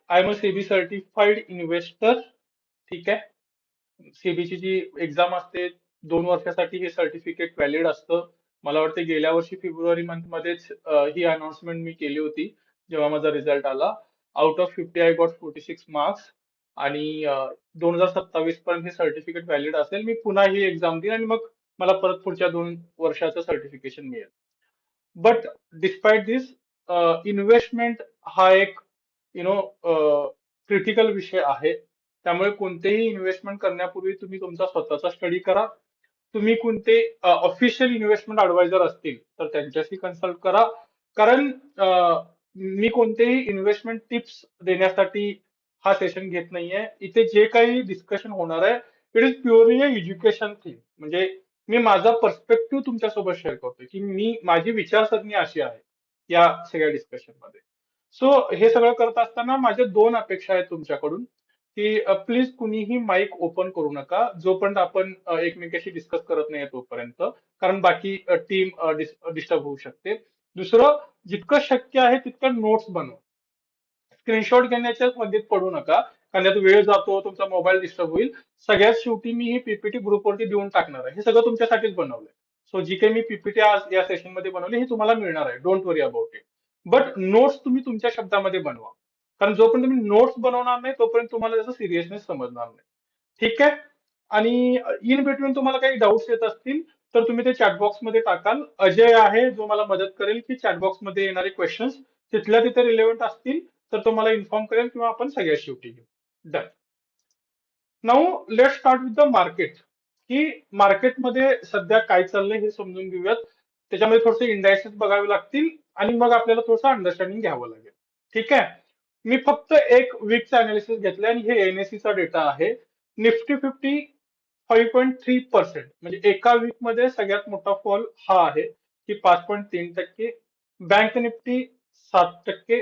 I am a SEBI certified investor. ठीक आहे. सेबीची जी exam असते 2 वर्षासाठी हे सर्टिफिकेट व्हॅलिड असतं. मला वाटतं गेल्या वर्षी फेब्रुवारी मंथ मध्येच ही अनाउन्समेंट मी केली होती जेव्हा माझा रिझल्ट आला. Out of 50 I got 46 marks. आणि 2027 पर्यंत हे सर्टिफिकेट व्हॅलिड असेल. मी पुन्हा ही एक्झाम देईन आणि मग मला परत पुढच्या 2 वर्षाचं सर्टिफिकेशन मिळेल. बट डिस्पाइट दिस, इन्व्हेस्टमेंट हा एक नो क्रिटिकल विषय आहे. त्यामुळे कोणतेही इन्व्हेस्टमेंट करण्यापूर्वी तुम्ही तुमचा स्वतःचा स्टडी करा. तुम्ही कोणते ऑफिशियल इन्व्हेस्टमेंट ऍडवायझर असतील तर त्यांच्याशी कन्सल्ट करा. कारण मी कोणतेही इन्व्हेस्टमेंट टिप्स देण्यासाठी हा सेशन घेत नाहीये. इथे जे काही डिस्कशन होणार आहे it is purely education thing. म्हणजे मी माझा पर्स्पेक्टिव्ह तुमच्यासोबत शेअर करतोय की माझी विचारसरणी अशी आहे या सगळ्या डिस्कशन मध्ये. सो हे सगळं करत असताना माझ्या 2 अपेक्षा आहेत तुमच्याकडून की प्लीज कुणीही माईक ओपन करू नका जोपर्यंत आपण एकमेकाशी डिस्कस करत नाहीये तोपर्यंत. कारण बाकी टीम डिस्टर्ब होऊ शकते. दुसरं, जितकं शक्य आहे तितकं नोट्स बनवा. स्क्रीनशॉट घेण्याच्या मध्ये पडू नका. कारण त्यात वेळ जातो, तुमचा मोबाईल डिस्टर्ब होईल. सगळ्यात शेवटी मी ही पीपीटी ग्रुपवरती देऊन टाकणार आहे. हे सगळं तुमच्यासाठीच बनवलंय. सो जी काही मी पीपीटी आज या सेशन मध्ये बनवली ही तुम्हाला मिळणार आहे. Don't worry about it. But notes तुम्ही तुमच्या शब्दामध्ये बनवा. कारण जोपर्यंत तुम्ही नोट्स बनवणार नाही तोपर्यंत तुम्हाला त्याचा सिरियसनेस समजणार नाही. ठीक आहे. आणि इन बिटवीन तुम्हाला काही डाऊट्स येत असतील तर तुम्ही ते चॅटबॉक्स मध्ये टाकाल. अजय आहे जो मला मदत करेल की चॅटबॉक्स मध्ये येणारे क्वेश्चन्स तिथल्या तिथे रिलेव्हंट असतील तर तो मला इन्फॉर्म करेल किंवा आपण सगळ्या शेवटी घेऊ. Done. Now let start with the market. की मार्केटमध्ये सध्या काय चाललंय हे समजून घेऊयात. त्याच्यामध्ये थोडेसे इंडायसेस बघावे लागतील आणि मग आपल्याला थोडंसं अंडरस्टँडिंग घ्यावं लागेल. ठीक आहे. मी फक्त एक वीकचा अनालिसिस घेतलाय आणि हे एनएससी चा डेटा आहे. निफ्टी 50 5.3%, म्हणजे एका वीक मध्ये सगळ्यात मोठा फॉल हा आहे की 5.3%. बँक निफ्टी 7%,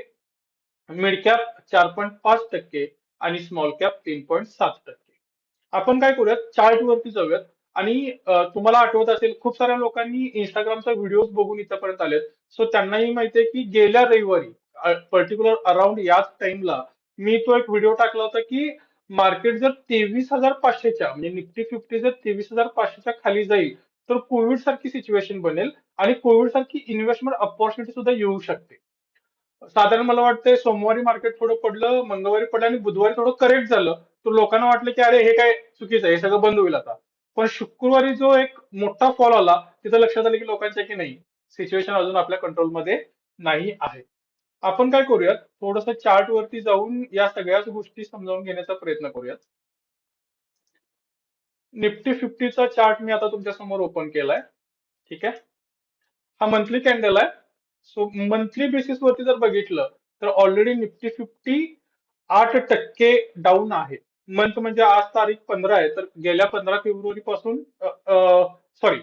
मिड कॅप 4.5% आणि स्मॉल कॅप 3.7%. आपण काय करूयात, चार्ट वरती जाऊयात. आणि तुम्हाला आठवत असेल खूप साऱ्या लोकांनी इंस्टाग्रामचा व्हिडिओ बघून इथपर्यंत आलेत. सो त्यांनाही माहितीये की गेल्या रविवारी पर्टिक्युलर अराउंड याच टाइमला मी तो एक व्हिडिओ टाकला होता की मार्केट जर 23,500च्या म्हणजे निफ्टी 50 जर 23,500च्या खाली जाईल तर कोविड सारखी सिच्युएशन बनेल आणि कोविड सारखी इन्व्हेस्टमेंट अपॉर्च्युनिटी सुद्धा येऊ शकते. साधारण मला वाटतंय सोमवारी मार्केट थोडं पडलं, मंगळवारी पडलं आणि बुधवारी थोडं करेक्ट झालं. तर लोकांना वाटलं की अरे हे काय चुकीचं आहे, हे सगळं बंद होईल आता. पण शुक्रवारी जो एक मोठा फॉल आला तिथं लक्षात आलं की लोकांच्या की नाही, सिच्युएशन अजून आपल्या कंट्रोलमध्ये नाही आहे. आपण काय करूयात, थोडस चार्ट वरती जाऊन या सगळ्याच गोष्टी समजावून घेण्याचा प्रयत्न करूयात. निफ्टी 50चा चार्ट मी आता तुमच्या समोर ओपन केलाय. ठीक आहे. हा मंथली कॅन्डल आहे. सो मंथली बेसिस वरती जर बघितलं तर ऑलरेडी निफ्टी 50 8% डाऊन आहे. मंथ म्हणजे आज तारीख 15 आहे तर गेल्या 15 फेब्रुवारी पासून, सॉरी,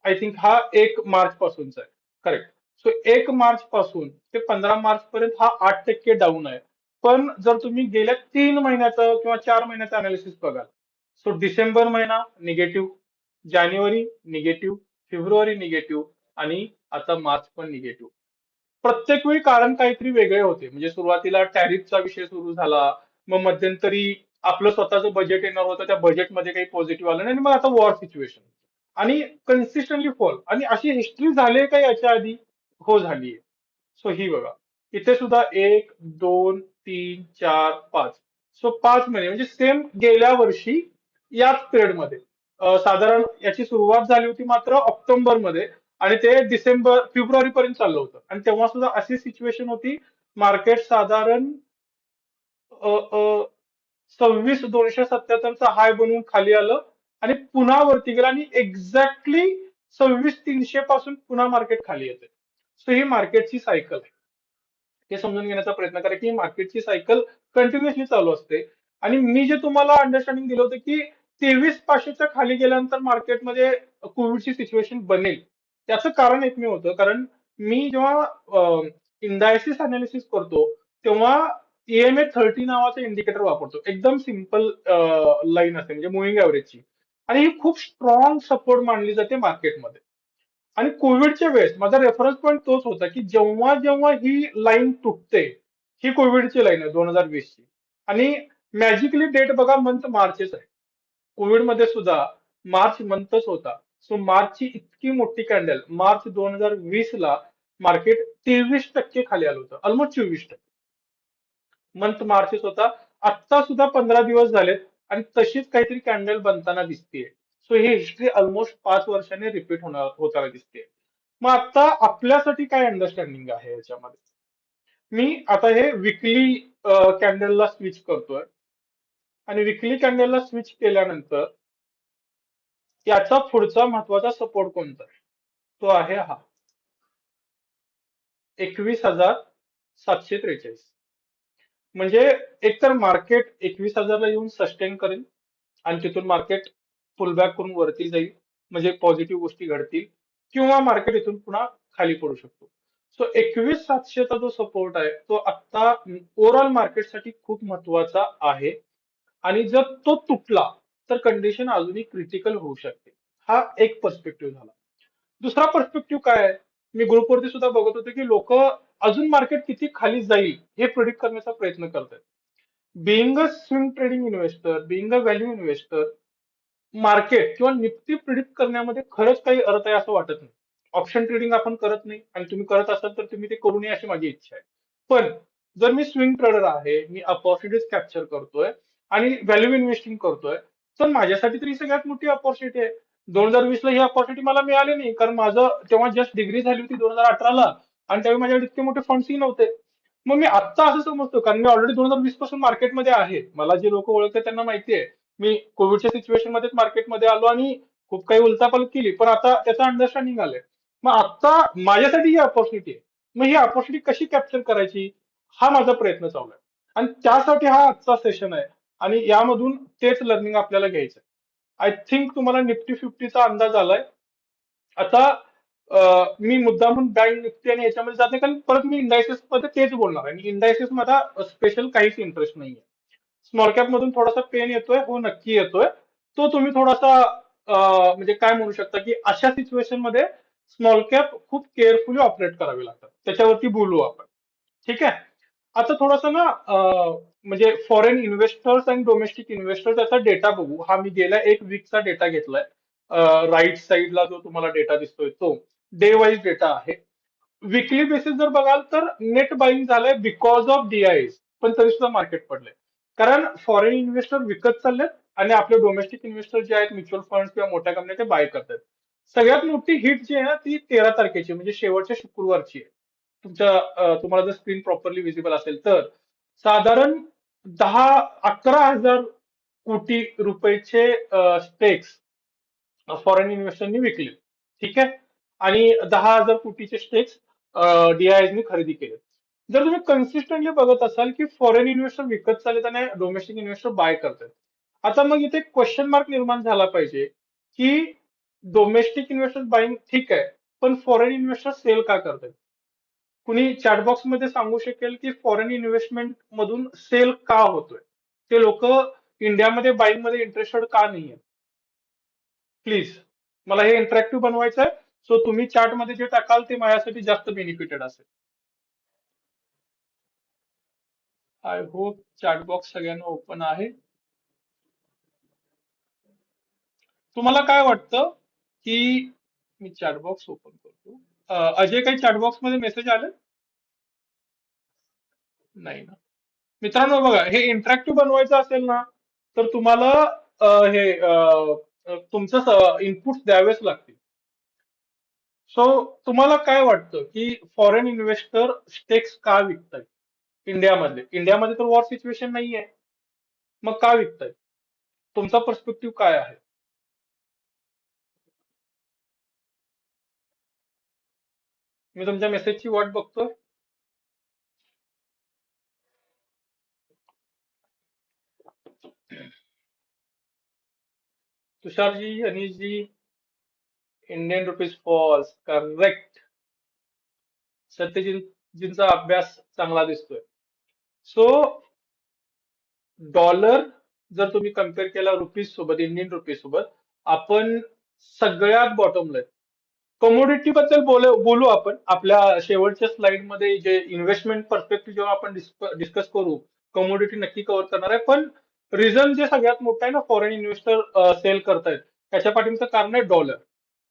आय थिंक हा 1 मार्च पासूनचा आहे. करेक्ट. सो 1 मार्च पासून ते 15 मार्च पर्यंत हा 8% डाऊन आहे. पण जर तुम्ही गेल्या 3 महिन्याचं किंवा 4 महिन्याचं अनालिसिस बघाल, सो डिसेंबर महिना निगेटिव्ह, जानेवारी निगेटिव्ह, फेब्रुवारी निगेटिव्ह आणि आता मार्च पण निगेटिव्ह. प्रत्येक वेळी कारण काहीतरी वेगळे होते. म्हणजे सुरुवातीला टॅरिफचा विषय सुरू झाला, मग मध्यंतरी आपलं स्वतःचं बजेट येणार होतं, त्या बजेटमध्ये काही पॉझिटिव्ह आलं नाही आणि मग आता वॉर सिच्युएशन आणि कन्सिस्टंटली फॉल. आणि अशी हिस्ट्री झाली का याच्या आधी? हो, झालीये. सो ही बघा, इथे सुद्धा 1, 2, 3, 4, 5. सो 5 महिने म्हणजे सेम गेल्या वर्षी याच पिरियड मध्ये. साधारण याची सुरुवात झाली होती मात्र ऑक्टोबर मध्ये आणि ते फेब्रुवारी पर्यंत चाललं होतं. आणि तेव्हा सुद्धा अशी सिच्युएशन होती, मार्केट साधारण 26,277चा हाय बनवून खाली आलं आणि पुन्हा वरती गेलं आणि एक्झॅक्टली 26,300 पासून पुन्हा मार्केट खाली येते. सो ही मार्केटची सायकल आहे. हे समजून घेण्याचा प्रयत्न करा की मार्केटची सायकल कंटिन्युअसली चालू असते. आणि मी जे तुम्हाला अंडरस्टँडिंग दिलं होतं की 23,500च्या खाली गेल्यानंतर मार्केटमध्ये कोविडची सिच्युएशन बनेल, त्याचं कारण एकमेव होतं. कारण मी जेव्हा इंडायसिस अनालिसिस करतो तेव्हा ईएमए 30 नावाचं इंडिकेटर वापरतो. एकदम सिम्पल लाईन असते म्हणजे मुव्हिंग ऍव्हरेजची. आणि ही खूप स्ट्रॉंग सपोर्ट मानली जाते मार्केटमध्ये. आणि कोविडच्या वेळेस माझा रेफरन्स पॉईंट तोच होता की जेव्हा जेव्हा ही लाईन तुटते ही कोविडची लाईन आहे 2020ची. आणि मॅजिकली डेट बघा, मंथ मार्चच आहे. कोविड मध्ये सुद्धा मार्च मंथच होता. सो मार्चची इतकी मोठी कॅन्डल, मार्च 2020 ला मार्केट 23% खाली आलं होतं, ऑलमोस्ट 24%. मंथ मार्चच होता. आत्ता सुद्धा 15 दिवस झालेत आणि तशीच काहीतरी कॅन्डल बनताना दिसतेय. सो ही हिस्ट्री ऑलमोस्ट 5 वर्षांनी रिपीट होताना दिसते. मग आता आपल्यासाठी काय अंडरस्टँडिंग आहे याच्यामध्ये? मी आता हे विकली कॅन्डलला स्विच करतोय. आणि विकली कॅन्डलला स्विच केल्यानंतर याचा पुढचा महत्वाचा सपोर्ट कोणता आहे? तो आहे हा, 21,743. म्हणजे एकतर मार्केट 21,000ला येऊन सस्टेन करेल आणि तिथून मार्केट पुलबॅक करून वरती जाईल, म्हणजे पॉझिटिव्ह गोष्टी घडतील, किंवा मार्केट इथून पुन्हा खाली पडू शकतो. सो 21,700चा जो सपोर्ट आहे तो आता ओव्हरऑल मार्केटसाठी खूप महत्वाचा आहे. आणि जर तो तुटला तर कंडिशन अजूनही क्रिटिकल होऊ शकते. हा एक पर्स्पेक्टिव्ह झाला. दुसरा पर्स्पेक्टिव्ह काय आहे? मी ग्रुपवरती सुद्धा बघत होतो की लोक अजून मार्केट किती खाली जाईल हे प्रिडिक्ट करण्याचा प्रयत्न करतात. Being a swing trading investor, being a value investor, market किंवा निफ्टी प्रिडिक्ट करण्यामध्ये खरंच काही अर्थ आहे असं वाटत नाही. ऑप्शन ट्रेडिंग आपण करत नाही, आणि तुम्ही करत असाल तर तुम्ही ते करू नये अशी माझी इच्छा आहे. पण जर मी स्विंग ट्रेडर आहे, मी अपॉर्च्युनिटीज कॅप्चर करतोय आणि व्हॅल्यू इन्व्हेस्टिंग करतोय, तर माझ्यासाठी तरी सगळ्यात मोठी अपॉर्च्युनिटी आहे. 2020ला ही अपॉर्च्युनिटी मला मिळाली नाही, कारण माझं तेव्हा जस्ट डिग्री झाली होती 2018ला, आणि त्यावेळी माझ्याकडे इतके मोठे फंड्सही नव्हते. मग मी आत्ता असं समजतो, कारण मी ऑलरेडी 2020 पासून मार्केटमध्ये आहे, मला जे लोक ओळखतात त्यांना माहिती आहे. मी कोविडच्या सिच्युएशन मध्येच मार्केटमध्ये आलो आणि खूप काही उलथापालथ केली, पण आता त्याचं अंडरस्टँडिंग आलंय. मग आता माझ्यासाठी ही अपॉर्च्युनिटी आहे. मग ही अपॉर्च्युनिटी कशी कॅप्चर करायची, हा माझा प्रयत्न चालू आहे. आणि त्यासाठी हा आजचा सेशन आहे. आणि यामधून तेच लर्निंग आपल्याला घ्यायचं आहे. आय थिंक तुम्हाला निफ्टी फिफ्टीचा अंदाज आलाय. आता मी मुद्दामून बँक निफ्टी आणि याच्यामध्ये जात नाही, कारण परत मी इंडायसेस मध्ये तेच बोलणार आहे, आणि इंडायसेस माझा स्पेशल काहीच इंटरेस्ट नाहीये. स्मॉल कॅप मधून थोडासा पेन येतोय, हो नक्की येतोय. तो तुम्ही थोडासा म्हणजे काय म्हणू शकता की अशा सिच्युएशन मध्ये स्मॉल कॅप खूप केअरफुली ऑपरेट करावे लागतात, त्याच्यावरती बोलू आपण. ठीक आहे. आता थोडासा ना म्हणजे फॉरेन इन्व्हेस्टर्स आणि डोमेस्टिक इन्व्हेस्टर्स याचा डेटा बघू. हा मी गेल्या एक वीकचा डेटा घेतलाय. राईट साईडला जो तुम्हाला डेटा दिसतोय तो डे वाईज डेटा आहे. विकली बेसिस जर बघाल तर नेट बाईंग झालंय बिकॉज ऑफ डीआयएस, पण तरी सुद्धा मार्केट पडलंय. कारण फॉरेन इन्व्हेस्टर विकत चाललेत आणि आपले डोमेस्टिक इन्व्हेस्टर जे आहेत, म्युच्युअल फंड किंवा मोठ्या कंपन्या, ते बाय करतात. सगळ्यात मोठी हिट जी आहे ना ती 13 तारखेची, म्हणजे शेवटच्या शुक्रवारची आहे. तुम्हाला जर स्क्रीन प्रॉपरली विजिबल असेल तर साधारण 11,000 कोटी रुपयाचे स्टेक्स फॉरेन इन्व्हेस्टरनी विकले. ठीक आहे. आणि 10,000 कोटीचे स्टेक्स डीआयएसनी खरेदी केले. जर तुम्ही कन्सिस्टंटली बघत असाल की फॉरेन इन्व्हेस्टर विकत चालत आणि डोमेस्टिक इन्व्हेस्टर बाय करतात, आता मग इथे क्वेश्चन मार्क निर्माण झाला पाहिजे की डोमेस्टिक इन्व्हेस्टर बाईंग ठीक आहे, पण फॉरेन इन्व्हेस्टर सेल का करतात? कुणी चॅटबॉक्स मध्ये सांगू शकेल की फॉरेन इन्व्हेस्टमेंट मधून सेल का होतोय? ते लोक इंडियामध्ये बाईंग मध्ये इंटरेस्टेड का नाहीये? प्लीज, मला हे इंटरॅक्टिव्ह बनवायचं आहे. सो तुम्ही चार्ट मध्ये जे टाकाल ते माझ्यासाठी जास्त बेनिफिटेड असेल. आय होप चॅट बॉक्स सगळ्यांना ओपन आहे. तुम्हाला काय वाटतं की मी चॅट बॉक्स ओपन करतो. अजय, काही चॅट बॉक्स मध्ये मेसेज आले? नाही ना. मित्रांनो बघा, हे इंटरॅक्टिव्ह बनवायचं असेल ना तर तुम्हाला तुमचं इनपुट द्यावेच लागतील. सो तुम्हाला काय वाटतं की फॉरेन इन्व्हेस्टर स्टेक्स का विकतायत इंडियामध्ये? इंडियामध्ये तर वॉर सिच्युएशन नाहीये, मग का विकतायत? तुमचा पर्स्पेक्टिव्ह काय आहे? मी तुमच्या मेसेजची वाट बघतोय. तुषारजी, अनिशजी, इंडियन रुपीज फॉल्स, करेक्ट. सत्यजितजींचा अभ्यास चांगला दिसतोय. सो डॉलर जर तुम्ही कम्पेअर केला रुपीज सोबत, इंडियन रुपीज सोबत, आपण सगळ्यात बॉटमला आहे. कमोडिटी बद्दल बोलू आपण आपल्या शेवटच्या स्लाइड मध्ये जे इन्व्हेस्टमेंट पर्स्पेक्टिव्ह जेव्हा आपण डिस्कस करू. कमोडिटी नक्की कव्हर करणार आहे, पण रिझन जे सगळ्यात मोठं आहे ना फॉरेन इन्व्हेस्टर सेल करतायत, त्याच्या पाठीमागचं कारण आहे डॉलर.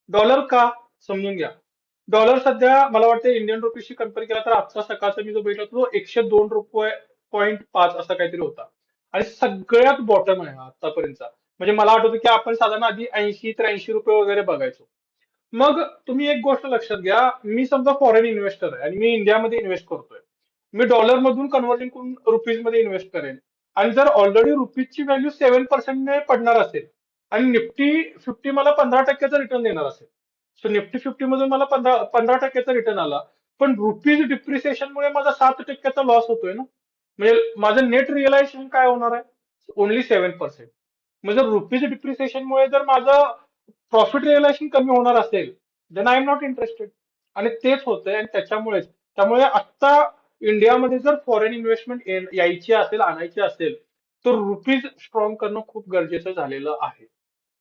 डॉलर का? समजून घ्या. डॉलर सध्या मला वाटतं इंडियन रुपीशी कम्पेअर केला तर आजचा सकाळचा मी जो बघितला तो 102 रुपये 5 असा काहीतरी होता. आणि सगळ्यात बॉटम आहे हा आतापर्यंतचा. म्हणजे मला आठवतं की आपण साधारण आधी 80-83 रुपये वगैरे बघायचो. मग तुम्ही एक गोष्ट लक्षात घ्या, मी समजा फॉरेन इन्व्हेस्टर आहे आणि मी इंडियामध्ये इन्व्हेस्ट करतोय. मी डॉलर मधून कन्व्हर्टिंग करून रुपीज मध्ये इन्व्हेस्ट करेन. आणि जर ऑलरेडी रुपीजची व्हॅल्यू 7% पडणार असेल आणि निफ्टी 50 मला 15% रिटर्न देणार असेल. सो निफ्टी 50 मधून मला 15% रिटर्न आला. पण रुपीज डिप्रिसिएशनमुळे माझा 7% लॉस होतोय ना. म्हणजे माझं नेट रिअलायझेशन काय होणार आहे? ओनली 7%. म्हणजे रुपीज डिप्रिसिएशनमुळे जर माझं प्रॉफिट रिअलायझेशन कमी होणार असेल, then I am not interested. आणि तेच होतंय आणि त्यामुळे आता इंडियामध्ये जर फॉरेन इन्व्हेस्टमेंट यायची असेल, आणायची असेल, तर रुपीज स्ट्रॉंग करणं खूप गरजेचं झालेलं आहे.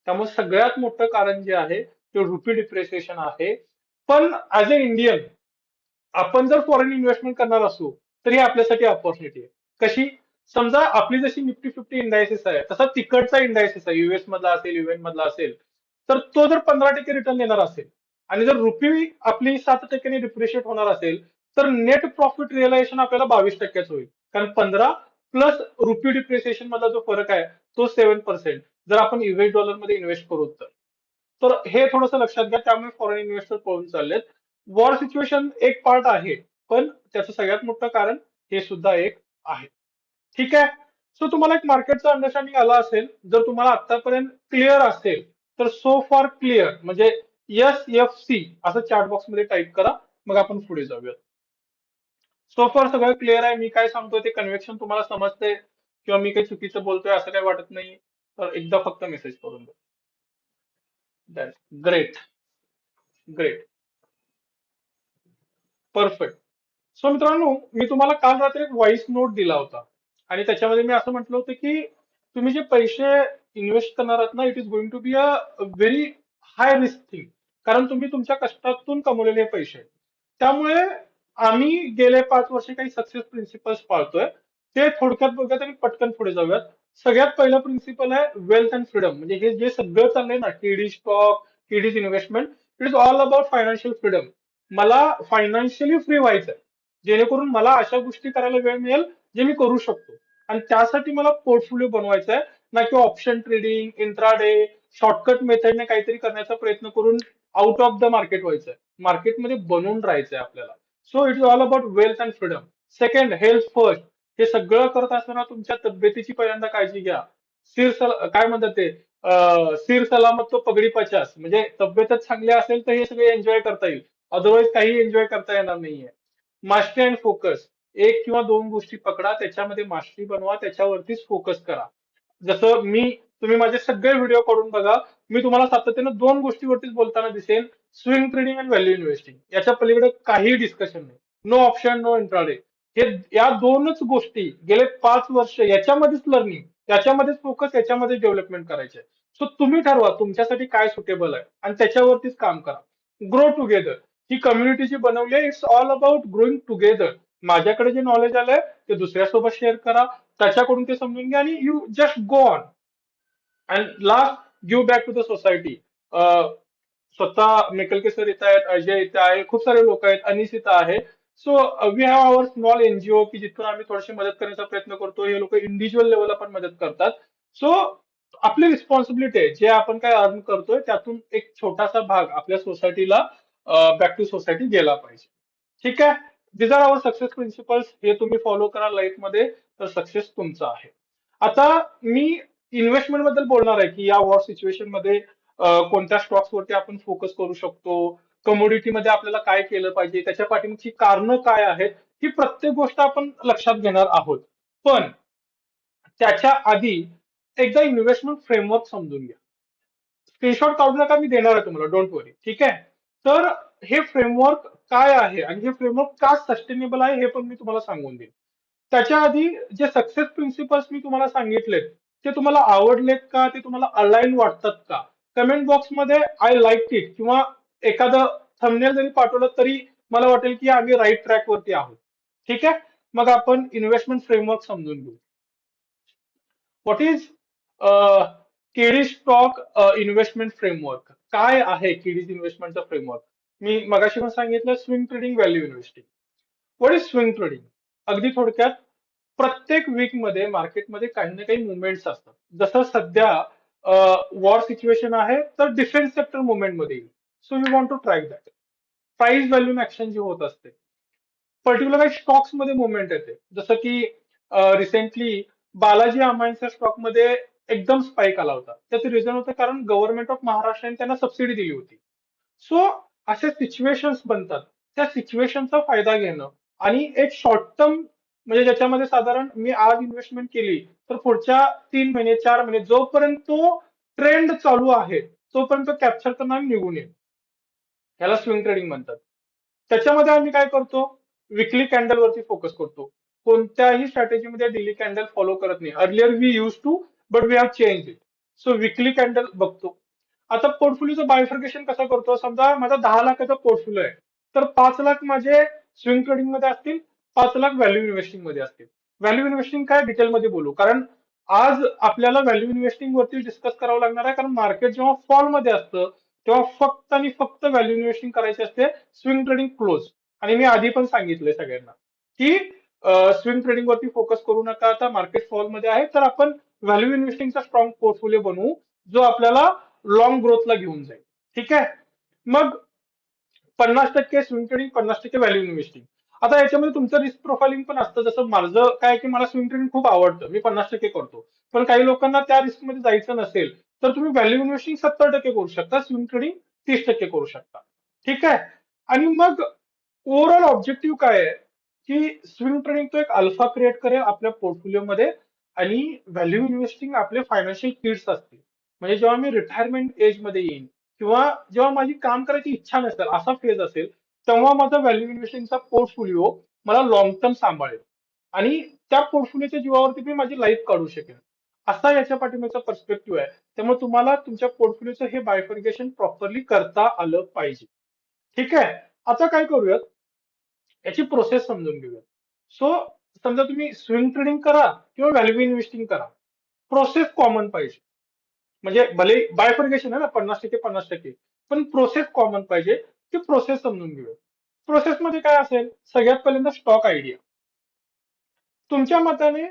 त्यामुळे सगळ्यात मोठं कारण जे आहे ते रुपी डिप्रिसिएशन आहे. पण ऍज अ इंडियन आपण जर फॉरेन इन्व्हेस्टमेंट करणार असू तर ही आपल्यासाठी ऑपॉर्च्युनिटी आहे. कशी? समजा आपली जशी निफ्टी 50 इंडायसिस आहे तसा तिकडचा इंडायसिस आहे, युएस मधला असेल, युएन मधला असेल, तर तो जर 15% रिटर्न देणार असेल आणि जर रुपी आपली 7% डिप्रिशिएट होणार असेल, तर नेट प्रॉफिट रिअलायझेशन आपल्याला 22% होईल. कारण 15 प्लस रुपी डिप्रिसिएशन मधला जो फरक आहे तो 7%. जर आपण युएस डॉलर मध्ये इन्व्हेस्ट करू तर हे थोडंसं लक्षात घ्या. त्यामुळे फॉरेन इन्व्हेस्टर पळून चाललेत. वॉर सिच्युएशन एक पार्ट आहे, पण त्याचं सगळ्यात मोठं कारण हे सुद्धा एक आहे. ठीक आहे. सो तुम्हाला एक मार्केटचा अंडरस्टँडिंग आला असेल. जर तुम्हाला आतापर्यंत क्लिअर असेल तर सो फार क्लिअर म्हणजे SFC असं चॅट बॉक्स मध्ये टाईप करा. मग आपण पुढे जाऊया. सो फार सगळं क्लिअर आहे. मी काय सांगतोय ते कन्व्हेक्शन तुम्हाला समजते किंवा मी काही चुकीचं बोलतोय असं काही वाटत नाही, तर एकदा फक्त मेसेज करून द्या. ग्रेट. ग्रेट. परफेक्ट. सो मित्रांनो, मी तुम्हाला काल रात्री एक व्हॉइस नोट दिला होता आणि त्याच्यामध्ये मी असं म्हटलं होतं की तुम्ही जे पैसे इन्व्हेस्ट करणार आहात ना, it is going to be a very high risk thing. कारण तुम्ही तुमच्या कष्टातून कमवलेले पैसे आहेत. त्यामुळे आम्ही गेले 5 वर्ष काही सक्सेस प्रिन्सिपल्स पाळतोय. ते थोडक्यात बघूयात आणि पटकन पुढे जाऊयात. सगळ्यात पहिलं प्रिन्सिपल आहे वेल्थ अँड फ्रीडम. म्हणजे हे जे सगळं चाललंय ना, TD stock, TDs investment, it is all about financial freedom. मला फायनान्शियली फ्री व्हायचंय, जेणेकरून मला अशा गोष्टी करायला वेळ मिळेल जे मी करू शकतो. आणि त्यासाठी मला पोर्टफोलिओ बनवायचा आहे, ना की ऑप्शन ट्रेडिंग, इंट्राडे, शॉर्टकट मेथडने काहीतरी करण्याचा प्रयत्न करून आउट ऑफ द मार्केट व्हायचंय. मार्केटमध्ये बनून राहायचंय आपल्याला. So it is all about wealth and freedom. Second, health first. हे सगळं करत असताना तुमच्या तब्येतीची पहिल्यांदा काळजी घ्या. काय म्हणतात ते, सिर सलामत तो पगडी पचास. म्हणजे तब्येतच चांगली असेल तर हे सगळे एन्जॉय करता येईल. अदरवाईज काही एन्जॉय करता येणार नाहीये. Mastery and focus. एक किंवा दोन गोष्टी पकडा, त्याच्यामध्ये मास्टरी बनवा, त्याच्यावरतीच फोकस करा. जसं तुम्ही माझे सगळे व्हिडिओ करून बघा. मी तुम्हाला सातत्यानं दोन गोष्टीवरतीच बोलताना दिसेल, स्विंग ट्रेडिंग आणि व्हॅल्यू इन्व्हेस्टिंग. याच्या पलीकडे काही डिस्कशन नाही. No option, no intraday. हे या दोनच गोष्टी गेले 5 वर्ष याच्यामध्येच लर्निंग, याच्यामध्येच फोकस, याच्यामध्येच डेव्हलपमेंट करायचे. सो तुम्ही ठरवा तुमच्यासाठी काय सुटेबल आहे आणि त्याच्यावरतीच काम करा. Grow together. ही कम्युनिटी जी बनवली आहे, it's all about growing together. माझ्याकडे जे नॉलेज आलंय ते दुसऱ्यासोबत शेअर करा, त्याच्याकडून ते समजून घ्या आणि you just go on. And last, give back to the society. स्वतः मेकलके सर येत आहेत, अजय येत आहे, खूप सारे लोक आहेत, अनिस इथं आहे. So we have our small NGO की जिथून आम्ही थोडीशी मदत करण्याचा प्रयत्न करतो. हे लोक इंडिव्हिज्युअल लेवलला पण मदत करतात. सो आपली रिस्पॉन्सिबिलिटी आहे, जे आपण काय अर्न करतोय त्यातून एक छोटासा भाग आपल्या सोसायटीला बॅक टू सोसायटी गेला पाहिजे. ठीक आहे. दिस आर आवर सक्सेस प्रिन्सिपल्स. हे तुम्ही फॉलो करा लाईफमध्ये, तर सक्सेस तुमचा आहे. आता मी इन्व्हेस्टमेंट बद्दल बोलणार आहे की या वॉर सिच्युएशन मध्ये कोणत्या स्टॉक्स वरती आपण फोकस करू शकतो, कमोडिटी मध्ये आपल्याला काय केलं पाहिजे, त्याच्या पाठीमागची कारणं काय आहेत, ही प्रत्येक गोष्ट आपण लक्षात घेणार आहोत. पण त्याच्या आधी एकदा इन्व्हेस्टमेंट फ्रेमवर्क समजून घ्या. स्क्रीनशॉट काढू नका, मी देणार आहे तुम्हाला, डोंट वरी. ठीक आहे. तर हे फ्रेमवर्क काय आहे आणि हे फ्रेमवर्क का सस्टेनेबल आहे हे पण मी तुम्हाला सांगून देईन. त्याच्या आधी जे सक्सेस प्रिन्सिपल्स मी तुम्हाला सांगितलेत ते तुम्हाला आवडलेत का, ते तुम्हाला अलाइन वाटतात का? कमेंट बॉक्समध्ये आय लाईक इट किंवा एखादं थंबनेल जरी पाठवलं तरी मला वाटेल की आम्ही राईट ट्रॅक वरती आहोत. ठीक आहे. मग आपण इन्व्हेस्टमेंट फ्रेमवर्क समजून घेऊ. What is KD stock investment framework? काय आहे केडीज इन्व्हेस्टमेंटचा फ्रेमवर्क? मी मगाशी पण सांगितलं swing trading, value investing. What is swing trading? अगदी थोडक्यात, प्रत्येक वीक मध्ये मार्केटमध्ये काही ना काही मुवमेंट्स असतात. जसं सध्या वॉर सिच्युएशन आहे तर डिफेन्स सेक्टर मुवमेंट मध्ये येईल. So you want to track that. Price value action जी होत असते, पर्टिक्युलर काही स्टॉक्स मध्ये मुवमेंट येते. जसं की रिसेंटली बालाजी अमाईन्सच्या स्टॉक मध्ये एकदम स्पाइक आला होता. त्याचं रिझन होतं कारण गव्हर्नमेंट ऑफ महाराष्ट्राने त्यांना सबसिडी दिली होती. सो असे सिच्युएशन्स बनतात. त्या सिच्युएशनचा फायदा घेणं आणि एक शॉर्ट टर्म, म्हणजे ज्याच्यामध्ये साधारण मी आज इन्व्हेस्टमेंट केली तर पुढच्या 3 महिने 4 महिने जोपर्यंत तो ट्रेंड चालू आहे तोपर्यंत कॅप्चर करणं आणि निघून येईल. ह्याला स्विंग ट्रेडिंग म्हणतात. त्याच्यामध्ये आम्ही काय करतो, विकली कॅन्डल वरती फोकस करतो. कोणत्याही स्ट्रॅटेजीमध्ये डेली कॅन्डल फॉलो करत नाही. Earlier we use to, but we have change it. So weekly candle बघतो. आता पोर्टफोलिओचं बायफर्केशन कसं करतो, समजा माझा 10 लाखाचा पोर्टफोलिओ आहे तर 5 लाख माझे स्विंग ट्रेडिंग मध्ये असतील, 5 लाख व्हॅल्यू इन्व्हेस्टिंग मध्ये असतील. व्हॅल्यू इन्व्हेस्टिंग काय डिटेलमध्ये बोलू, कारण आज आपल्याला व्हॅल्यू इन्व्हेस्टिंग वरती डिस्कस करावं लागणार आहे, कारण मार्केट जेव्हा फॉल मध्ये असतं तेव्हा फक्त आणि फक्त व्हॅल्यू इन्व्हेस्टिंग करायची असते. Swing trading close. आणि मी आधी पण सांगितलंय सगळ्यांना की स्विंग ट्रेडिंग वरती फोकस करू नका. आता मार्केट फॉल मध्ये आहे तर आपण व्हॅल्यू इन्व्हेस्टिंगचा स्ट्रॉंग पोर्टफोलिओ बनवू, जो आपल्याला लॉंग ग्रोथला घेऊन जाईल. ठीक आहे. मग 50% स्विंग ट्रेडिंग, 50% व्हॅल्यू इन्व्हेस्टिंग. आता याच्यामध्ये तुमचं रिस्क प्रोफाइलिंग पण असतं. जसं माझं काय की मला स्विंग ट्रेडिंग खूप आवडतं, मी 50% करतो. पण काही लोकांना त्या रिस्क मध्ये जायचं नसेल तर तुम्ही व्हॅल्यू इन्व्हेस्टिंग 70% करू शकता, स्विंग ट्रेडिंग 30% करू शकता. ठीक आहे. आणि मग ओव्हरऑल ऑब्जेक्टिव्ह काय आहे, की स्विंग ट्रेडिंग तो एक अल्फा क्रिएट करेल आपल्या पोर्टफोलिओमध्ये, आणि व्हॅल्यू इन्व्हेस्टिंग आपले फायनान्शियल किड्स असतील. म्हणजे जेव्हा मी रिटायरमेंट एज मध्ये येईन किंवा जेव्हा माझी काम करायची इच्छा नसेल असा फेज असेल, तेव्हा माझा व्हॅल्यू इन्व्हेस्टिंगचा पोर्टफोलिओ मला लॉंग टर्म सांभाळेल आणि त्या पोर्टफोलिओच्या जीवावरती मी माझी लाईफ काढू शकेन. असा याच्या पाठीमागचा पर्स्पेक्टिव्ह आहे. त्यामुळे तुम्हाला तुमच्या पोर्टफोलिओचं हे बायफर्गेशन प्रॉपरली करता आलं पाहिजे. ठीक आहे. आता काय करूयात, याची प्रोसेस समजून घेऊया. सो समजा तुम्ही स्विंग ट्रेडिंग करा किंवा व्हॅल्यू इन्व्हेस्टिंग करा, प्रोसेस कॉमन पाहिजे. म्हणजे भले बायफर्गेशन आहे ना, 50% 50%, पण प्रोसेस कॉमन पाहिजे. ती प्रोसेस समजून घेऊया. प्रोसेस मध्ये काय असेल, सगळ्यात पहिल्यांदा स्टॉक आयडिया. तुमच्या मताने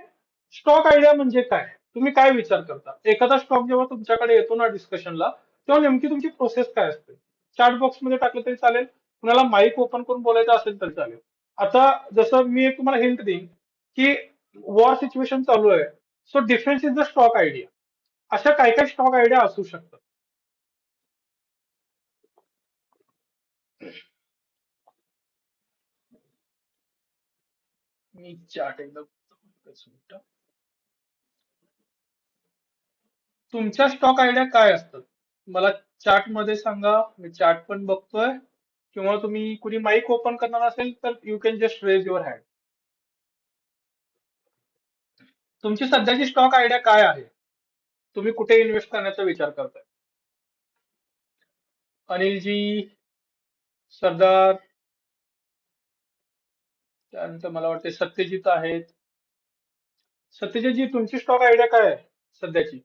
स्टॉक आयडिया म्हणजे काय? तुम्ही काय विचार करता एखादा स्टॉक जेव्हा तुमच्याकडे येतो ना डिस्कशनला, तेव्हा नेमकी तुमची प्रोसेस काय असते? चॅट बॉक्स मध्ये टाकलं तरी चालेल, कुणाला माईक ओपन करून बोलायचं असेल तरी चालेल. आता जसं मी एक तुम्हाला हिंट देईन की वॉर सिच्युएशन चालू आहे, so defence is the stock idea. अशा काय काय स्टॉक आयडिया असू शकतात. मी चार्ट एकदम, एकच मिनिट. तुमच्या स्टॉक आयडिया काय असतात मला चार्ट मध्ये सांगा, मी चार्ट पण बघतोय. किंवा तुम्ही कुणी माईक ओपन करणार असेल तर you can just raise your hand. तुमची सध्याची स्टॉक आयडिया काय आहे? तुम्ही कुठे इन्व्हेस्ट करण्याचा विचार करताय? अनिलजी, सरदार, त्यानंतर मला वाटते सत्यजित आहेत. सत्यजितजी, तुमची स्टॉक आयडिया काय आहे सध्याची?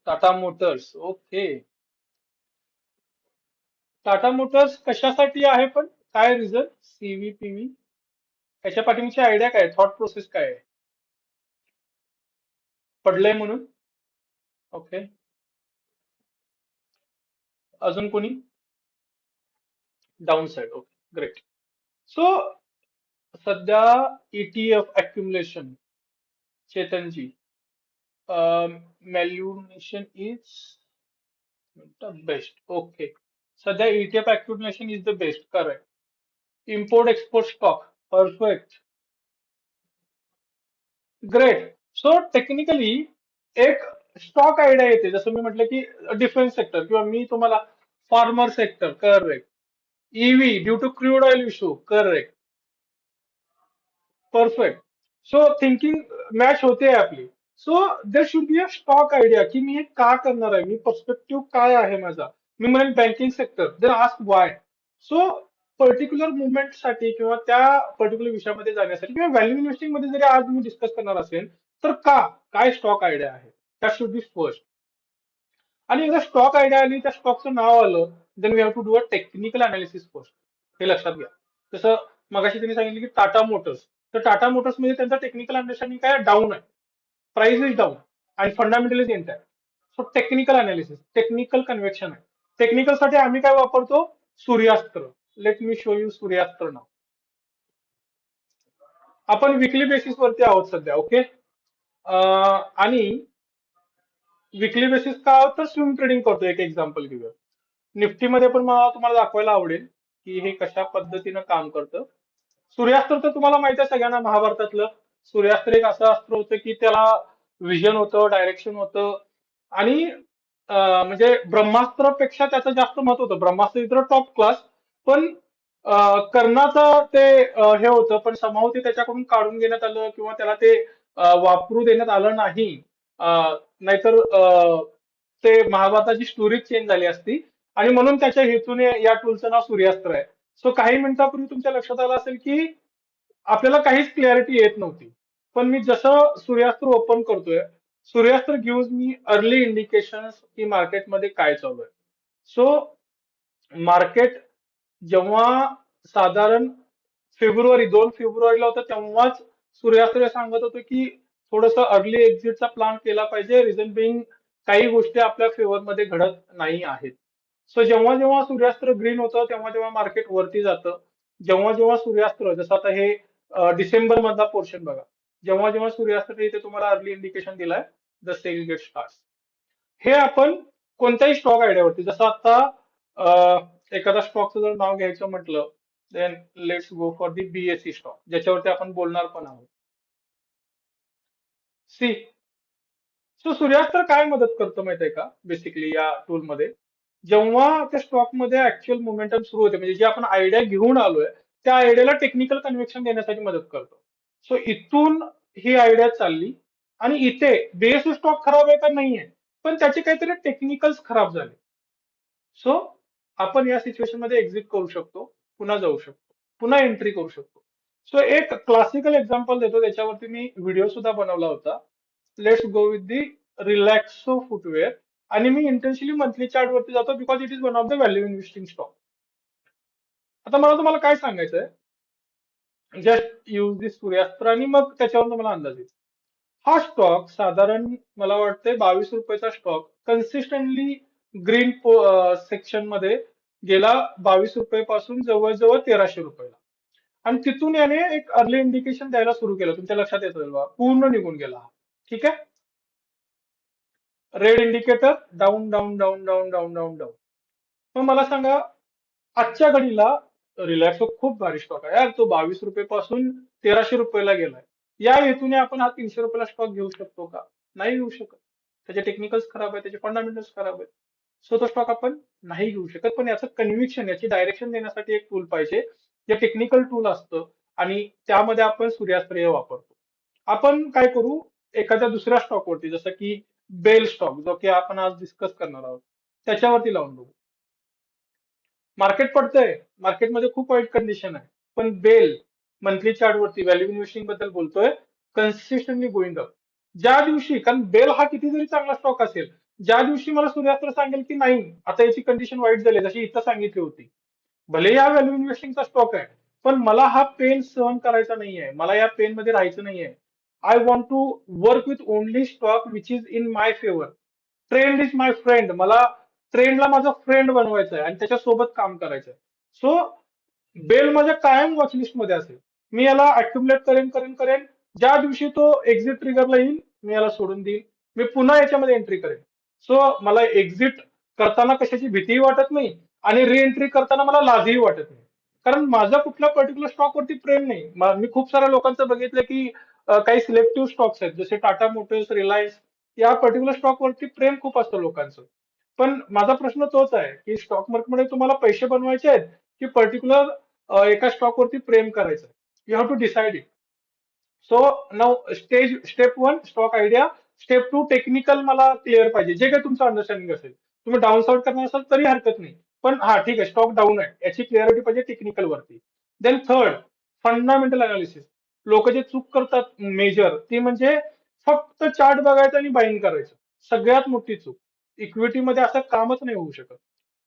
Tata motors. Okay. Tata motors कशासाठी आहे पण? काय रिझन? सीव्हीपीव्ही? त्याच्या पाठीमागची आयडिया काय, थॉट प्रोसेस काय आहे? पडलंय म्हणून? ओके. अजून कोणी? Down side. Okay, great. So सध्या ETF accumulation, Chetanji, valuation is the best. Okay. सध्या ETF accumulation is the best, correct. Import export stock, perfect, great. So technically एक स्टॉक आयडिया येते, जसं मी म्हटलं की डिफेन्स सेक्टर, किंवा मी तुम्हाला pharma sector, correct. EV due to crude oil issue, correct. Perfect. So thinking match होते आपली. So there should be a stock idea की मी हे का करणार आहे, मी पर्स्पेक्टिव्ह काय आहे माझा. मी म्हणेन बँकिंग सेक्टर, देर आस्क वाय. सो पर्टिक्युलर मुवमेंटसाठी किंवा त्या पर्टिक्युलर विषयामध्ये जाण्यासाठी किंवा व्हॅल्यू इन्व्हेस्टिंग मध्ये जरी आज मी डिस्कस करणार असेल, तर का, काय स्टॉक आयडिया आहे, दॅट शुड बी फर्स्ट. आणि एकदा स्टॉक आयडिया आली, त्या स्टॉकचं नाव आलं, then we have to do a technical analysis first. हे लक्षात घ्या. जसं मगाशी त्यांनी सांगितलं की टाटा मोटर्स, तर टाटा मोटर्स मध्ये त्यांचा टेक्निकल अंडरस्टँडिंग काय, डाऊन आहे, प्राइस इज डाऊन आणि fundamental is intact. So technical analysis, technical convection आहे. टेक्निकल साठी आम्ही काय वापरतो, सूर्यास्त्र. लेट मी शो यू सूर्यास्त्र नाव. आपण विकली बेसिस वरती आहोत सध्या, ओके. आणि विकली बेसिस का आहोत, तर स्विंग ट्रेडिंग करतो. एक एक्झाम्पल घेऊया. निफ्टीमध्ये पण मला तुम्हाला दाखवायला आवडेल की हे कशा पद्धतीनं काम करतं. सूर्यास्त्र तर तुम्हाला माहिती आहे सगळ्यांना, महाभारतातलं. सूर्यास्त्र एक असं अस्त्र होतं की त्याला विजन होतं, डायरेक्शन होतं. आणि म्हणजे ब्रह्मास्त्रापेक्षा त्याचं जास्त महत्व होतं. ब्रह्मास्त्र इतर टॉप क्लास, पण कर्णाचं ते हे होतं, पण somehow ते त्याच्याकडून काढून घेण्यात आलं किंवा त्याला ते वापरू देण्यात आलं नाही. नाहीतर ते महाभारताची स्टोरी चेंज झाली असती. आणि म्हणून त्याच्या हेतूने या टूलचं नाव सूर्यास्त्र आहे. सो काही मिनिटापूर्वी तुमच्या लक्षात आलं असेल की आपल्याला काहीच क्लॅरिटी येत नव्हती. पण मी जसं सूर्यास्त्र ओपन करतोय, सूर्यास्त्र गिव्हज मी अर्ली इंडिकेशन की मार्केटमध्ये काय चालू आहे. सो मार्केट जेव्हा साधारण फेब्रुवारीला होतं, तेव्हाच सूर्यास्त्र हे सांगत होतं की थोडंसं अर्ली एक्झिटचा प्लॅन केला पाहिजे, रिझन बिंग काही गोष्टी आपल्या फेवर मध्ये घडत नाही आहेत. सो जेव्हा जेव्हा सूर्यास्त्र ग्रीन होतं, तेव्हा तेव्हा मार्केट वरती जातं. जेव्हा जेव्हा सूर्यास्त्र, जसं आता हे डिसेंबर मधला पोर्शन बघा, जेव्हा जेव्हा सूर्यास्त्र इथे तुम्हाला अर्ली इंडिकेशन दिलाय, द सेल गेट स्टार्ट. हे आपण कोणत्याही स्टॉक आयडियावरती, जसं आता एखादा स्टॉकचं जर नाव घ्यायचं म्हटलं, then let's go for the BSC stock, ज्याच्यावरती आपण बोलणार पण आहोत. सी, सो सूर्यास्त्र काय मदत करतं माहितीये का, बेसिकली या टूल मध्ये. जेव्हा त्या स्टॉक मध्ये ऍक्च्युअल मोमेंटम सुरू होते, म्हणजे जे आपण आयडिया घेऊन आलोय, त्या आयडियाला टेक्निकल कन्व्हेक्शन देण्यासाठी मदत करतो. सो इथून ही आयडिया चालली आणि इथे बेस स्टॉक खराब आहे का, नाहीये, पण त्याचे काहीतरी टेक्निकल्स खराब झाले. सो आपण या सिच्युएशन मध्ये एक्झिट करू शकतो, पुन्हा जाऊ शकतो, पुन्हा एंट्री करू शकतो. सो एक क्लासिकल एक्झाम्पल देतो, त्याच्यावरती मी व्हिडिओ सुद्धा बनवला होता. Let's go with the Relaxo footwear. आणि मी इंटेन्शनली मंथली चार्ट वरती जातो, because it is one of the value investing stock. आता मला तुम्हाला काय सांगायचंय, जस्ट यूज दिस सूर्यास्त्र आणि मग त्याच्यावर तुम्हाला अंदाज येईल. हा स्टॉक साधारण मला वाटतंय ₹22 स्टॉक कन्सिस्टंटली ग्रीन सेक्शन मध्ये गेला, ₹22 पासून जवळजवळ ₹1300. आणि तिथून याने एक अर्ली इंडिकेशन द्यायला सुरू केलं, तुमच्या लक्षात येतं बघा, पूर्ण निघून गेला हा. ठीक आहे. Red indicator, down down down down down down down. मग मला सांगा, आजच्या घडीला रिलॅक्सो खूप भारी स्टॉक आहे यार, तो ₹22 पासून ₹1300 गेलाय. या हेतूने आपण हा ₹300 स्टॉक घेऊ शकतो का, नाही घेऊ शकत. त्याचे टेक्निकल्स खराब आहेत, त्याचे फंडामेंटल्स खराब आहेत. सो तो स्टॉक आपण नाही घेऊ शकत. पण याचं कन्व्हिक्शन, याची डायरेक्शन देण्यासाठी एक टूल पाहिजे, जे टेक्निकल टूल असतं. आणि त्यामध्ये आपण सूर्यास्त्र हे वापरतो. आपण काय करू, एखाद्या दुसऱ्या स्टॉक वरती, जसं की बेल स्टॉक, जो की आपण आज डिस्कस करणार आहोत, त्याच्यावरती लावून बघू. मार्केट पडतंय, मार्केटमध्ये खूप वाईट कंडिशन आहे, पण बेल मंथली चार्ट वरती व्हॅल्यू इन्व्हेस्टिंग बद्दल बोलतोय, कन्सिस्टंटली गोइंग अप. ज्या दिवशी, कारण बेल हा किती जरी चांगला स्टॉक असेल, ज्या दिवशी मला सूर्यास्त्र सांगेल की नाही, आता याची कंडिशन वाईट झाली, जशी इथं सांगितली होती, भले हा व्हॅल्यू इन्व्हेस्टिंगचा स्टॉक आहे, पण मला हा पेन सहन करायचा नाहीये, मला या पेन मध्ये राहायचं नाहीये. I want to work with only stock which is in my favour. Trend is my friend. मला ट्रेंडला माझा फ्रेंड बनवायचा आहे आणि त्याच्यासोबत काम करायचं आहे. सो बेल माझ्या कायम वॉचलिस्ट मध्ये असेल. मी याला अक्युमुलेट करेन करेन करेन. ज्या दिवशी तो एक्झिट ट्रिगरला येईल, मी याला सोडून देईन. मी पुन्हा याच्यामध्ये एंट्री करेन. सो मला एक्झिट करताना कशाची भीतीही वाटत नाही आणि रिएंट्री करताना मला लाजही वाटत नाही. कारण माझा कुठल्या पर्टिक्युलर स्टॉक वरती प्रेम नाही. मी खूप साऱ्या लोकांचं बघितलं की काही सिलेक्टिव्ह स्टॉक्स आहेत, जसे टाटा मोटर्स, रिलायन्स, या पर्टिक्युलर स्टॉक वरती प्रेम खूप असतं लोकांचं. पण माझा प्रश्न तोच आहे की स्टॉक मार्केटमध्ये तुम्हाला पैसे बनवायचे आहेत की पर्टिक्युलर एका स्टॉक वरती प्रेम करायचं. You have to decide it. So now step one stock idea, step two technical मला क्लिअर पाहिजे, जे काही तुमचं अंडरस्टँडिंग असेल. तुम्ही डाऊन साऊट करणार असाल तरी हरकत नाही, पण हा ठीक आहे स्टॉक डाऊन आहे याची क्लिअरिटी पाहिजे टेक्निकल वरती. Then third, fundamental analysis. लोक जे चूक करतात मेजर ती म्हणजे फक्त चार्ट बघायचं आणि बाईंग करायचं. सगळ्यात मोठी चूक. इक्विटीमध्ये असं कामच नाही होऊ शकत.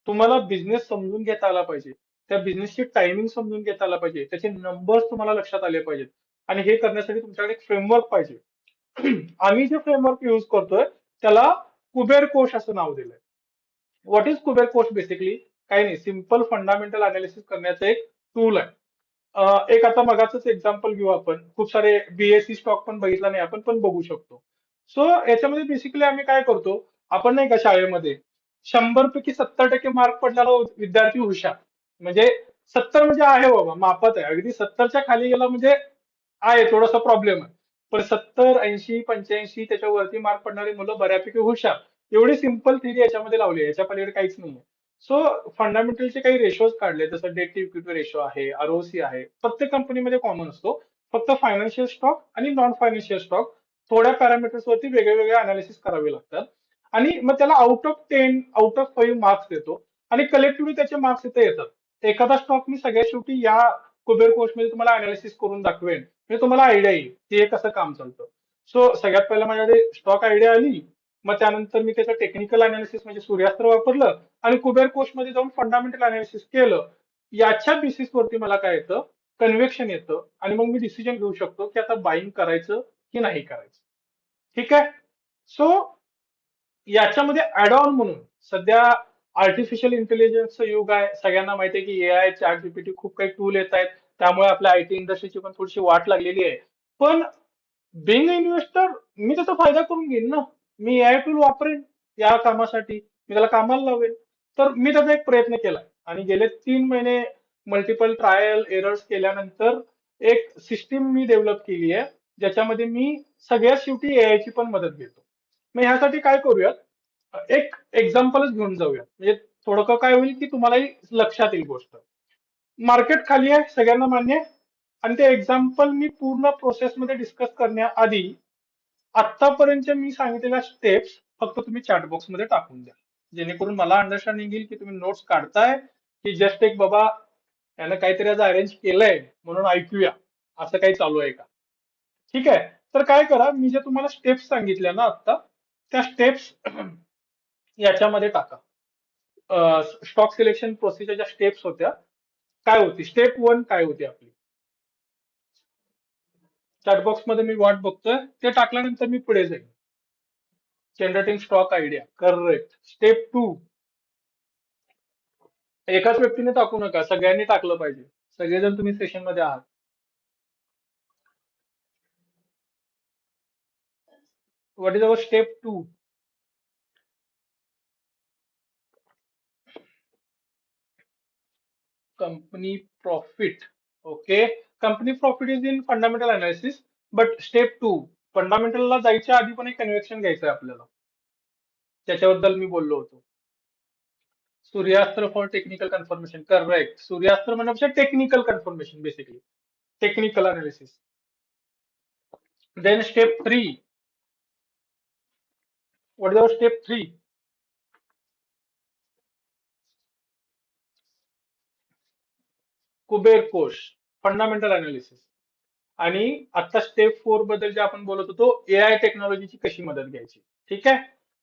तुम्हाला बिझनेस समजून घेता आला पाहिजे, त्या बिझनेसची टायमिंग समजून घेता आला पाहिजे, त्याचे नंबर्स तुम्हाला लक्षात आले पाहिजेत, आणि हे करण्यासाठी तुमच्याकडे एक फ्रेमवर्क पाहिजे. आम्ही जे फ्रेमवर्क युज करतोय त्याला कुबेर कोश असं नाव दिलंय. व्हॉट इज कुबेर कोश बेसिकली? काही नाही, सिम्पल फंडामेंटल अनालिसिस करण्याचं एक टूल आहे. एक आता मगाच एक्झाम्पल घेऊ आपण, खूप सारे बीएससी स्टॉक पण बघितला नाही आपण, पण बघू शकतो. सो याच्यामध्ये बेसिकली आम्ही काय करतो, आपण नाही का शाळेमध्ये 100 पैकी 70% मार्क पडलेला विद्यार्थी हुशार, म्हणजे 70 म्हणजे आहे बाबा मापात आहे, अगदी 70च्या खाली गेला म्हणजे आहे थोडासा प्रॉब्लेम आहे. पण 70, 80, 85 त्याच्यावरती मार्क पडणारी मुलं बऱ्यापैकी हुशार. एवढी सिंपल थिअरी याच्यामध्ये लावली आहे, याच्या पलीकडे काहीच नाही. सो फंडामेंटलचे काही रेशोज काढले, जसं डेट टू इक्विटी रेशो आहे, आरओसी आहे, प्रत्येक कंपनीमध्ये कॉमन असतो. फक्त फायनान्शियल स्टॉक आणि नॉन फायनान्शियल स्टॉक थोड्या पॅरामीटर्स वरती वेगळे वेगळे अनालिसिस करावे लागतात. आणि मग त्याला आउट ऑफ 5 मार्क्स देतो, आणि कलेक्टिव्हली त्याचे मार्क्स इथे येतात. एखादा स्टॉक मी सगळ्यात शेवटी या कुबेर कोर्समध्ये तुम्हाला अनालिसिस करून दाखवेन, म्हणजे तुम्हाला आयडिया येईल की हे कसं काम चालतं. सो सगळ्यात पहिला माझ्याकडे स्टॉक आयडिया आली, मग त्यानंतर मी त्याचं टेक्निकल अनालिसिस म्हणजे सूर्यास्त्र वापरलं, आणि कुबेर कोर्समध्ये जाऊन फंडामेंटल अनालिसिस केलं. याच्या बेसिस वरती मला काय येतं, कन्व्हेक्शन येतं, आणि मग मी डिसिजन घेऊ शकतो की आता बाईंग करायचं की नाही करायचं. ठीक आहे. सो याच्यामध्ये ऍड ऑन म्हणून सध्या आर्टिफिशियल इंटेलिजन्सचं युग आहे, सगळ्यांना माहिती आहे की एआय, चॅट जीपीटी, खूप काही टूल येत आहेत. त्यामुळे आपल्या आयटी इंडस्ट्रीची पण थोडीशी वाट लागलेली आहे. पण बिंग इन्व्हेस्टर, मी त्याचा फायदा करून घेईन ना. मी एआय टूल वापरेन या कामासाठी, मी त्याला कामाला लावेन. तर मी त्याचा एक प्रयत्न केला, आणि गेले 3 महिने मल्टिपल ट्रायल एरर्स केल्यानंतर एक सिस्टीम मी डेव्हलप केली आहे, ज्याच्यामध्ये मी सगळ्यात शेवटी एआय ची पण मदत घेतो. मग ह्यासाठी काय करूयात, एक एक्झाम्पलच घेऊन जाऊया, म्हणजे थोडं काय होईल की तुम्हालाही लक्षात येईल गोष्ट. मार्केट खाली आहे सगळ्यांना मान्य आहे, आणि ते एक्झाम्पल मी पूर्ण प्रोसेसमध्ये डिस्कस करण्याआधी आतापर्यंत मी सांगितलेल्या स्टेप्स फक्त तुम्ही चॅट बॉक्स मध्ये टाकून द्या, जेणेकरून मला अंडरस्टँडिंग येईल की तुम्ही नोट्स काढताय की जस्ट एक बाबा यानं काहीतरी आज अरेंज केलंय म्हणून ऐकूया, असं काही चालू आहे का. ठीक आहे. तर काय करा, मी जे तुम्हाला स्टेप्स सांगितल्या ना आता, त्या स्टेप्स याच्यामध्ये टाका. स्टॉक सिलेक्शन प्रोसिजर ज्या स्टेप्स होत्या, काय होती स्टेप वन, काय होती आपली, चॅटबॉक्स मध्ये मी वाट बघतोय, ते टाकल्यानंतर मी पुढे जाईल. Generating stock idea, correct. Step two, एकाच व्यक्तीने टाकू नका, सगळ्यांनी टाकलं पाहिजे, सगळेजण तुम्ही सेशन मध्ये आहात. What is our step two? Company profit. Okay. Company profit is in fundamental analysis, but step two, फंडामेंटलला जायच्या आधी पण एक कन्व्हेक्शन घ्यायचं आहे आपल्याला, त्याच्याबद्दल मी बोललो होतो. Suryastra for technical confirmation, correct. Suryastra म्हणजे technical confirmation basically, technical analysis. Then step three, what is our step three? Kuber Kosh, fundamental analysis. आणि आता स्टेप फोर बद्दल जे आपण बोलत होतो, एआय टेक्नॉलॉजीची कशी मदत घ्यायची. ठीक आहे.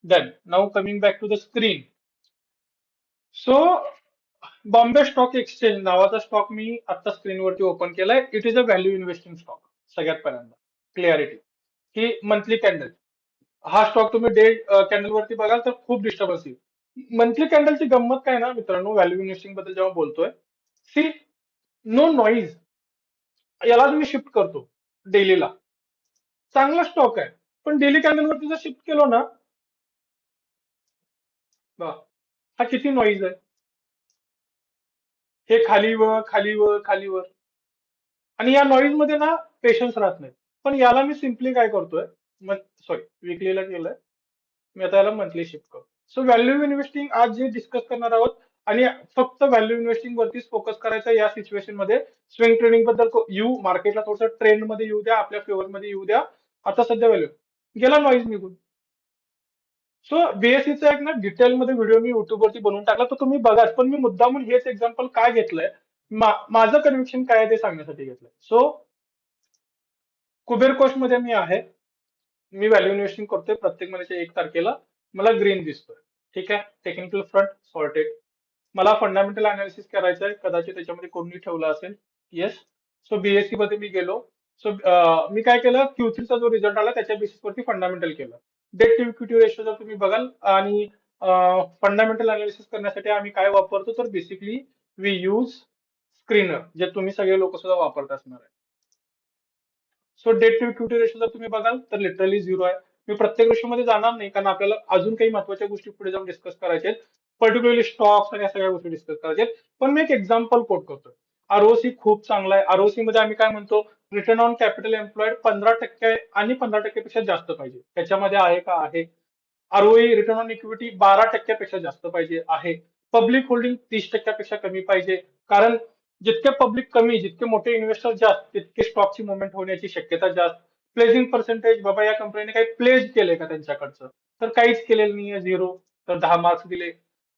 Done. Now coming back to the screen. So Bombay Stock Exchange नावाचा स्टॉक मी आता स्क्रीनवरती ओपन केलाय. It is a value investing stock. सगळ्यात पहिल्यांदा क्लिअरिटी की मंथली कॅन्डल, हा स्टॉक तुम्ही डे कॅन्डल वरती बघाल तर खूप डिस्टर्बन्स येईल. मंथली कॅन्डलची गंमत काय ना मित्रांनो, व्हॅल्यू इन्व्हेस्टिंग बद्दल जेव्हा बोलतोय, सी, नो नॉईज, याला मी शिफ्ट करतो डेलीला, चांगला स्टॉक आहे. पण डेली कॅन्डल वरती जर शिफ्ट केलो ना, बघा, हा किती नॉईज आहे, हे खालीवर खालीवर खालीवर, आणि या नॉईज मध्ये ना पेशन्स राहत नाही. पण याला मी सिम्पली काय करतोय, मग सॉरी विकलीला केलंय, मी आता याला मंथली शिफ्ट करतो. सो व्हॅल्यू इन्व्हेस्टिंग आज जे डिस्कस करणार आहोत, आणि फक्त व्हॅल्यू इन्व्हेस्टिंग वरतीच फोकस करायचा या सिच्युएशन मध्ये. स्विंग ट्रेडिंग बद्दल येऊ, मार्केटला थोडंसं ट्रेंड मध्ये येऊ द्या, आपल्या फेवर मध्ये येऊ द्या. आता सध्या व्हॅल्यू गेला नॉईज निघून. सो बीएससीचा एक ना डिटेलमध्ये व्हिडिओ मी युट्यूबवरती बनवून टाकला, तर तुम्ही बघा. पण मी मुद्दामून हेच एक्झाम्पल काय घेतलंय, माझं कन्व्हिक्शन काय आहे ते सांगण्यासाठी घेतलंय. सो कुबेर कोश मध्ये मी आहे, मी व्हॅल्यू इन्व्हेस्टिंग करतोय प्रत्येक महिन्याच्या 1 तारखेला. मला ग्रीन दिसतोय. ठीक आहे, टेक्निकल फ्रंट सॉर्टेड. मला फंडामेंटल अनालिसिस करायचं आहे, कदाचित त्याच्यामध्ये कोणी ठेवलं असेल. येस. सो बीएससी मध्ये मी गेलो. सो मी काय केलं, Q3 चा जो रिझल्ट आला त्याच्या बेसिसवरती फंडामेंटल केलं. डेट टू इक्विटी रेशो जर तुम्ही बघाल आणि फंडामेंटल अनालिसिस करण्यासाठी आम्ही काय वापरतो, तर बेसिकली वी यूज स्क्रीनर, जे तुम्ही सगळे लोक सुद्धा वापरत असणार आहे. So debt to equity ratio जर तुम्ही बघाल तर लिटरली झिरो आहे. मी प्रत्येक रेशो मध्ये जाणार नाही, कारण आपल्याला अजून काही महत्वाच्या गोष्टी पुढे जाऊन डिस्कस करायच्या आहेत. पर्टिक्युलरली स्टॉक्स आणि या सगळ्या गोष्टी डिस्कस करायच्या आहेत. पण मी एक एक्झाम्पल कोट करतोय. आरओसी खूप चांगला आहे. आरओसी मध्ये आम्ही काय म्हणतो, रिटर्न ऑन कॅपिटल एम्प्लॉईड 15% आणि 15% जास्त पाहिजे. त्याच्यामध्ये आहे का? आहे. आरओई रिटर्न ऑन इक्विटी 12% जास्त पाहिजे, आहे. पब्लिक होल्डिंग 30% कमी पाहिजे. कारण जितके पब्लिक कमी, जितके मोठे इन्व्हेस्टर जास्त, तितके स्टॉकची मुवमेंट होण्याची शक्यता जास्त. प्लेजिंग पर्सेंटेज, बाबा या कंपनीने काही प्लेज केलंय का त्यांच्याकडचं, तर काहीच केलेलं नाहीये, झिरो. तर 10 मार्क्स दिले.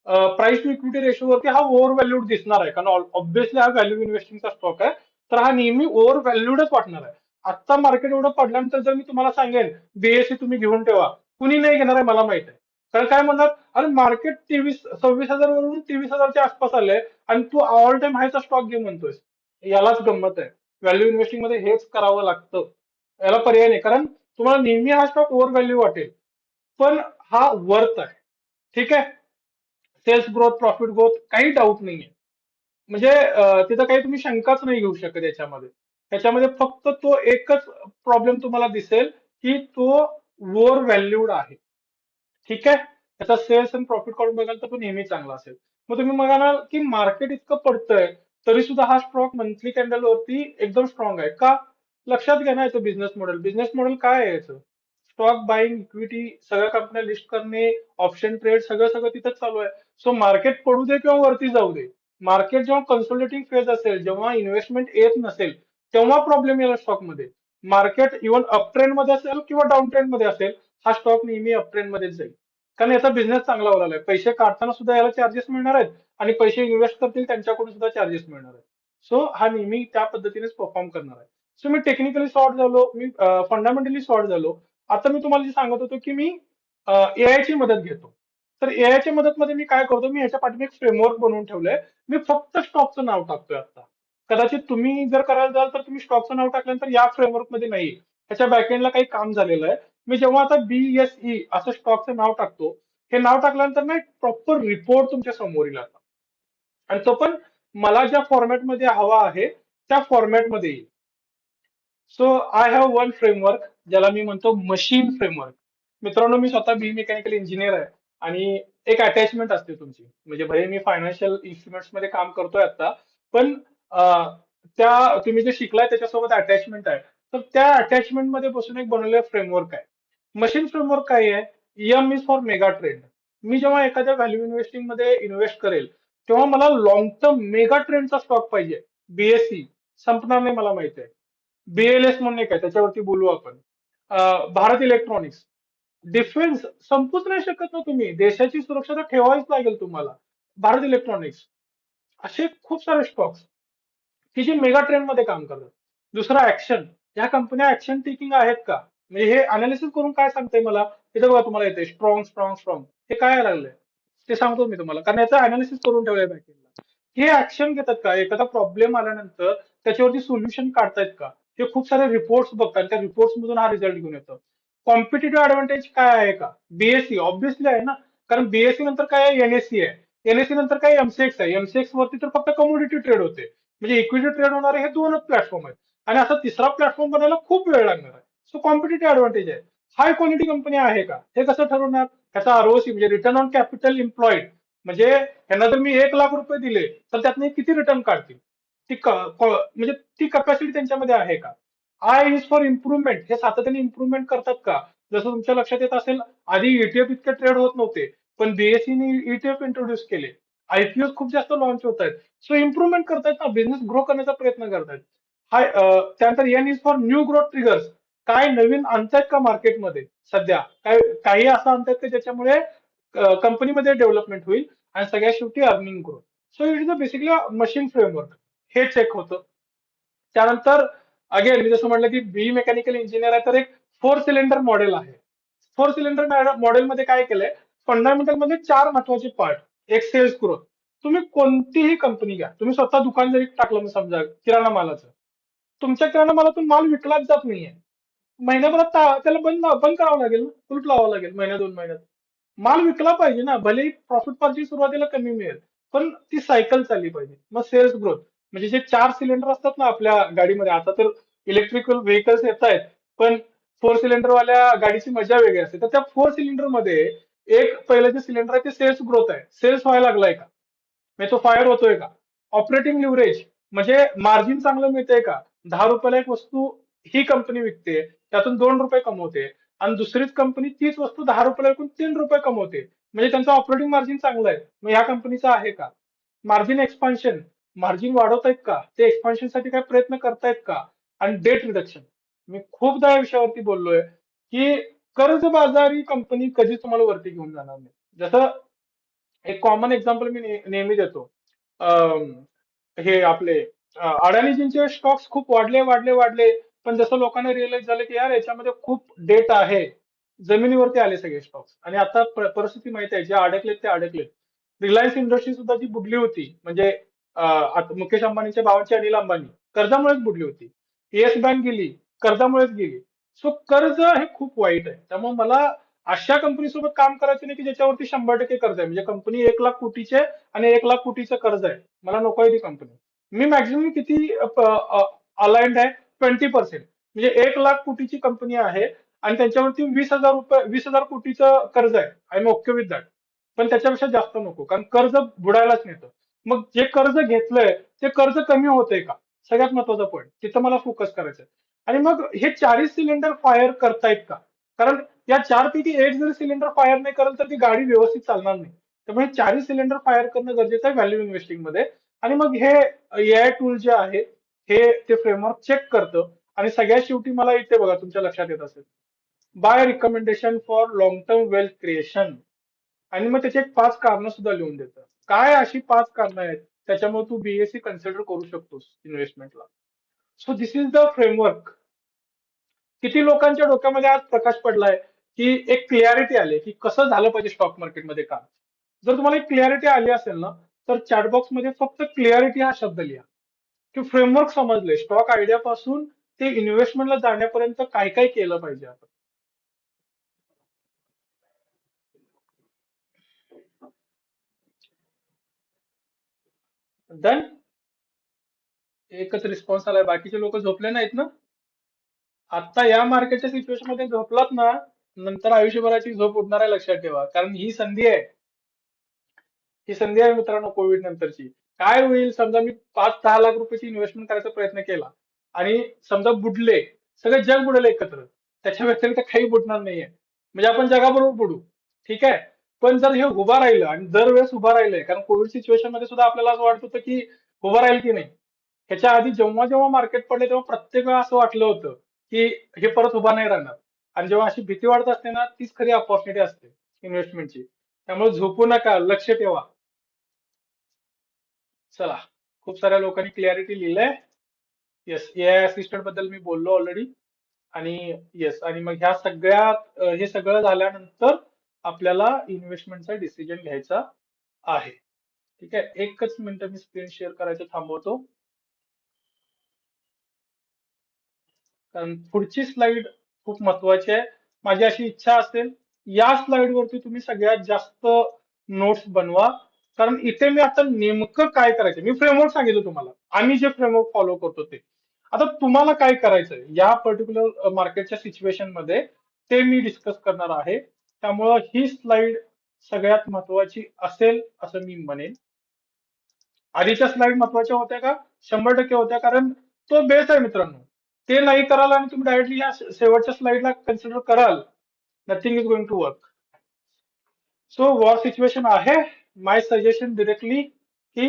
प्राइस टू इक्विटी रेशोवरती हा ओव्हर व्हॅल्यूड दिसणार आहे, कारण ऑब्व्हियसली हा व्हॅल्यू इन्व्हेस्टिंगचा स्टॉक आहे. तर हा नेहमी ओव्हर व्हॅल्यूडच वाटणार आहे. आता मार्केट एवढं पडल्यानंतर जर मी तुम्हाला सांगेन बीएससी तुम्ही घेऊन ठेवा, कुणी नाही घेणार आहे मला माहित आहे. कारण काय म्हणणार, अरे मार्केट 26,000 वरून 23,000च्या आसपास आलंय आणि तू ऑल टाइम हायचा स्टॉक घे म्हणतोयस. यालाच गंमत आहे. व्हॅल्यू इन्व्हेस्टिंग मध्ये हेच करावं लागतं. याला पर्याय नाही, कारण तुम्हाला नेहमी हा स्टॉक ओव्हर व्हॅल्यू वाटेल, पण हा वर्थ आहे. ठीक आहे. सेल्स ग्रोथ, प्रॉफिट ग्रोथ, काही डाऊट नाहीये. म्हणजे तिथं काही तुम्ही शंकाच नाही घेऊ शकत याच्यामध्ये. त्याच्यामध्ये फक्त तो एकच प्रॉब्लेम तुम्हाला दिसेल, की तो ओव्हर व्हॅल्यूड आहे. ठीक आहे. त्याचा सेल्स आणि प्रॉफिट काढून बघाल तर तो नेहमी चांगला असेल. मग तुम्ही म्हणाल की मार्केट इतकं पडतंय तरी सुद्धा हा स्टॉक मंथली कॅन्डल वरती एकदम स्ट्रॉंग आहे का? लक्षात घ्या ना याचं बिझनेस मॉडेल. बिझनेस मॉडेल काय आहे याचं? स्टॉक बाईंग, इक्विटी, सगळ्या कंपन्या लिस्ट करणे, ऑप्शन ट्रेड, सगळं सगळं तिथंच चालू आहे. सो मार्केट पडू दे किंवा वरती जाऊ दे, मार्केट जेव्हा कन्सोलिडेटिंग फेज असेल, जेव्हा इन्व्हेस्टमेंट येत नसेल, तेव्हा प्रॉब्लेम येईल स्टॉकमध्ये. मार्केट इव्हन अप ट्रेंड मध्ये असेल किंवा डाऊन ट्रेंड मध्ये असेल, हा स्टॉक नेहमी अप ट्रेंड मध्येच जाईल. कारण याचा बिझनेस चांगला होणार आहे. पैसे काढताना सुद्धा याला चार्जेस मिळणार आहेत आणि पैसे इन्व्हेस्ट करतील त्यांच्याकडून सुद्धा चार्जेस मिळणार आहेत. सो हा नेहमी त्या पद्धतीनेच परफॉर्म करणार आहे. सो मी टेक्निकली सॉर्ट झालो, मी फंडामेंटली सॉर्ट झालो. आता मी तुम्हाला जे सांगत होतो की मी एआय ची मदत घेतो. तर एआय च्या मदतमध्ये मी काय करतो, मी ह्याच्या पाठीमागे एक फ्रेमवर्क बनवून ठेवलंय. मी फक्त स्टॉकचं नाव टाकतोय आता. कदाचित तुम्ही जर करायला जाल तर तुम्ही स्टॉकचं नाव टाकल्यानंतर या फ्रेमवर्क मध्ये नाही, त्याच्या बॅकएंडला काही काम झालेलं आहे. मी जेव्हा आता बीएसई असं स्टॉकचं नाव टाकतो, हे नाव टाकल्यानंतर ना एक प्रॉपर रिपोर्ट तुमच्या समोर येईल आता. आणि तो पण मला ज्या फॉर्मॅटमध्ये हवा आहे त्या फॉर्मॅटमध्ये येईल. So I have one framework, ज्याला मी म्हणतो मशीन फ्रेमवर्क. मित्रांनो, मी स्वतः बी मेकॅनिकल इंजिनियर आहे. आणि एक अटॅचमेंट असते तुमची, म्हणजे भले मी फायनान्शियल इन्स्ट्रुमेंट्स मध्ये काम करतोय आता, पण त्या तुम्ही जे शिकलाय त्याच्यासोबत अटॅचमेंट आहे. तर त्या अटॅचमेंट मध्ये बसून एक बनवलेलं फ्रेमवर्क आहे. मशीन फ्रेमवर्क काय आहे? M is for mega trend. मी जेव्हा एखाद्या व्हॅल्यू इन्व्हेस्टिंग मध्ये इन्व्हेस्ट करेल, तेव्हा मला लॉंग टर्म मेगा ट्रेंडचा स्टॉक पाहिजे. बीएससी संपणार नाही मला माहिती आहे. बीएलएस म्हणून एक आहे, त्याच्यावरती बोलू आपण. भारत इलेक्ट्रॉनिक्स, डिफेन्स संपूच नाही शकत ना तुम्ही, देशाची सुरक्षा तर ठेवावीच लागेल तुम्हाला. भारत इलेक्ट्रॉनिक्स, असे खूप सारे स्टॉक्स की जे मेगा ट्रेंड मध्ये काम करतात. दुसरा ऍक्शन, या कंपन्या ऍक्शन टेकिंग आहेत का? म्हणजे हे अनालिसिस करून काय सांगतंय मला, इथं बघा तुम्हाला येते स्ट्रॉंग स्ट्रॉंग स्ट्रॉंग. हे काय लागलंय ते सांगतो मी तुम्हाला, कारण याचं अनालिसिस करून ठेवलंय बॅकेंडला. हे ऍक्शन घेतात का? एखादा प्रॉब्लेम आल्यानंतर त्याच्यावरती सोल्युशन काढतायत का? हे खूप सारे रिपोर्ट्स बघतात, त्या रिपोर्ट्स मधून हा रिझल्ट घेऊन येतो. कॉम्पिटेटिव्ह ऍडव्हान्टेज काय आहे का? बीएससी ऑब्व्हियसली आहे ना, कारण बीएससी नंतर काय आहे? एनएससी आहे. एनएससी नंतर काय? एमसीएक्स आहे. एमसीएक्स वरती तर फक्त कमोडिटी ट्रेड होते, म्हणजे इक्विटी ट्रेड होणारे हे दोनच प्लॅटफॉर्म आहेत. आणि असा तिसरा प्लॅटफॉर्म बनायला खूप वेळ लागणार आहे. सो कॉम्पिटेटिव्ह ऍडव्हान्टेज आहे. हाय क्वालिटी कंपनी आहे का, हे कसं ठरवणार? त्याचा आरओसी म्हणजे रिटर्न ऑन कॅपिटल एम्प्लॉईड, म्हणजे यांना जर मी 1 लाख रुपये दिले तर त्यातनं किती रिटर्न काढतील, म्हणजे ती कॅपॅसिटी त्यांच्यामध्ये आहे का? आय इज फॉर इम्प्रुव्हमेंट, हे सातत्याने इम्प्रुव्हमेंट करतात का? जसं तुमच्या लक्षात येत असेल, आधी ईटीएफ इतके ट्रेड होत नव्हते, पण बीएससीने ईटीएफ इंट्रोड्यूस केले. आयपीओ खूप जास्त लॉन्च होत आहेत. सो इम्प्रुव्हमेंट करतायत ना, बिझनेस ग्रो करण्याचा प्रयत्न करतायत. त्यानंतर N is for new growth triggers. काय नवीन आणतायत का मार्केटमध्ये सध्या, काय काही असं आणतायत का ज्याच्यामुळे कंपनीमध्ये डेव्हलपमेंट होईल आणि सगळ्यात शेवटी earning growth. So it is a basically machine framework, हे चेक होतं. त्यानंतर अगेन मी जसं म्हटलं की बी मेकॅनिकल इंजिनियर आहे, तर एक 4 सिलेंडर मॉडेल आहे. 4 सिलेंडर मॉडेलमध्ये काय केलंय, फंडामेंटल मध्ये 4 महत्वाचे पार्ट. एक सेल्स ग्रोथ. तुम्ही कोणतीही कंपनी घ्या, तुम्ही स्वतः दुकान जरी टाकलं ना, समजा किराणा मालाचं, तुमच्या किराणा मालातून माल विकलाच जात नाहीये, महिन्याभरात त्याला बंद बंद करावं लागेल ना, कुलूप लावावं लागेल महिन्या 2 महिन्यात. माल विकला पाहिजे ना, भलेही प्रॉफिट मार्जिन सुरुवातीला कमी मिळेल, पण ती सायकल चालली पाहिजे. मग सेल्स ग्रोथ म्हणजे जे 4 सिलेंडर असतात ना आपल्या गाडीमध्ये, आता तर इलेक्ट्रिकल व्हेकल्स येत आहेत, पण 4 सिलेंडर वाल्या गाडीची मजा वेगळी असते. तर त्या 4 सिलेंडर मध्ये एक पहिलं जे सिलेंडर आहे ते सेल्स ग्रोथ आहे. सेल्स व्हायला लागलाय का, म्हणजे तो फायर होतोय का. ऑपरेटिंग लिव्हरेज म्हणजे मार्जिन चांगलं मिळतंय का. 10 रुपयाला एक वस्तू ही कंपनी विकते, त्यातून 2 रुपये कमवते, आणि दुसरीच कंपनी तीच वस्तू 10 रुपयाला विकून 3 रुपये कमवते, म्हणजे त्यांचं ऑपरेटिंग मार्जिन चांगलं आहे. मग या कंपनीचं आहे का. मार्जिन एक्सपान्शन, मार्जिन वाढवतायत का, ते एक्सपान्शन साठी काय प्रयत्न करतायत का. आणि डेट रिडक्शन, मी खूपदा या विषयावरती बोललोय की कर्जबाजारी कंपनी कधीच तुम्हाला वरती घेऊन जाणार नाही. जसं एक कॉमन एक्झाम्पल मी नेहमी देतो. अं, हे आपले अडाणीजींचे स्टॉक्स खूप वाढले वाढले वाढले, पण जसं लोकांना रिअलाइज झालं की यार याच्यामध्ये खूप डेट आहे, जमिनीवरती आले सगळे स्टॉक्स, आणि आता परिस्थिती माहिती आहे, जे अडकलेत ते अडकलेत. रिलायन्स इंडस्ट्री सुद्धा जी बुडली होती, म्हणजे आता मुकेश अंबानीच्या भावाची अनिल अंबानी, कर्जामुळेच बुडली होती. येस बँक गेली, कर्जामुळेच गेली. सो कर्ज हे खूप वाईट आहे. त्यामुळे मला अशा कंपनी सोबत काम करायचं नाही की ज्याच्यावरती 100% कर्ज आहे, म्हणजे कंपनी 1 लाख कोटीचे आणि 1 लाख कोटीचं कर्ज आहे, मला नको आहे ती कंपनी. मी मॅक्झिमम किती अलाइंड आहे, 20%, म्हणजे 1 लाख कोटीची कंपनी आहे आणि त्यांच्यावरती 20,000 कोटीचं कर्ज आहे, I am okay with that. पण त्याच्यापेक्षा जास्त नको, कारण कर्ज बुडायलाच नेतं. मग जे कर्ज घेतलंय ते कर्ज कमी होतंय का, सगळ्यात महत्वाचा पॉईंट तिथं मला फोकस करायचं आहे. आणि मग हे 4 सिलेंडर फायर करतायत का, कारण या 4 पैकी एक जर सिलेंडर फायर नाही करेल तर ती गाडी व्यवस्थित चालणार नाही. त्यामुळे 4 सिलेंडर फायर करणं गरजेचं आहे व्हॅल्यू इन्व्हेस्टिंग मध्ये. आणि मग हे एआय टूल जे आहे, हे ते फ्रेमवर्क चेक करतं. आणि सगळ्यात शेवटी मला इथे बघा तुमच्या लक्षात येत असेल, bye recommendation for long term wealth creation. आणि मग त्याचे 5 कारणं सुद्धा लिहून देतं, काय अशी 5 कारणं आहेत त्याच्यामुळे तू बीएससी कन्सिडर करू शकतोस इन्व्हेस्टमेंटला. So this is the framework. किती लोकांच्या डोक्यामध्ये आज प्रकाश पडलाय, की एक क्लिअरिटी आली की कसं झालं पाहिजे स्टॉक मार्केटमध्ये काम. जर तुम्हाला एक क्लिअरिटी आली असेल ना, तर चॅटबॉक्स मध्ये फक्त क्लिअरिटी हा शब्द लिहा, की फ्रेमवर्क समजले स्टॉक आयडिया पासून ते इन्व्हेस्टमेंटला जाण्यापर्यंत काय काय केलं पाहिजे आपण. डन. एकच रिस्पॉन्स आलाय, बाकीचे लोक झोपले नाहीत ना. आता या मार्केटच्या सिच्युएशन मध्ये झोपलात ना, नंतर आयुष्यभराची झोप उडणार आहे, लक्षात ठेवा, कारण ही संधी आहे. ही संधी आहे मित्रांनो, कोविड नंतरची. काय होईल समजा मी 5-6 लाख रुपयाची इन्व्हेस्टमेंट करायचा प्रयत्न केला आणि समजा बुडले, सगळे जग बुडेल एकत्र, त्याच्या व्यतिरिक्त काही बुडणार नाहीये, म्हणजे आपण जगाबरोबर बुडू. ठीक आहे. पण जर हे उभा राहिलं, आणि दरवेळेस उभा राहिलंय, कारण कोविड सिच्युएशन मध्ये सुद्धा आपल्याला असं वाटत होतं की उभं राहील की नाही. ह्याच्या आधी जेव्हा जेव्हा मार्केट पडले तेव्हा प्रत्येक वेळा असं वाटलं होतं की हे परत उभा नाही राहणार. आणि जेव्हा अशी भीती वाटत असते ना, तीच खरी अपॉर्च्युनिटी असते इन्व्हेस्टमेंटची. त्यामुळे झोपू नका, लक्ष ठेवा. चला, खूप साऱ्या लोकांनी क्लॅरिटी लिहिलंय. येस, एआय असिस्टंट बद्दल मी बोललो ऑलरेडी. आणि येस, आणि मग ह्या सगळ्यात हे सगळं झाल्यानंतर आपल्याला इन्व्हेस्टमेंटचा डिसिजन घ्यायचा आहे. ठीक आहे, एकच मिनिट मी स्क्रीन शेअर करायचं थांबवतो, कारण पुढची स्लाइड खूप महत्वाची आहे. माझी अशी इच्छा असेल, या स्लाइड वरती तुम्ही सगळ्यात जास्त नोट्स बनवा, कारण इथे मी आता नेमकं काय करायचं, मी फ्रेमवर्क सांगितलं तुम्हाला, आम्ही जे फ्रेमवर्क फॉलो करतो ते. आता तुम्हाला काय करायचंय या पर्टिक्युलर मार्केटच्या सिच्युएशन मध्ये, ते मी डिस्कस करणार आहे. त्यामुळं ही स्लाइड सगळ्यात महत्वाची असेल असं मी म्हणेन. आधीच्या स्लाइड महत्वाच्या होत्या का, 100% होत्या, कारण तो बेस आहे मित्रांनो. ते नाही कराल आणि तुम्ही डायरेक्टली या शेवटच्या स्लाइडला कन्सिडर कराल, nothing is going to work. So war situation आहे, माय सजेशन डिरेक्टली की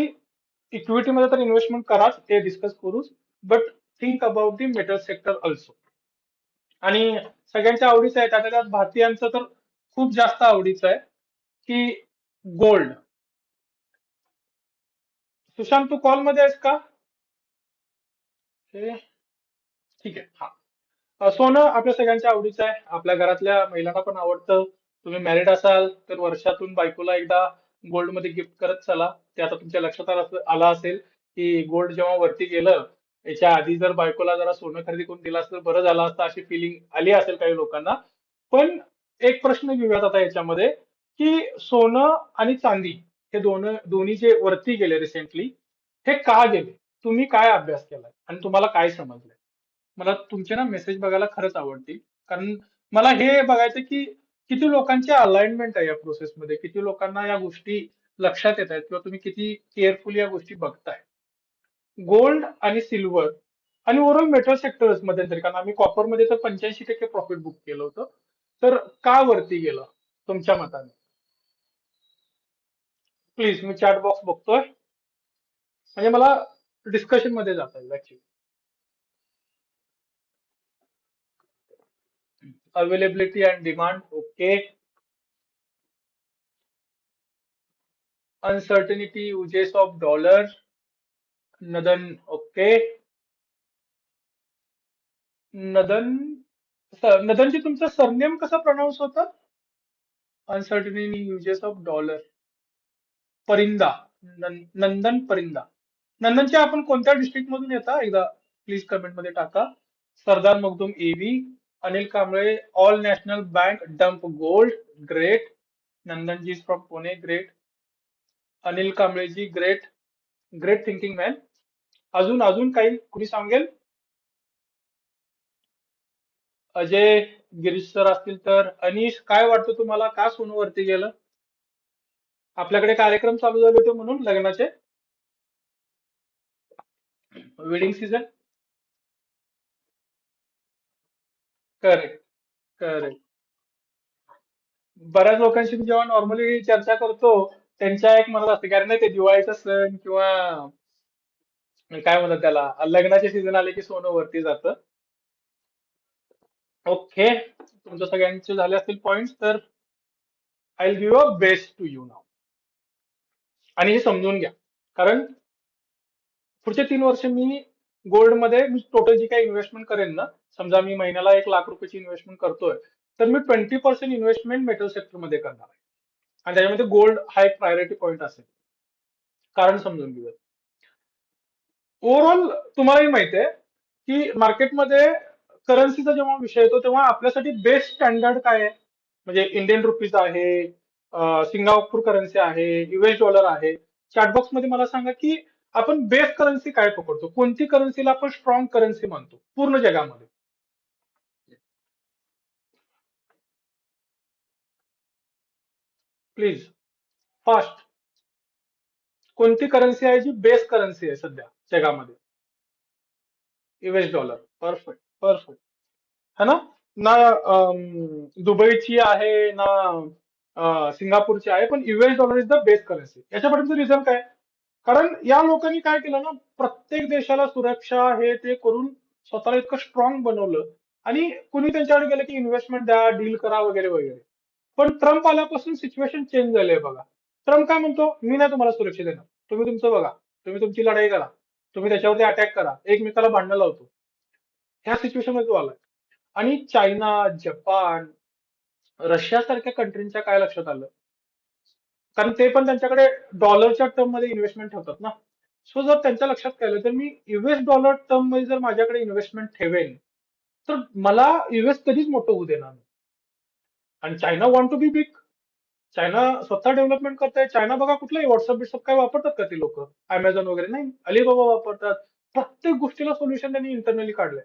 इक्विटीमध्ये तर इन्व्हेस्टमेंट कराच, ते डिस्कस करूच, but think about the metal sector also. आणि सगळ्यांच्या आवडीचं आहे, त्यातल्या त्यात भारतीयांचं तर खूप जास्त आवडीचं आहे की गोल्ड. सुशांत, तू कॉल मध्ये आहेस का? हे, ठीक आहे. हा. सोनं आपल्या सगळ्यांच्या आवडीचं आहे, आपल्या घरातल्या महिलांना पण आवडतं. तुम्ही मॅरिड असाल तर वर्षातून बायकोला एकदा गोल्ड मध्ये गिफ्ट करत चला. ते आता तुमच्या लक्षात आलं असेल की गोल्ड जेव्हा वरती गेलं, याच्या आधी जर बायकोला जरा सोनं खरेदी करून दिलं असतं तर बरं झालं असतं, अशी फिलिंग आली असेल काही लोकांना. पण एक प्रश्न घेऊयात आता याच्यामध्ये, की सोनं आणि चांदी हे दोन्ही जे वरती गेले रिसेंटली, हे का गेले? तुम्ही काय अभ्यास केलाय आणि तुम्हाला काय समजलंय? मला तुमचे ना मेसेज बघायला खरंच आवडतील, कारण मला हे बघायचं की किती लोकांची अलाइनमेंट आहे या प्रोसेसमध्ये, किती लोकांना या गोष्टी लक्षात येत आहेत, किंवा तुम्ही किती केअरफुली या गोष्टी बघताय. गोल्ड आणि सिल्वर आणि ओव्हरऑल मेटल सेक्टर्स मध्यंतरी, कारण आम्ही कॉपर मध्ये तर 85% प्रॉफिट बुक केलं होतं, तर का वरती गेलं तुमच्या मताने? प्लीज, मी चॅट बॉक्स बघतोय, म्हणजे मला डिस्कशन मध्ये जाता येईल actually. Availability and demand, okay. Uncertainty, uses of dollar, Nandan, okay. Nandan, Nandanji तुमचं सरनेम कसं प्रोनाऊन्स होतं? अनसर्टनिटी, युजेस ऑफ डॉलर, परिंदा, नंदन परिंदा. नंदनची आपण कोणत्या डिस्ट्रिक्ट मधून येता, एकदा प्लीज कमेंट मध्ये टाका. Sardar Makhdoom AV, Anil Kamble, all national bank dump gold, great. Nandanji from Pune, great. Anil Kambleji, great. Great thinking man. अजून अजून काही कुणी सांगेल? अजय, गिरीश सर असतील तर. अनिश, काय वाटतं तुम्हाला, का सोनं वरती गेलं? आपल्याकडे कार्यक्रम चालू झाले होते म्हणून, लग्नाचे, वेडिंग सीझन. Correct, correct. बऱ्याच लोकांशी मी जेव्हा नॉर्मली चर्चा करतो, त्यांच्या एक मनात असते, कारण नाही ते दिवाळीचा सण किंवा काय म्हणतात त्याला, लग्नाचे सीझन आले की सोनं वरती जातं. ओके, तुमच्या सगळ्यांचे झाले असतील पॉइंट्स, तर I will give a best to you नाव. आणि हे समजून घ्या, कारण पुढचे 3 वर्ष मी गोल्ड मध्ये, मी टोटल जी काही इन्व्हेस्टमेंट करेन ना, समजा मी महिन्याला 1 लाख रुपयाची इन्व्हेस्टमेंट करतोय, तर मी 20% इन्व्हेस्टमेंट मेटल सेक्टर मध्ये करणार आहे. आणि त्याच्यामध्ये गोल्ड हा एक प्रायोरिटी पॉईंट असेल. कारण समजून घेऊया. ओव्हरऑल तुम्हालाही माहिती आहे की मार्केटमध्ये करन्सीचा जेव्हा विषय येतो, तेव्हा आपल्यासाठी बेस्ट स्टँडर्ड काय आहे? म्हणजे इंडियन रुपीज आहे, सिंगापूर करन्सी आहे, युएस डॉलर आहे. चॅटबॉक्स मध्ये मला सांगा की आपण बेस्ट करन्सी काय पकडतो, कोणती करन्सीला आपण स्ट्रॉंग करन्सी मानतो पूर्ण जगामध्ये? Please, fast. कोणती करन्सी आहे जी बेस्ट करन्सी आहे सध्या जगामध्ये? US dollar. Perfect, perfect. है ना? ना दुबईची आहे ना सिंगापूरची आहे, पण US dollar is the best currency. याच्या पाठीमागचं रिझन काय? कारण या लोकांनी काय केलं ना, प्रत्येक देशाला सुरक्षा हे ते करून स्वतःला इतकं स्ट्रॉंग बनवलं, आणि कुणी त्यांच्याकडे गेलं की इन्व्हेस्टमेंट द्या, डील करा, वगैरे वगैरे. पण ट्रम्प आल्यापासून सिच्युएशन चेंज झाली आहे बघा. ट्रम्प काय म्हणतो, मी नाही तुम्हाला सुरक्षा देणार, तुम्ही तुमचं बघा, तुम्ही तुमची लढाई करा, तुम्ही त्याच्यावरती अटॅक करा, एकमेकाला भांडणं लावतो. ह्या सिच्युएशन मध्ये तो आलाय. आणि चायना, जपान, रशिया सारख्या कंट्रींच्या काय लक्षात आलं, कारण ते पण त्यांच्याकडे डॉलरच्या टर्म मध्ये इन्व्हेस्टमेंट ठेवतात ना. सो जर त्यांच्या लक्षात काय तर मी युएस डॉलर टर्म मध्ये जर माझ्याकडे इन्व्हेस्टमेंट ठेवेन, तर मला युएस कधीच मोठं होऊ देणार नाही. आणि China want to be big. China स्वतः डेव्हलपमेंट करताय. चायना बघा, कुठलाही व्हॉट्सअप बिट्सअप काय वापरतात का ते लोक? अमेझॉन वगैरे नाही, अलिबाबा वापरतात. प्रत्येक गोष्टीला सोल्युशन त्यांनी इंटरनली काढलंय.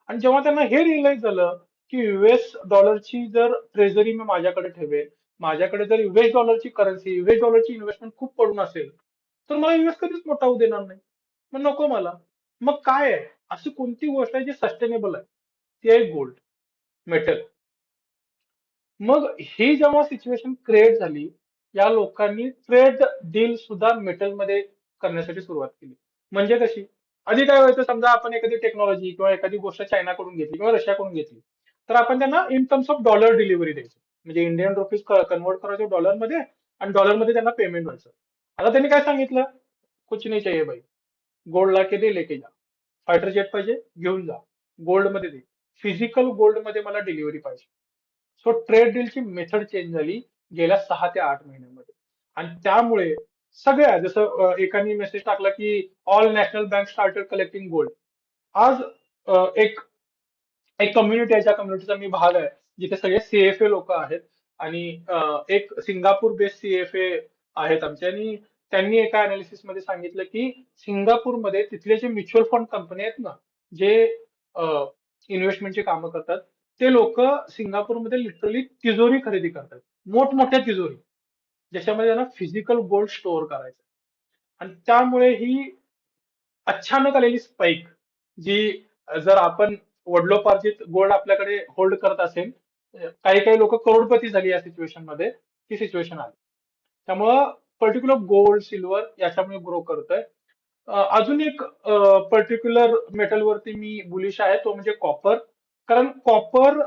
आणि जेव्हा त्यांना हे रिअलाइज झालं की युएस डॉलरची जर ट्रेझरी मी माझ्याकडे ठेवेल, माझ्याकडे जर युएस डॉलरची करन्सी, युएस डॉलरची इन्व्हेस्टमेंट खूप पडून असेल, तर मला युएस कधीच मोठा होऊ देणार नाही. मग नको मला. मग काय आहे, अशी कोणती गोष्ट आहे जी सस्टेनेबल आहे? ती आहे गोल्ड, मेटल. मग ही जेव्हा सिच्युएशन क्रिएट झाली, या लोकांनी ट्रेड डील सुद्धा मेटलमध्ये करण्यासाठी सुरुवात केली. म्हणजे कशी? आधी काय व्हायचं, समजा आपण एखादी टेक्नॉलॉजी किंवा एखादी गोष्ट चायनाकडून घेतली किंवा रशियाकडून घेतली, तर आपण त्यांना in terms of dollar delivery द्यायचो. म्हणजे इंडियन रुपीज कन्वर्ट करायचो डॉलरमध्ये आणि डॉलरमध्ये त्यांना पेमेंट व्हायचं. आता त्यांनी काय सांगितलं? कुछ नहीं चाहिए भाई, गोल्ड लाके दे, लेके जा. फायटर जेट पाहिजे, घेऊन जा. गोल्ड मध्ये दे. फिजिकल गोल्ड मध्ये मला डिलिव्हरी पाहिजे. सो ट्रेड डीलची मेथड चेंज झाली गेल्या 6 ते 8 महिन्यामध्ये. आणि त्यामुळे सगळ्या, जसं एकाने मेसेज टाकला की all national bank started collecting gold. आज एक एक कम्युनिटी आहे, ज्या कम्युनिटीचा मी भाग आहे, जिथे सगळे सीएफए लोक आहेत. आणि एक सिंगापूर बेस्ड सीएफए आहेत आमचे. आणि त्यांनी एका अनालिसिस मध्ये सांगितलं की सिंगापूरमध्ये तिथले जे म्युच्युअल फंड कंपनी आहेत ना, जे इन्व्हेस्टमेंटची कामं करतात, ते लोक सिंगापूरमध्ये लिटरली तिजोरी खरेदी करतात, मोठमोठ्या तिजोरी, ज्याच्यामध्ये त्यांना फिजिकल गोल्ड स्टोअर करायचं. आणि त्यामुळे ही अचानक आलेली स्पाइक, जी जर आपण वडिलोपार्जित गोल्ड आपल्याकडे होल्ड करत असेल, काही काही लोक करोडपती झाली या सिच्युएशन मध्ये, ती सिच्युएशन आली. त्यामुळं पर्टिक्युलर गोल्ड सिल्वर याच्यामुळे ग्रो करतोय. अजून एक पर्टिक्युलर मेटलवरती मी बुलिश आहे, तो म्हणजे कॉपर. कारण कॉपर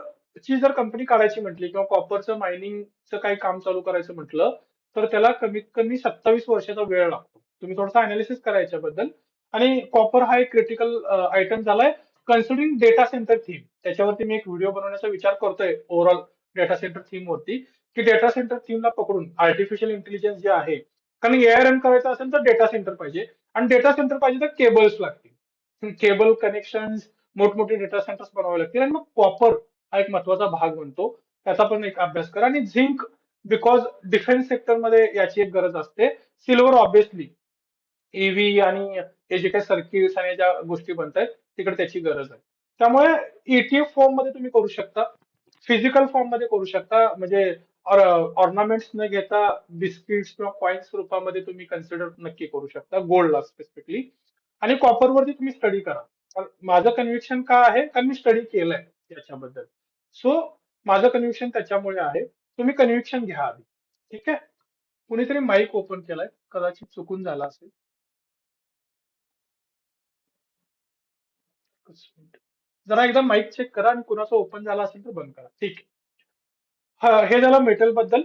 ची जर कंपनी काढायची म्हटली किंवा कॉपरचं मायनिंगचं काही काम चालू करायचं म्हटलं, तर त्याला कमीत कमी 27 वर्षाचा वेळ लागतो. तुम्ही थोडासा अनालिसिस करा याच्याबद्दल. आणि कॉपर हा एक क्रिटिकल आयटम झालाय कन्सिडरिंग डेटा सेंटर थीम. त्याच्यावरती मी एक व्हिडिओ बनवण्याचा विचार करतोय, ओव्हरऑल डेटा सेंटर थीम वरती, की डेटा सेंटर थीमला पकडून आर्टिफिशियल इंटेलिजन्स जे आहे, कारण एआय रन करायचं असेल तर डेटा सेंटर पाहिजे, आणि डेटा सेंटर पाहिजे तर केबल्स लागतील, केबल कनेक्शन, मोठमोठे डेटा सेंटर्स बनवावे लागतील. आणि मग कॉपर हा एक महत्वाचा भाग बनतो. त्याचा पण एक अभ्यास करा. आणि झिंक, बिकॉज डिफेन्स सेक्टरमध्ये याची एक गरज असते. सिल्वर ऑब्विसली ईव्ही आणि हे जे काही सर्किट्स आणि ज्या गोष्टी बनत आहेत, तिकडे त्याची गरज आहे. त्यामुळे ईटीएफ फॉर्म मध्ये तुम्ही करू शकता, फिजिकल फॉर्म मध्ये करू शकता. म्हणजे ऑर्नामेंट्स न घेता बिस्किट्स किंवा कॉइन्स रूपामध्ये तुम्ही कन्सिडर नक्की करू शकता, गोल्डला स्पेसिफिकली. आणि कॉपरवरती तुम्ही स्टडी करा. माझं कन्व्हिक्शन का आहे, कारण मी स्टडी केलंय याच्याबद्दल. सो माझं कन्व्हिक्शन त्याच्यामुळे आहे. तुम्ही कन्व्हिक्शन घ्या आधी. ठीक आहे. कुणीतरी माईक ओपन केलाय, कदाचित चुकून झाला असेल. एकच मिनिट. जरा एकदा माईक चेक करा, आणि कुणाचं ओपन झाला असेल तर बंद करा. ठीक आहे. हा, हे झालं मेटल बद्दल.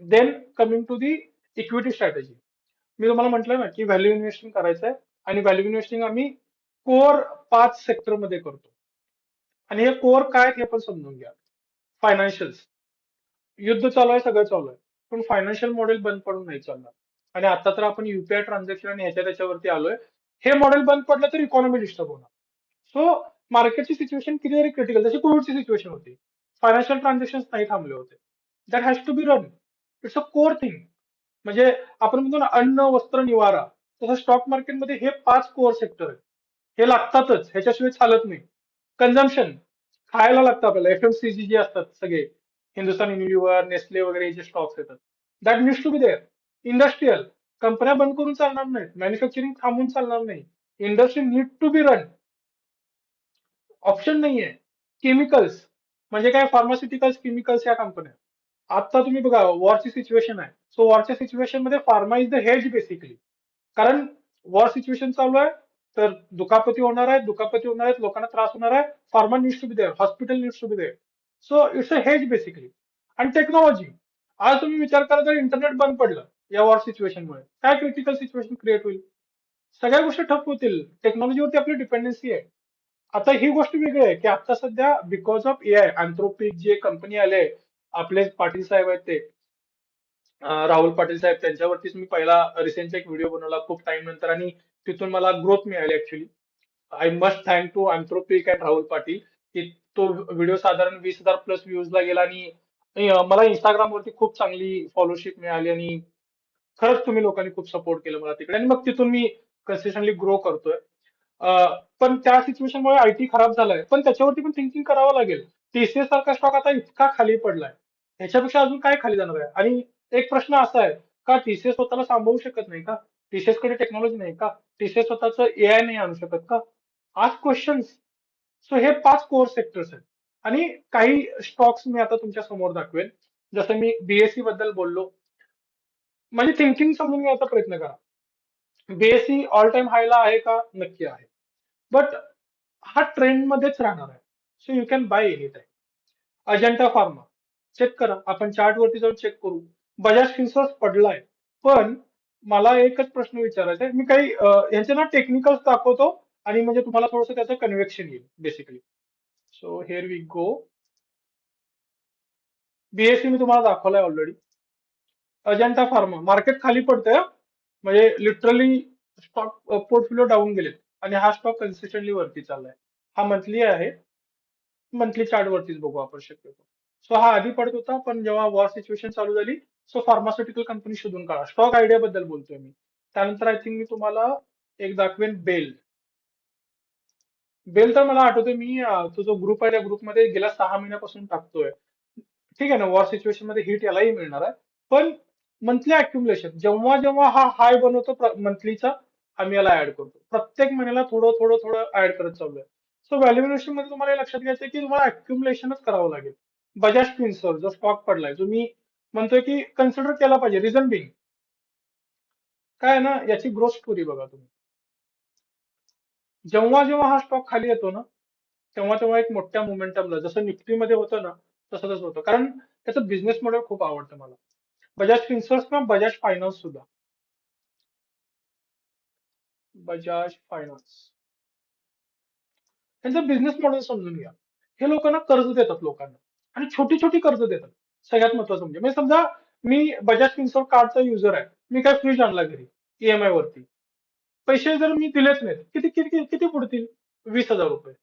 Then coming to the equity strategy. मी तुम्हाला म्हटलं ना की व्हॅल्यू इन्व्हेस्टिंग करायचं आहे. आणि व्हॅल्यू इन्व्हेस्टिंग आम्ही कोर 5 सेक्टर मध्ये करतो. आणि हे कोर काय आहेत हे पण समजून घ्या. फायनान्शियल्स, युद्ध चालू आहे, सगळं चालू आहे, पण फायनान्शियल मॉडेल बंद पडून नाही चालणार. आणि आता तर आपण युपीआय ट्रान्झॅक्शन आणि ह्याच्या त्याच्यावरती आलोय. हे मॉडेल बंद पडलं तर इकॉनॉमी डिस्टर्ब होणार. सो मार्केटची सिच्युएशन किती तरी क्रिटिकल, जशी कोविडची सिच्युएशन होती, फायनान्शियल ट्रान्झॅक्शन नाही थांबले होते. That has to be run. It's a core thing. म्हणजे आपण म्हणतो ना, अन्न वस्त्र निवारा, तसं स्टॉक मार्केटमध्ये हे 5 कोर सेक्टर आहेत. हे लागतातच, ह्याच्याशिवाय चालत नाही. कन्झम्पशन, खायला लागतं आपल्याला. एफएमसीजी जे असतात सगळे, हिंदुस्तान युनिलिव्हर, नेस्ले वगैरे हे जे स्टॉक्स येतात, that needs to be there. Industrial, कंपन्या बंद करून चालणार नाहीत, मॅन्युफॅक्चरिंग थांबून चालणार नाही. Industry need to be run. Option नाहीये. केमिकल्स, म्हणजे काय, फार्मास्युटिकल्स, केमिकल्स या कंपन्या. आता तुम्ही बघा, वॉरची सिच्युएशन आहे. सो वॉरच्या सिच्युएशन मध्ये pharma is the hedge basically. कारण वॉर सिच्युएशन चालू आहे, तर दुखापती होणार आहे, दुखापती होणार आहेत, लोकांना त्रास होणार आहे. Pharma needs to be there, hospital needs to be there. So it's a hedge basically. आणि टेक्नॉलॉजी, आज तुम्ही विचार करा, जर इंटरनेट बंद पडलं या वॉर सिच्युएशनमुळे, काय क्रिटिकल सिच्युएशन क्रिएट होईल? सगळ्या गोष्टी ठप्प होतील. टेक्नॉलॉजीवरती आपली डिपेंडन्सी आहे. आता ही गोष्ट वेगळी आहे की आता सध्या बिकॉज ऑफ एआय, अँथ्रोपिक जे कंपनी आले, आपले पाटील साहेब आहेत ते, राहुल पाटील साहेब, त्यांच्यावरतीच मी पहिला रिसेंटचा एक व्हिडिओ बनवला खूप टाइम नंतर. आणि तिथून मला ग्रोथ मिळाली actually. I must thank to Anthropic and Rahul Patil, की तो व्हिडिओ साधारण 20,000 प्लस व्ह्यूजला गेला. आणि मला इंस्टाग्राम वरती खूप चांगली फॉलोशिप मिळाली. आणि खरंच तुम्ही लोकांनी खूप सपोर्ट केलं मला तिकडे. आणि मग तिथून मी कन्सिस्टंटली ग्रो करतोय. पण त्या सिच्युएशनमुळे आयटी खराब झालाय, पण त्याच्यावरती पण थिंकिंग करावं लागेल. टीसीएस सारखा स्टॉक आता इतका खाली पडलाय, ह्याच्यापेक्षा अजून काय खाली जाणार आहे? आणि एक प्रश्न असा आहे, का टीसीएस स्वतःला सांभाळू शकत नाही का? टीसीएस कडे टेक्नॉलॉजी नाही का? टीसीएस स्वतःच एआय नाही आणू शकत का? आज क्वेश्चन्स. सो हे 5 कोर सेक्टर्स आहेत. आणि काही स्टॉक्स मी आता तुमच्या समोर दाखवेन. जसं मी बीएससी बद्दल बोललो, म्हणजे थिंकिंग समजून घ्यायचा प्रयत्न करा. बीएससी ऑल टाइम हायला आहे का? नक्की आहे. बट हा ट्रेंड मध्येच राहणार आहे. So you can buy any time. Ajanta pharma check करा, आपण चार्ट वरती जाऊन चेक करू. बजाज फिन्सर्स पडलाय. पण मला एकच प्रश्न विचारायचा आहे, मी काही यांचे ना टेक्निकल्स दाखवतो आणि म्हणजे तुम्हाला थोडंसं त्याचं कन्व्हेक्शन येईल basically. So here we go. BSC मी तुम्हाला दाखवलाय ऑलरेडी. अजंता फार्मा मार्केट खाली पडतंय हं. म्हणजे लिटरली स्टॉक पोर्टफोलिओ डाऊन गेले आणि हा स्टॉक कन्सिस्टंटली वरती चाललाय. हा मंथली आहे. मंथली चार्ट वरतीच बघू आपण शक्यतो. सो हा आधी पडत होता, पण जेव्हा वॉर सिच्युएशन चालू झाली, सो फार्मास्युटिकल कंपनी शोधून काढा. स्टॉक आयडिया बद्दल बोलतोय मी. त्यानंतर आय थिंक मी तुम्हाला एक दाखवेन बेल. बेल तर मला आठवतोय मी तो जो ग्रुप आहे त्या ग्रुपमध्ये गेल्या 6 महिन्यापासून टाकतोय. ठीक आहे ना, वॉर सिच्युएशन मध्ये हिट यालाही मिळणार आहे. पण मंथली अक्युमुलेशन जेव्हा जेव्हा हा हाय बनवतो मंथलीचा, आम्ही याला ऍड करतो. प्रत्येक महिन्याला थोडं थोडं थोडं ऍड करत चाललोय. सो व्हॅल्युएशन मध्ये तुम्हाला हे लक्षात घ्यायचं की तुम्हाला अक्युमुलेशनच करावं लागेल. बजाज फिन्सर्व जो स्टॉक पडलाय, जो मी म्हणतोय की कन्सिडर केला पाहिजे. रिझन बिंग काय आहे ना, याची ग्रोथ स्टोरी बघा तुम्ही. जेव्हा जेव्हा हा स्टॉक खाली येतो ना, तेव्हा तेव्हा एक मोठ्या मोमेंटमला जसं निफ्टीमध्ये होतं ना, तसं तसं होतं. कारण त्याचं बिझनेस मॉडेल खूप आवडतं मला. बजाज फिन्सर्व्ह किंवा बजाज फायनान्स सुद्धा. बजाज फायनान्स त्यांचं बिझनेस मॉडेल समजून घ्या. हे लोकांना कर्ज देतात लोकांना आणि छोटी छोटी कर्ज देतात. सगळ्यात महत्वाचं म्हणजे समजा मी बजाज फिन्सर्व्ह कार्डचा युजर आहे. मी काय फ्रीज आणला घरी ईएमआय वरती. पैसे जर मी दिलेच नाहीत, किती किती किती पुरतील? 20,000 रुपये.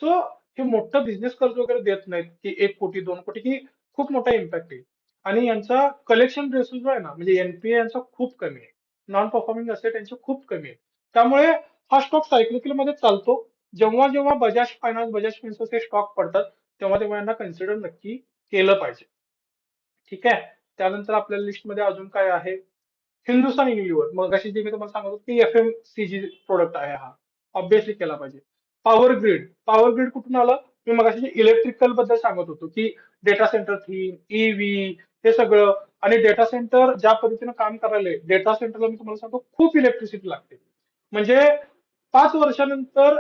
सो हे मोठं बिझनेस कर्ज वगैरे देत नाहीत की 1 कोटी 2 कोटी की खूप मोठा इम्पॅक्ट येईल. आणि यांचा कलेक्शन रेशो जो आहे ना, म्हणजे एनपीए यांचा खूप कमी आहे. नॉन परफॉर्मिंग असेट यांचे खूप कमी आहे. त्यामुळे हा स्टॉक सायकलिकल मध्ये चालतो. जेव्हा जेव्हा बजाज फायनान्स बजाज फिन्सर्व्ह हे स्टॉक पडतात, तेव्हा तेव्हा यांना कन्सिडर नक्की केलं पाहिजे. ठीक आहे. त्यानंतर आपल्या लिस्टमध्ये अजून काय आहे? हिंदुस्थान युनिलिव्हर. मग अशी जे मी तुम्हाला सांगत होतो की एफएमसीजी प्रोडक्ट आहे हा. ऑब्विसली केला पाहिजे. Power grid. पॉवर ग्रिड कुठून आलं? मी मगाशी इलेक्ट्रिकल बद्दल सांगत होतो की डेटा सेंटर थीम, ईव्ही हे सगळं. आणि डेटा सेंटर ज्या पद्धतीने काम करायला, डेटा सेंटरला मी तुम्हाला सांगतो खूप इलेक्ट्रिसिटी लागते. म्हणजे 5 वर्षानंतर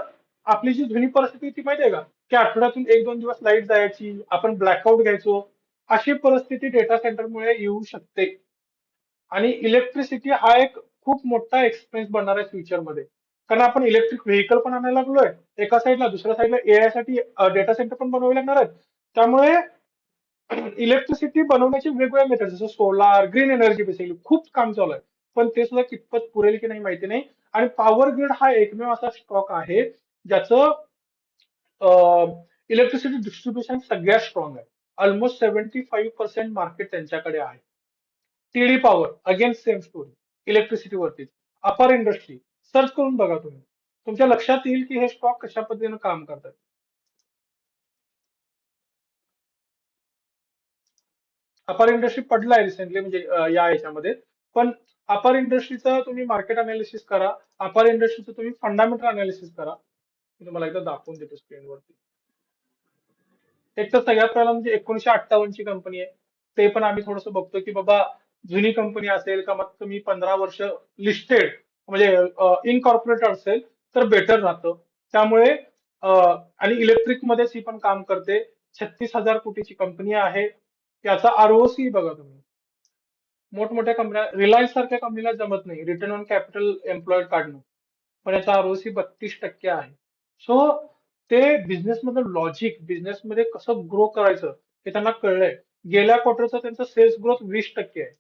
आपली जी जुनी परिस्थिती ती माहितीये का, की आठवड्यातून 1-2 दिवस लाईट जायची, आपण ब्लॅकआउट घ्यायचो. अशी परिस्थिती डेटा सेंटरमुळे येऊ शकते. आणि इलेक्ट्रिसिटी हा एक खूप मोठा एक्सपेन्स बनणार आहे फ्युचरमध्ये. कारण आपण इलेक्ट्रिक व्हेकल पण आणायला लागलोय एका साईडला, दुसऱ्या साईडला एआय साठी डेटा सेंटर पण बनवावे लागणार आहेत. त्यामुळे इलेक्ट्रिसिटी बनवण्याचे वेगवेगळे मेथड जसं सोलार, ग्रीन एनर्जी बेसिकली खूप काम चालू आहे. पण ते सुद्धा कितपत पुरेल की नाही माहिती नाही. आणि पॉवर ग्रिड हा एकमेव असा स्टॉक आहे ज्याचं इलेक्ट्रिसिटी डिस्ट्रीब्युशन सगळ्यात स्ट्रॉंग आहे. ऑलमोस्ट 75% मार्केट त्यांच्याकडे आहे. TD power again same story. Electricity वरतीच. अपर इंडस्ट्री सर्च करून बघा तुम्ही. तुमच्या लक्षात येईल की हे स्टॉक कशा पद्धतीने काम करतात. अपर इंडस्ट्री पडलाय रिसेंटली म्हणजे या ह्याच्यामध्ये. पण अपर इंडस्ट्रीचं तुम्ही मार्केट अनालिसिस करा. अपर इंडस्ट्रीचं तुम्ही फंडामेंटल अनालिसिस करा. मी तुम्हाला एकदा दाखवून देतो स्क्रीनवरती. एक तर सगळ्यात पहिला म्हणजे 1958 ची कंपनी आहे. ते पण आम्ही थोडंसं बघतो की बाबा जुनी कंपनी असेल का मग तुम्ही 15 वर्ष लिस्टेड म्हणजे इनकॉर्पोरेट असेल तर बेटर राहतं. त्यामुळे आणि इलेक्ट्रिक मध्येच ही पण काम करते. 36,000 कोटीची कंपनी आहे. याचा आरओसी बघा तुम्ही. मोठमोठ्या कंपन्या रिलायन्स सारख्या कंपनीला जमत नाही रिटर्न ऑन कॅपिटल एम्प्लॉईड काढणं. पण याचा आरओसी 32% आहे. सो ते बिझनेस मधलं लॉजिक, बिझनेस मध्ये कसं ग्रो करायचं हे त्यांना कळलंय. गेल्या क्वार्टरचा त्यांचा सेल्स ग्रोथ 20% आहे.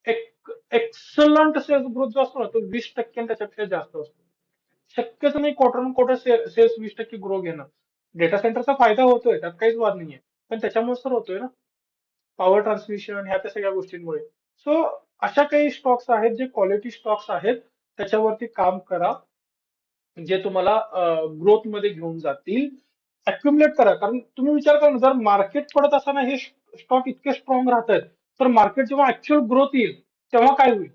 एक एक्सलंट सेल्स ग्रोथ जो असतो ना तो 20% त्याच्यापेक्षा जास्त असतो. शक्यच नाही quarter on quarter sales 20% grow घेणं. डेटा सेंटरचा फायदा होतोय, त्यात काहीच वाद नाहीये. पण त्याच्यामुळे तर होतोय ना, पॉवर ट्रान्समिशन ह्या त्या सगळ्या गोष्टींमुळे. सो अशा काही स्टॉक्स आहेत जे क्वालिटी स्टॉक्स आहेत, त्याच्यावरती काम करा. जे तुम्हाला ग्रोथ मध्ये घेऊन जातील. अक्युमुलेट करा. कारण तुम्ही विचार करा ना, जर मार्केट पडत असताना हे स्टॉक इतके स्ट्रॉंग राहत आहेत, तर मार्केट जेव्हा ऍक्च्युअल ग्रोथ येईल तेव्हा काय होईल?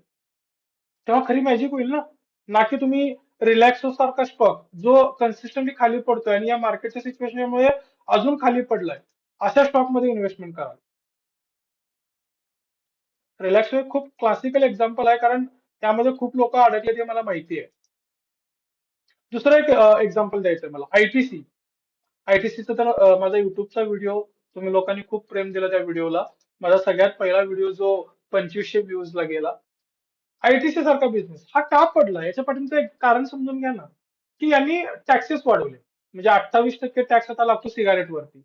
तेव्हा खरी मॅजिक होईल ना. ना की तुम्ही रिलॅक्सो सारखा स्टॉक जो कन्सिस्टंटली खाली पडतोय आणि या मार्केटच्या सिच्युएशनमुळे अजून खाली पडलाय, अशा स्टॉक मध्ये इन्व्हेस्टमेंट करा. रिलॅक्स हे खूप क्लासिकल एक्झाम्पल आहे, कारण त्यामध्ये खूप लोक अडकले ते मला माहिती आहे. दुसरं एक एक्झाम्पल द्यायचं आहे मला, आयटीसी. आयटीसीचा तर माझा युट्यूबचा व्हिडिओ, तुम्ही लोकांनी खूप प्रेम दिलं त्या व्हिडिओला. माझा सगळ्यात पहिला व्हिडिओ जो 2500 व्ह्यूज ला गेला. आयटीसी सारखा बिझनेस हा का पडला, याच्या पाठीमागचं एक कारण समजून घ्या ना, की यांनी टॅक्सेस वाढवले. म्हणजे 28% टॅक्स आता लागतो सिगारेटवरती.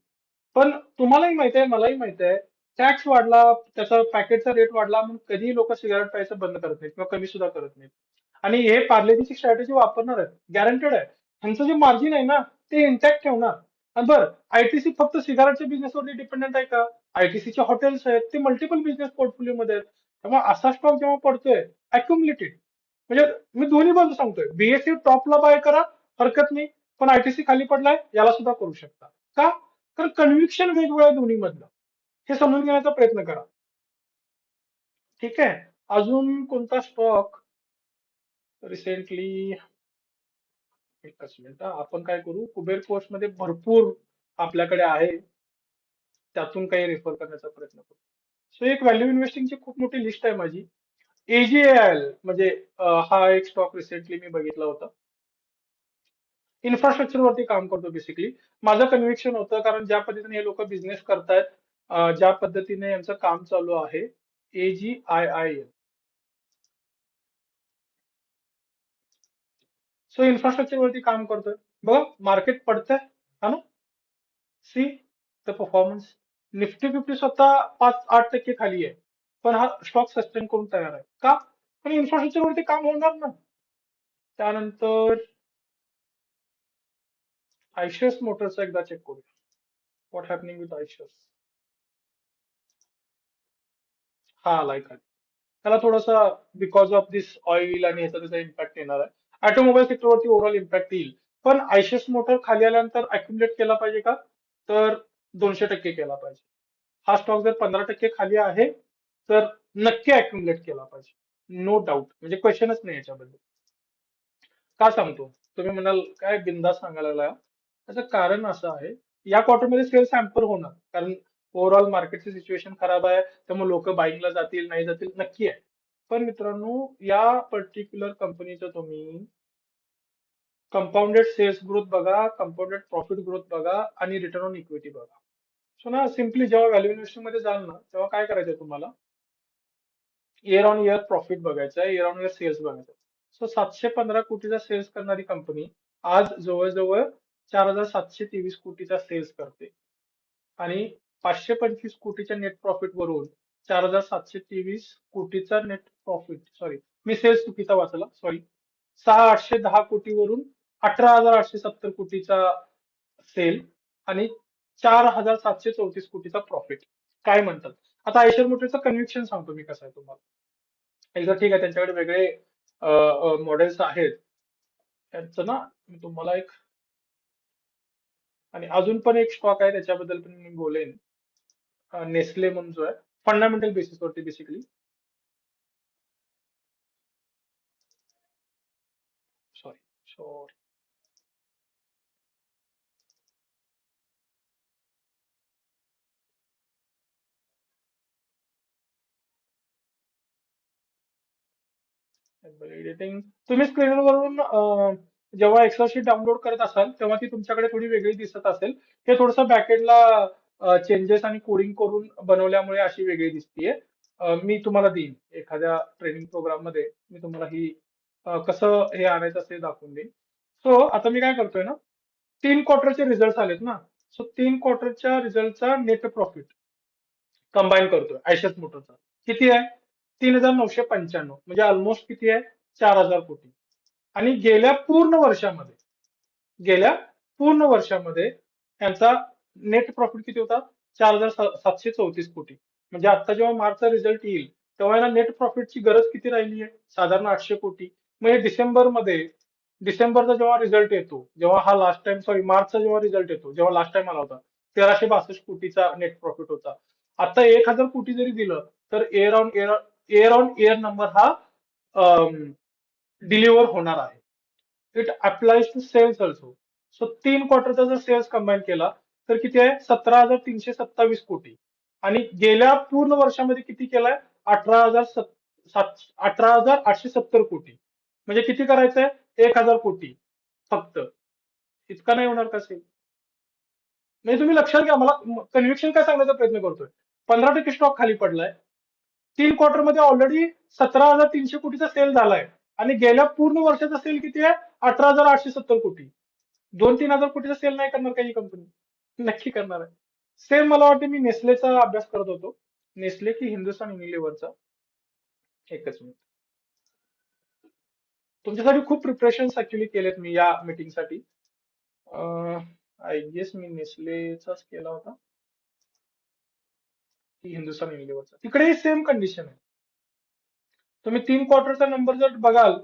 पण तुम्हालाही माहिती आहे, मलाही माहिती आहे, टॅक्स वाढला, त्याचा पॅकेटचा रेट वाढला म्हणून कधीही लोक सिगारेट प्यायचं बंद करत नाहीत किंवा कमी सुद्धा करत नाहीत. आणि हे पार्लेजीची स्ट्रॅटेजी वापरणार आहेत, गॅरंटेड आहे. ह्यांचं जे मार्जिन आहे ना, ते इंटॅक्ट ठेवणार. आणि बरं, आयटीसी फक्त सिगारेटच्या बिझनेसवरती डिपेंडंट आहे का? आयटीसीचे हॉटेल्स आहेत, ते मल्टिपल बिझनेस पोर्टफोलिओ मध्ये आहेत. त्यामुळे असा स्टॉक जेव्हा पडतोय, अक्युमुलेटेड, म्हणजे मी दोन्ही बाजू सांगतोय, बीएससी टॉपला बाय करा, हरकत नाही. पण आयटीसी खाली पडलाय, याला सुद्धा करू शकता. का? कारण कन्व्हिक्शन वेगवेगळ्या दोन्ही मधलं, हे समजून घेण्याचा प्रयत्न करा. ठीक आहे. अजून कोणता स्टॉक रिसेंटली? एकच मिनिट आपण काय करू, कुबेर कोर्स मध्ये भरपूर आपल्याकडे आहे, त्यातून काही रेफर करण्याचा प्रयत्न करू. सो एक व्हॅल्यू इन्व्हेस्टिंगची खूप मोठी लिस्ट आहे माझी. एजीएल म्हणजे हा एक स्टॉक रिसेंटली मी बघितला होता. इन्फ्रास्ट्रक्चर वरती काम करतो बेसिकली. माझं कन्व्हिक्शन होतं, कारण ज्या पद्धतीने हे लोक बिझनेस करतायत, ज्या पद्धतीने यांचं काम चालू आहे, एजीआयआयएल. सो इन्फ्रास्ट्रक्चर वरती काम करतोय. बघा, मार्केट पडतंय, हा ना. See the performance. Nifty fifty स्वतः 5-8% खाली आहे, पण हा स्टॉक सस्टेन करून तयार आहे. का? पण इन्फ्रास्ट्रक्चर वरती काम होणार ना. त्यानंतर आयशस मोटरचा एकदा चेक करूया. व्हॉट हॅपनिंग विथ आयशस? हा आलाय खाली. त्याला थोडासा बिकॉज ऑफ दिस ऑइल आणि याचा त्याचा इम्पॅक्ट येणार आहे. ऑटोमोबाईल सेक्टरवरती ओव्हरऑल इम्पॅक्ट येईल. पण आयशस मोटर खाली आल्यानंतर अक्युमुलेट केला पाहिजे का? तर 200% केला पाहिजे. हा स्टॉक जर 15% खाली आहे, तर नक्की अक्युमुलेट केला पाहिजे. नो डाऊट, म्हणजे क्वेश्चनच नाही याच्याबद्दल. का सांगतो? तुम्ही म्हणाल काय बिंदास सांगायला लागला. त्याचं कारण असं आहे, या क्वार्टरमध्ये सेल्स हॅम्पर होणार, कारण ओव्हरऑल मार्केटची सिच्युएशन खराब आहे, त्यामुळे लोक बाईंगला जातील नाही जातील नक्की आहे. पण मित्रांनो, या पर्टिक्युलर कंपनीचं तुम्ही कंपाऊंडेड सेल्स ग्रोथ बघा, कंपाऊंडेड प्रॉफिट ग्रोथ बघा, आणि रिटर्न ऑन इक्विटी बघा. सो ना, सिम्पली जेव्हा व्हॅल्यू इन्व्हेस्टिंग मध्ये जाल ना, तेव्हा काय करायचंय तुम्हाला, इयर ऑन इयर प्रॉफिट बघायचा आहे, इयर ऑन इयर सेल्स बघायचा. सो 715 कोटीचा सेल्स करणारी कंपनी आज जवळजवळ 4723 कोटीचा सेल्स करते. आणि 525 कोटीच्या नेट प्रॉफिट वरून 4723 कोटीचा नेट प्रॉफिट, सॉरी, मी सेल्स चुकीचा वाचला, सॉरी. 6810 कोटीवरून 18870 कोटीचा सेल, आणि 4734 कोटीचा प्रॉफिट. काय म्हणतात? आता आयशर मोटरचं कन्व्हिक्शन सांगतो मी कसं आहे तुम्हाला. एकदा ठीक आहे, त्यांच्याकडे वेगळे मॉडेल्स आहेत त्यांचं ना, मी तुम्हाला एक, आणि अजून पण एक स्टॉक आहे त्याच्याबद्दल पण मी बोलेन, नेस्ले म्हणून जो आहे, फंडामेंटल बेसिसवरती बेसिकली. Sorry, sorry. एडिटिंग. तुम्ही स्क्रीनवरून जेव्हा एक्सेल शीट डाउनलोड करत असाल, तेव्हा ती तुमच्याकडे थोडी वेगळी दिसत असेल. हे थोडंसं बॅकएंडला चेंजेस आणि कोडिंग करून बनवल्यामुळे अशी वेगळी दिसतीये. मी तुम्हाला देईन एखाद्या ट्रेनिंग प्रोग्राम मध्ये, मी तुम्हाला ही कसं हे आणायचं असं दाखवून देईन. सो आता मी काय करतोय ना, 3 क्वार्टरचे रिझल्ट आलेत ना. सो 3 क्वार्टरच्या रिझल्टचा नेट प्रॉफिट कंबाईन करतोय आयशस मोटरचा. किती आहे? 3995, म्हणजे ऑलमोस्ट किती आहे? 4000 कोटी. आणि गेल्या पूर्ण वर्षामध्ये यांचा नेट प्रॉफिट किती होता? 4734 कोटी. म्हणजे आता जेव्हा मार्चचा रिझल्ट येईल, तेव्हा यांना नेट प्रॉफिटची गरज किती राहिली आहे? साधारण 800 कोटी. म्हणजे डिसेंबरचा जेव्हा रिझल्ट येतो, जेव्हा हा लास्ट टाइम, सॉरी, मार्चचा जेव्हा रिझल्ट येतो, जेव्हा लास्ट टाइम आला होता, 1362 कोटीचा नेट प्रॉफिट होता. आता 1000 कोटी जरी दिलं, तर एअर ऑन एअर नंबर हा डिलिव्हर होणार आहे. It applies to sales also. So 3 क्वार्टरचा जर सेल्स कंबाईन केला, तर किती आहे? 17,327 कोटी. आणि गेल्या पूर्ण वर्षामध्ये किती केलाय? 18,870 कोटी. म्हणजे किती करायचंय? 1,000 कोटी फक्त. इतका नाही होणार का सेल? म्हणजे तुम्ही लक्षात घ्या, मला कन्व्हिक्शन काय सांगण्याचा प्रयत्न करतोय. 15% स्टॉक खाली पडलाय. 3 क्वार्टर मध्ये ऑलरेडी 17,300 कोटीचा सेल झालाय. आणि गेल्या पूर्ण वर्षाचा सेल किती आहे? 18,870 कोटी. 2-3 हजार कोटीचा सेल नाही करणार काही कंपनी? नक्की करणार आहे. सेम मला वाटतं, मी नेसलेचा अभ्यास करत होतो. नेसले की हिंदुस्थान युनिलिव्हरचा. एकच मिनिट. तुमच्यासाठी खूप प्रिपरेशन ऍक्च्युली केलेत मी या मीटिंग साठी. आय गेस मी नेसलेचाच केला होता की हिंदुस्थान युनिलिव्हरचा. तिकडेही सेम कंडिशन आहे. तुम्ही 3 क्वार्टरचा नंबर जर बघाल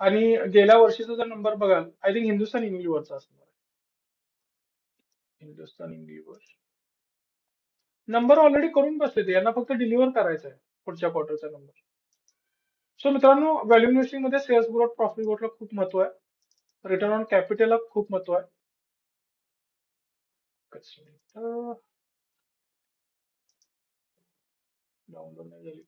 आणि गेल्या वर्षीचा जर नंबर बघाल, आय थिंक हिंदुस्थान युनिलिव्हरचा असणार आहे. हिंदुस्थान युनिलिव्हर नंबर ऑलरेडी करून बसले ते, यांना फक्त डिलिव्हर करायचा आहे पुढच्या क्वार्टरचा नंबर. सो मित्रांनो, व्हॅल्यू इन्व्हेस्टिंग मध्ये सेल्स ग्रोथ, प्रॉफिट ग्रोथला खूप महत्व आहे. रिटर्न ऑन कॅपिटलला खूप महत्व आहे. डाउनलोड नाही झाली.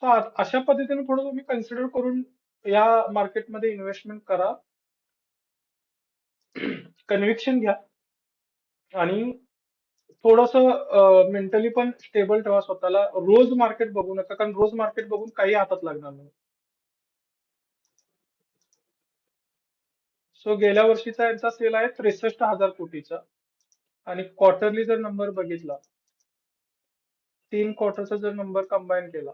सो अशा पद्धतीने थोडं तुम्ही कन्सिडर करून या मार्केटमध्ये इन्व्हेस्टमेंट करा. कन्व्हिक्शन घ्या आणि थोडस मेंटली पण स्टेबल ठेवा स्वतःला. रोज मार्केट बघू नका, कारण रोज मार्केट बघून काही हातात लागणार नाही. सो गेल्या वर्षीचा यांचा सेल आहे 63,000 कोटीचा. आणि क्वार्टरली जर नंबर बघितला, 3 क्वार्टरचा जर नंबर कंबाईन केला,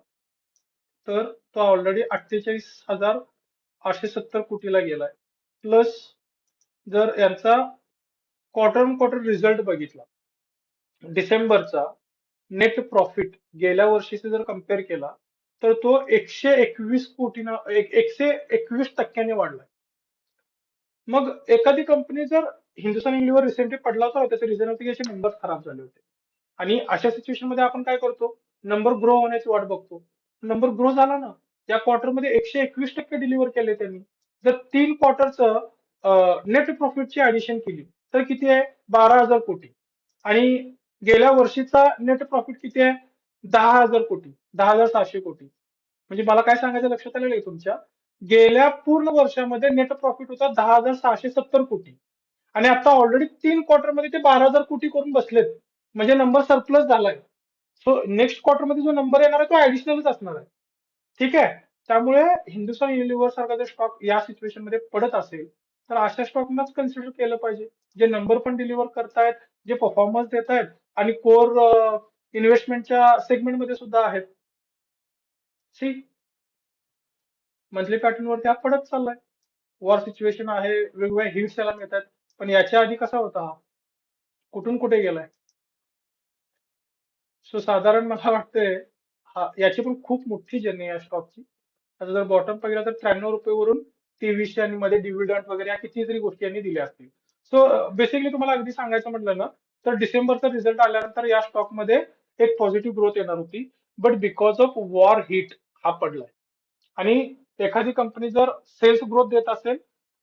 तर तो ऑलरेडी 48,870 कोटीला गेलाय. प्लस जर यांचा क्वार्टर ऑन क्वार्टर रिझल्ट बघितला, डिसेंबरचा नेट प्रॉफिट गेल्या वर्षीचा जर कम्पेअर केला, तर तो 121 कोटीनं 121% वाढलाय. मग एखादी कंपनी जर, हिंदुस्थान युनिलिव्हर रिसेंटली पडला होता, त्याचं रिझन होतं की याचे नंबर खराब झाले होते. आणि अशा सिच्युएशन मध्ये आपण काय करतो? नंबर ग्रो होण्याची वाट बघतो. नंबर ग्रो झाला ना, या क्वार्टरमध्ये 121% डिलिव्हर केले त्यांनी. जर 3 क्वार्टरचं नेट प्रॉफिटची ऍडिशन केली, तर किती आहे? 12,000 कोटी. आणि गेल्या वर्षीचा नेट प्रॉफिट किती आहे? 10,000 कोटी, 10,700 कोटी. म्हणजे मला काय सांगायचं लक्षात आलेलं आहे तुमच्या? गेल्या पूर्ण वर्षामध्ये नेट प्रॉफिट होता 10,670 कोटी. आणि आता ऑलरेडी 3 क्वार्टरमध्ये ते 12,000 कोटी करून बसलेत. म्हणजे नंबर सरप्लस झालाय. सो नेक्स्ट क्वार्टरमध्ये जो नंबर येणार आहे तो ऍडिशनलच असणार आहे. ठीक आहे. त्यामुळे हिंदुस्थान युनिलिव्हर सारखा जर स्टॉक या सिच्युएशन मध्ये पडत असेल, तर अशा स्टॉकनाच कन्सिडर केलं पाहिजे, जे नंबर पण डिलिव्हर करतायत, जे परफॉर्मन्स देत आहेत, आणि कोर इन्व्हेस्टमेंटच्या सेगमेंटमध्ये सुद्धा आहेत. सी मंथली पॅटर्न वरती हा पडत चाललाय. वॉर सिच्युएशन आहे, वेगवेगळ्या हिट्स याला मिळतात. पण याच्या आधी कसा होता हा? कुठून कुठे गेलाय? सो साधारण मला वाटतंय याची पण खूप मोठी जर्नी आहे स्टॉकची. आता जर बॉटम पाहिलं तर 93 रुपये वरून 2300, आणि मध्ये डिव्हिडंड वगैरे या कितीतरी गोष्टी यांनी दिल्या असतील. सो बेसिकली तुम्हाला अगदी सांगायचं म्हटलं ना, तर डिसेंबरचा रिझल्ट आल्यानंतर या स्टॉकमध्ये एक पॉझिटिव्ह ग्रोथ येणार होती. But because of war hit हा पडलाय. आणि एखादी कंपनी जर सेल्स ग्रोथ देत असेल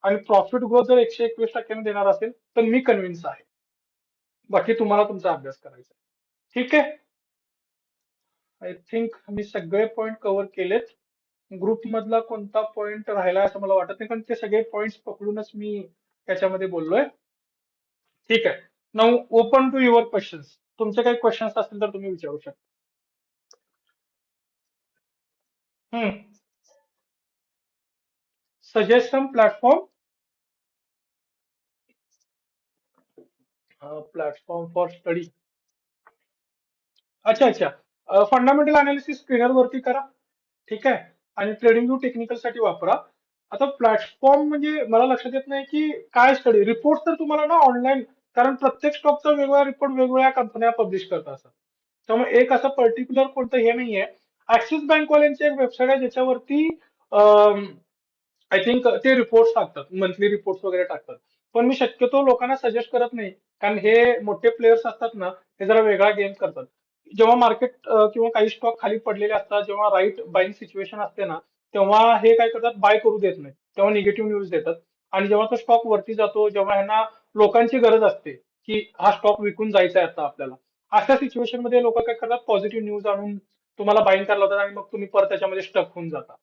आणि प्रॉफिट ग्रोथ जर 121% देणार असेल, तर मी कन्व्हिन्स आहे. बाकी तुम्हाला तुमचा अभ्यास करायचा आहे. ठीक आहे. आय थिंक मी सगळे पॉइंट कव्हर केलेत. ग्रुप मधला कोणता पॉइंट राहिला असं मला वाटत नाही, कारण ते सगळे पॉइंट्स पकडूनच मी त्याच्यामध्ये बोललोय. ठीक आहे. Now open to your questions. तुमचे काही क्वेश्चन्स असतील तर तुम्ही विचारू शकता. Hmm. Suggest some platform. Platform for study. अच्छा अच्छा. फंडामेंटल अनालिसिस स्क्रीनर वरती करा. ठीक आहे. आणि ट्रेडिंग व्यू टेक्निकल साठी वापरा. आता प्लॅटफॉर्म म्हणजे मला लक्षात येत नाही की काय स्टडी रिपोर्ट तर तुम्हाला ना ऑनलाईन, कारण प्रत्येक स्टॉकचा वेगवेगळा रिपोर्ट वेगवेगळ्या कंपन्या पब्लिश करत असतात. त्यामुळे एक असं पर्टिक्युलर कोणतं हे नाहीये. ऍक्सिस बँकवाल्यांची एक वेबसाईट आहे ज्याच्यावरती आय थिंक ते रिपोर्ट्स टाकतात, मंथली रिपोर्ट्स वगैरे टाकतात. पण मी शक्यतो लोकांना सजेस्ट करत नाही, कारण हे मोठे प्लेयर्स असतात ना, हे जरा वेगळा गेम करतात. जेव्हा मार्केट किंवा काही स्टॉक खाली पडलेले असतात, जेव्हा राईट बाईंग सिच्युएशन असते ना, तेव्हा हे काय करतात, बाय करू देत नाही, तेव्हा निगेटिव्ह न्यूज देतात. आणि जेव्हा तो स्टॉक वरती जातो, जेव्हा ह्यांना लोकांची गरज असते की हा स्टॉक विकून जायचा आहे आता आपल्याला, अशा सिच्युएशन मध्ये लोक काय करतात, पॉझिटिव्ह न्यूज आणून तुम्हाला बाईंग करायला होतात आणि मग तुम्ही परत त्याच्यामध्ये स्टक होऊन जाता.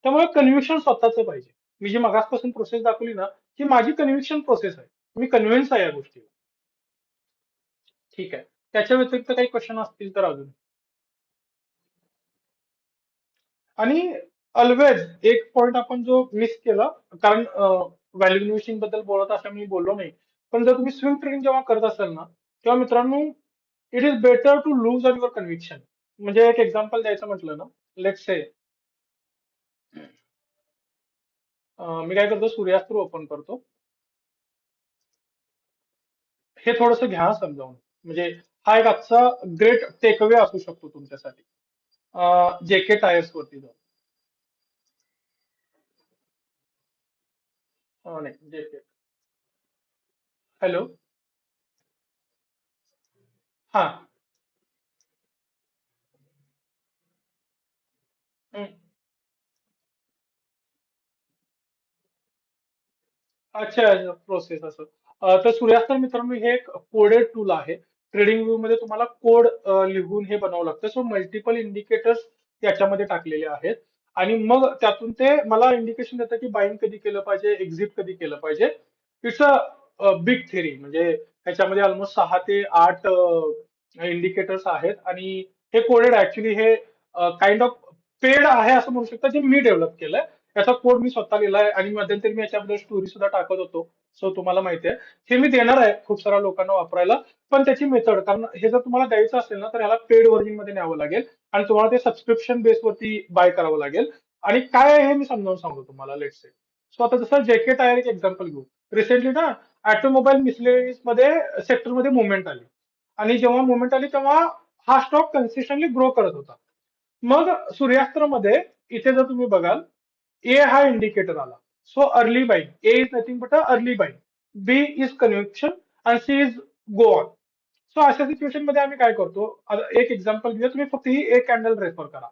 त्यामुळे कन्व्हिक्शन स्वतःच पाहिजे. मी जी मगासपासून प्रोसेस दाखवली ना, ही माझी कन्व्हिक्शन प्रोसेस आहे. मी कन्व्हिन्स आहे या गोष्टीला. ठीक आहे. त्याच्या व्यतिरिक्त काही क्वेश्चन असतील तर अजून. आणि ऑलवेज एक पॉइंट आपण जो मिस केला, कारण व्हॅल्यू इन्व्हेस्टिंग बद्दल बोलत असं मी बोललो नाही, पण जर तुम्ही स्विंग ट्रेडिंग जेव्हा करत असाल ना, तेव्हा मित्रांनो, it is better to lose on your conviction. म्हणजे एक एक्झाम्पल द्यायचं म्हटलं ना, लेट्स से मी काय करतो, सूर्यास्त्र ओपन करतो. हे थोडंसं घ्या समजावून, म्हणजे हा एक आजचा ग्रेट टेकअवे असू शकतो तुमच्यासाठी. जेके टायर्स वरती जाऊ. नाही, जेके. हॅलो. हा. हम्म. अच्छा, प्रोसेस असं. तर सूर्यास्तर मित्रांनो, हे एक कोडेड टूल आहे. ट्रेडिंग व्ह्यू मध्ये तुम्हाला कोड लिहून हे बनावं लागतं. सो मल्टिपल इंडिकेटर्स त्याच्यामध्ये टाकलेले आहेत. आणि मग त्यातून ते मला इंडिकेशन देतं की बाईंग कधी केलं पाहिजे, एक्झिट कधी केलं पाहिजे. इट्स अ बिग थेरी, म्हणजे ह्याच्यामध्ये ऑलमोस्ट 6 ते 8 इंडिकेटर्स आहेत. आणि हे कोडेड ऍक्च्युली हे काइंड ऑफ पेड आहे असं म्हणू शकता, जे मी डेव्हलप केलंय. त्याचा कोड मी स्वतः लिहिलाय आणि मध्यंतरी मी याच्याबद्दल स्टोरी सुद्धा टाकत होतो. सो तुम्हाला माहिती आहे, हे मी देणार आहे खूप साऱ्या लोकांना वापरायला. पण त्याची मेथड, कारण हे जर तुम्हाला द्यायचं असेल ना, तर ह्याला पेड व्हर्जन मध्ये न्यावं लागेल. आणि तुम्हाला ते सबस्क्रिप्शन बेसवरती बाय करावं लागेल. आणि काय आहे हे मी समजावून सांगतो तुम्हाला, लेट्स से. सो आता जसं जेके टायर एक एक्झाम्पल घेऊ. रिसेंटली ना, ऑटोमोबाईल मिसलेनियस मध्ये सेक्टरमध्ये मुवमेंट आली. आणि जेव्हा मुवमेंट आली तेव्हा हा स्टॉक कन्सिस्टंटली ग्रो करत होता. मग सूर्यास्त्रामध्ये इथे जर तुम्ही बघाल, ए हा इंडिकेटर आला. So early buying, A is nothing but early buying, B is conviction, आणि C is go on. So अशा सिच्युएशन मध्ये आम्ही काय करतो, आता एक एक्झाम्पल घेऊया, तुम्ही फक्त ही एक कॅन्डल रेफर करा.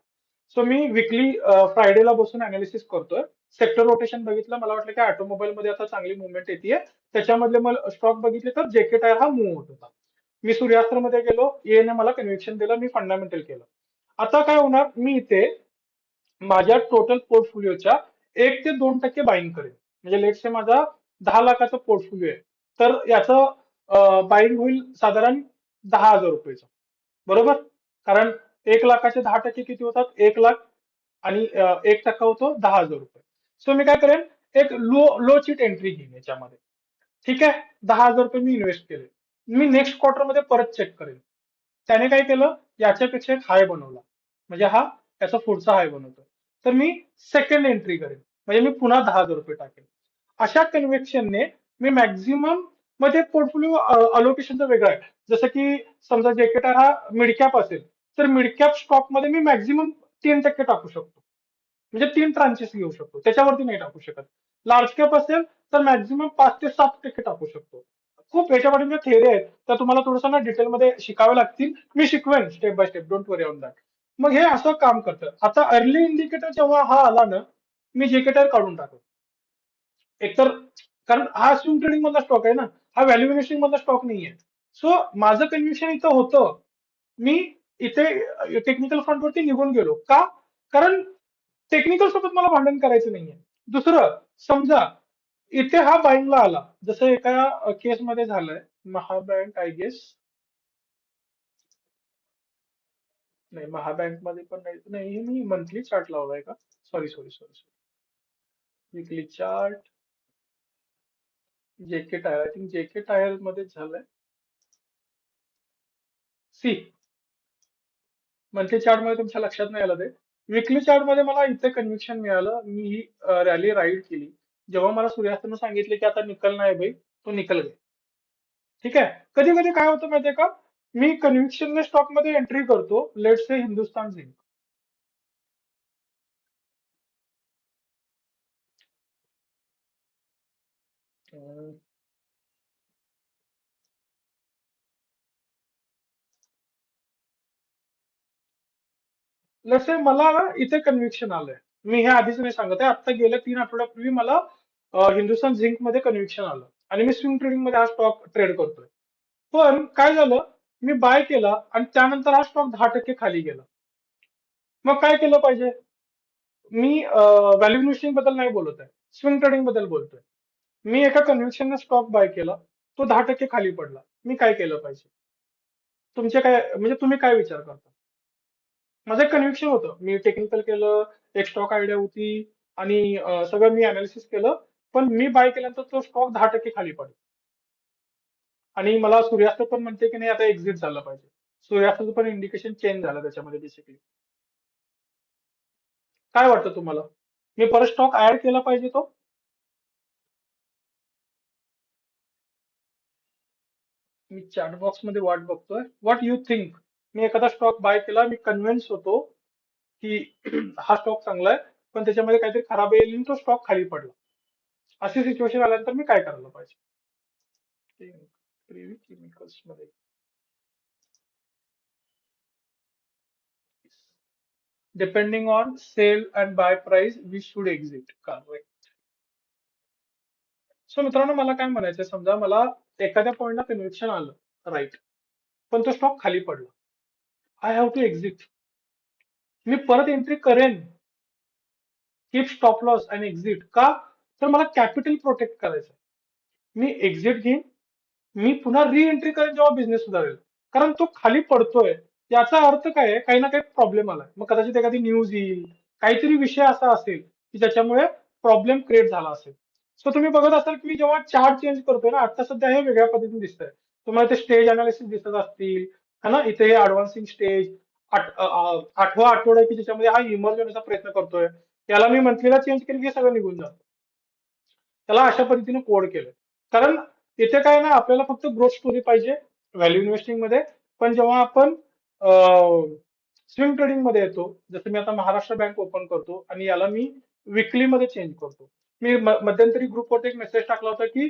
सो मी विकली फ्रायडेला बसून अनालिसिस करतोय. सेक्टर रोटेशन बघितलं, मला वाटलं की ऑटोमोबाईल मध्ये आता चांगली मुवमेंट येते. त्याच्यामधले मला स्टॉक बघितले तर जेके टायर हा मूव्ह होत होता. मी सूर्यास्त्रामध्ये गेलो, एने मला कन्व्हिक्शन दिलं, मी फंडामेंटल केलं. आता काय होणार, मी इथे माझ्या टोटल पोर्टफोलिओच्या 1 ते 2% बाईंग करेन. म्हणजे लेट्स से माझा 10 लाखाचा पोर्टफोलिओ आहे, तर याचं बाईंग होईल साधारण 10,000 रुपयेचं. बरोबर. कारण 1 लाखाचे 10% किती होतात, 1 लाख. आणि 1% होतो 10,000 रुपये. सो मी काय करेन, एक लो चिट एंट्री घेईन याच्यामध्ये. ठीक आहे. 10,000 रुपये मी इन्व्हेस्ट केले. मी नेक्स्ट क्वार्टर मध्ये परत चेक करेन. त्याने काय केलं, याच्यापेक्षा एक हाय बनवला, म्हणजे हा त्याचा पुढचा हाय बनवतो. तर मी सेकंड एंट्री करेन, म्हणजे मी पुन्हा 10,000 रुपये टाकेन. अशा कन्व्हेक्शनने मी मॅक्झिमम, मध्ये पोर्टफोलिओ अलोकेशनचा वेगळा आहे. जसं की समजा जेकेटार हा मिड कॅप असेल, तर मिड कॅप स्टॉक मध्ये मी मॅक्झिमम 3% टाकू शकतो. म्हणजे 3 ट्रांचेस घेऊ शकतो, त्याच्यावरती नाही टाकू शकत. लार्ज कॅप असेल तर मॅक्झिमम 5 ते 7% टाकू शकतो. खूप याच्यामध्ये जे थेअरी आहेत त्या तुम्हाला थोडंसं ना डिटेलमध्ये शिकावे लागतील. मी शिकवेन step by step, don't worry on that. मग हे असं काम करतं. आता अर्ली इंडिकेटर जेव्हा हा आला ना, मी जेकेटर काढून टाकतो. एकतर, कारण हा स्विंग ट्रेडिंग मधला स्टॉक आहे ना, हा व्हॅल्यू इन्व्हेस्टिंग मधला स्टॉक नाहीये. सो माझं कन्व्हिक्शन इथं होतं. मी इथे टेक्निकल फ्रंट वरती निघून गेलो का, कारण टेक्निकल सोबत मला भांडण करायचं नाहीये. दुसरं, समजा इथे हा बाईंगला आला, जसं एका केसमध्ये झालंय, महाबँक आय गेस. नाही, महाबँक मध्ये पण नाही, नाही मी मंथली चार्ट लावलाय का. Sorry sorry sorry sorry. Weekly chart, JK tyre, I think JK tyre मध्ये झालंय. सी, मंथली चार्ट मध्ये तुमच्या लक्षात नाही आलं ते. विकली चार्ट मध्ये मला इथे कन्व्हिक्शन मिळालं, मी ही रॅली राईड केली. जेव्हा मला सूर्यास्तानं सांगितले की आता निकल नाही भाई, तो निकल गए. ठीक आहे. कधी कधी काय होतं माहितीये का, मी कन्व्हिक्शनने स्टॉक मध्ये एंट्री करतो, let's say Hindustan zinc. Let's say मला ना इथे कन्व्हिक्शन आलंय. मी हे आधीच नाही सांगत आहे, आता गेल्या 3 आठवड्यापूर्वी मला हिंदुस्थान झिंक मध्ये कन्व्हिक्शन आलं आणि मी स्विंग ट्रेडिंग मध्ये हा स्टॉक ट्रेड करतोय. पण काय झालं, मी बाय केला आणि त्यानंतर हा स्टॉक 10% खाली गेला. मग काय केलं पाहिजे? मी व्हॅल्यू इन्व्हेस्टिंग बद्दल नाही बोलत आहे, स्विंग ट्रेडिंग बद्दल बोलतोय. मी एका कन्व्हिक्शनने स्टॉक बाय केला, तो 10% खाली पडला. मी काय केलं पाहिजे? तुमचे काय म्हणजे तुम्ही काय विचार करता? माझं एक कन्व्हिक्शन होतं, मी टेक्निकल केलं, एक स्टॉक आयडिया होती आणि सगळं मी अनालिसिस केलं. पण मी बाय केल्यानंतर तो स्टॉक 10% खाली पडला आणि मला सूर्यास्त पण म्हणते की नाही आता एक्झिट झालं पाहिजे. सूर्यास्ताचं पण इंडिकेशन चेंज झालं त्याच्यामध्ये बेसिकली. काय वाटतं तुम्हाला? मी परत स्टॉक ऍड केला पाहिजे तो? मी चॅट बॉक्स मध्ये वाट बघतोय. What you think? मी एखादा स्टॉक बाय केला, मी कन्व्हिन्स होतो की हा स्टॉक चांगला आहे, पण त्याच्यामध्ये काहीतरी खराब येईल आणि तो स्टॉक खाली पडला. अशी सिच्युएशन आल्यानंतर मी काय करायला पाहिजे? केमिकल्स मध्ये depending on sell and buy price we should exit. Correct. So मित्रांनो, मला काय म्हणायचं, समजा मला एखाद्या पॉइंटला कन्व्हिक्शन आलं, राईट, पण तो स्टॉक खाली पडला. I have to exit. मी परत एंट्री करेन, कीप स्टॉप लॉस आणि एक्झिट का? तर मला कॅपिटल प्रोटेक्ट करायचं. मी एक्झिट घेईन, मी पुन्हा री एंट्री करेन जेव्हा बिझनेस सुधारेल. कारण तो खाली पडतोय याचा अर्थ काय आहे, काही ना काही प्रॉब्लेम आलाय. मग कदाचित एखादी न्यूज येईल, काहीतरी विषय असा असेल की ज्याच्यामुळे प्रॉब्लेम क्रिएट झाला असेल. सो तुम्ही बघत असाल की मी जेव्हा चार्ट चेंज करतोय ना, आता सध्या हे वेगळ्या पद्धतीने दिसतंय. तुम्हाला ते स्टेज अनालिसिस दिसत असतील, है ना, इथे हे ऍडव्हान्सिंग स्टेज, 8वा आठवडा आहे की ज्याच्यामध्ये हा इमर्ज होण्याचा प्रयत्न करतोय. याला मी मंथलीला चेंज केलं की हे सगळं निघून जातं. त्याला अशा पद्धतीने कोड केलं. कारण इथे काय ना, आपल्याला फक्त ग्रोथ स्टोरी पाहिजे व्हॅल्यू इन्व्हेस्टिंग मध्ये. पण जेव्हा आपण स्विंग ट्रेडिंग मध्ये येतो, जसं मी आता महाराष्ट्र बँक ओपन करतो आणि याला मी विकली मध्ये चेंज करतो. मी मध्यंतरी ग्रुपवरती एक मेसेज टाकला होता की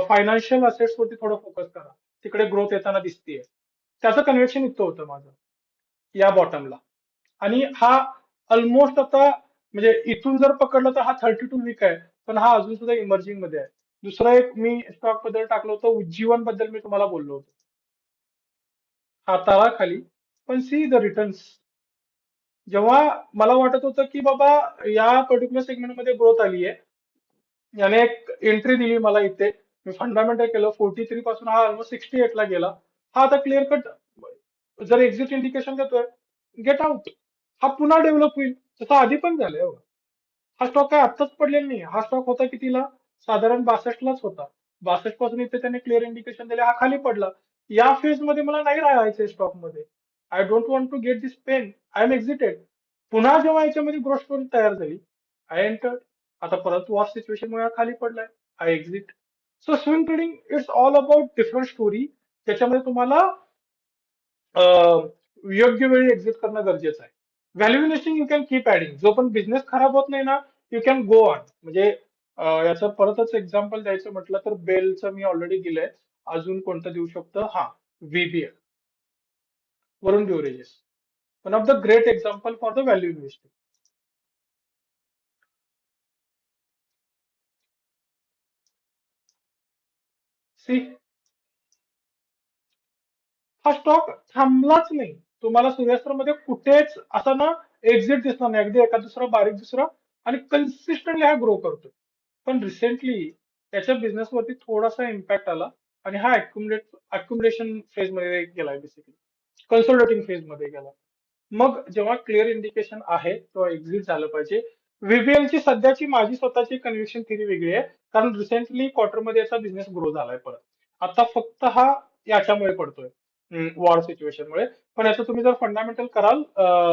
फायनान्शियल असेट्स वरती थोडं फोकस करा, तिकडे ग्रोथ येताना दिसतीये. त्याचं कन्व्हेन्शन इतकं होतं माझं या बॉटमला. आणि हा ऑलमोस्ट आता म्हणजे इथून जर पकडलं तर हा 32 वीक आहे, पण हा अजून सुद्धा इमर्जिंग मध्ये आहे. दुसरा एक मी स्टॉक बद्दल टाकलं होतं, उज्जीवन बद्दल मी तुम्हाला बोललो होतो. हा तळा खाली, पण सी द रिटर्न्स. जेव्हा मला वाटत होतं की बाबा या पर्टिक्युलर सेगमेंटमध्ये ग्रोथ आली आहे, याने एक एंट्री दिली मला इथे, मी फंडामेंटल केलं, 43 पासून हा ऑलमोस्ट 68 ला गेला. हा आता क्लिअर कट जर एक्झिट इंडिकेशन देतोय, गेट आउट. हा पुन्हा डेव्हलप होईल, तसं आधी पण झालंय बघा. हा स्टॉक काय आत्ताच पडलेला नाही, हा स्टॉक होता कितीला, साधारण 62 लाच होता. 62 पासून इथे त्याने क्लिअर इंडिकेशन दिले, हा खाली पडला. या फेज मध्ये मला नाही राहायचंय स्टॉक मध्ये. I don't want to get this pain, I am exited. पुन्हा जेव्हा याच्यामध्ये ग्रोथ स्टोरी तयार झाली, आय एंटर. आता परत वॉर सिच्युएशन मुळे हा खाली पडलाय, I exit. So swing trading it's all about different story, त्याच्यामध्ये तुम्हाला योग्य वेळी एक्झिट करणं गरजेचं आहे. Value investing you can keep adding, जो पण बिझनेस खराब होत नाही ना, यू कॅन गो ऑन. म्हणजे याचं परतच एक्झाम्पल द्यायचं म्हटलं तर बेलचं मी ऑलरेडी दिलंय. अजून कोणतं देऊ शकतो? हा, VBL, Varun beverages, one of the great example for the value investing. See, हा स्टॉक थांबलाच नाही. तुम्हाला सूर्यास्त्रामध्ये कुठेच असं ना एक्झिट दिसणार नाही, अगदी एका दुसरा बारीक दुसरा, आणि कन्सिस्टंटली हा ग्रो करतोय. पण रिसेंटली त्याच्या बिझनेस वरती थोडासा इम्पॅक्ट आला आणि हा अक्युमुलेशन फेज मध्ये गेलाय, बेसिकली कन्सोलिडेटिंग फेज मध्ये गेला. मग जेव्हा क्लिअर इंडिकेशन आहे तेव्हा एक्झिट झालं पाहिजे. व्हीबीएल ची सध्याची माझी स्वतःची कन्व्हिक्शन थिअरी वेगळी आहे, कारण रिसेंटली क्वार्टरमध्ये याचा बिझनेस ग्रो झालाय परत. आता फक्त हा याच्यामुळे पडतोय, वॉर सिच्युएशन मुळे. पण याचं तुम्ही जर फंडामेंटल कराल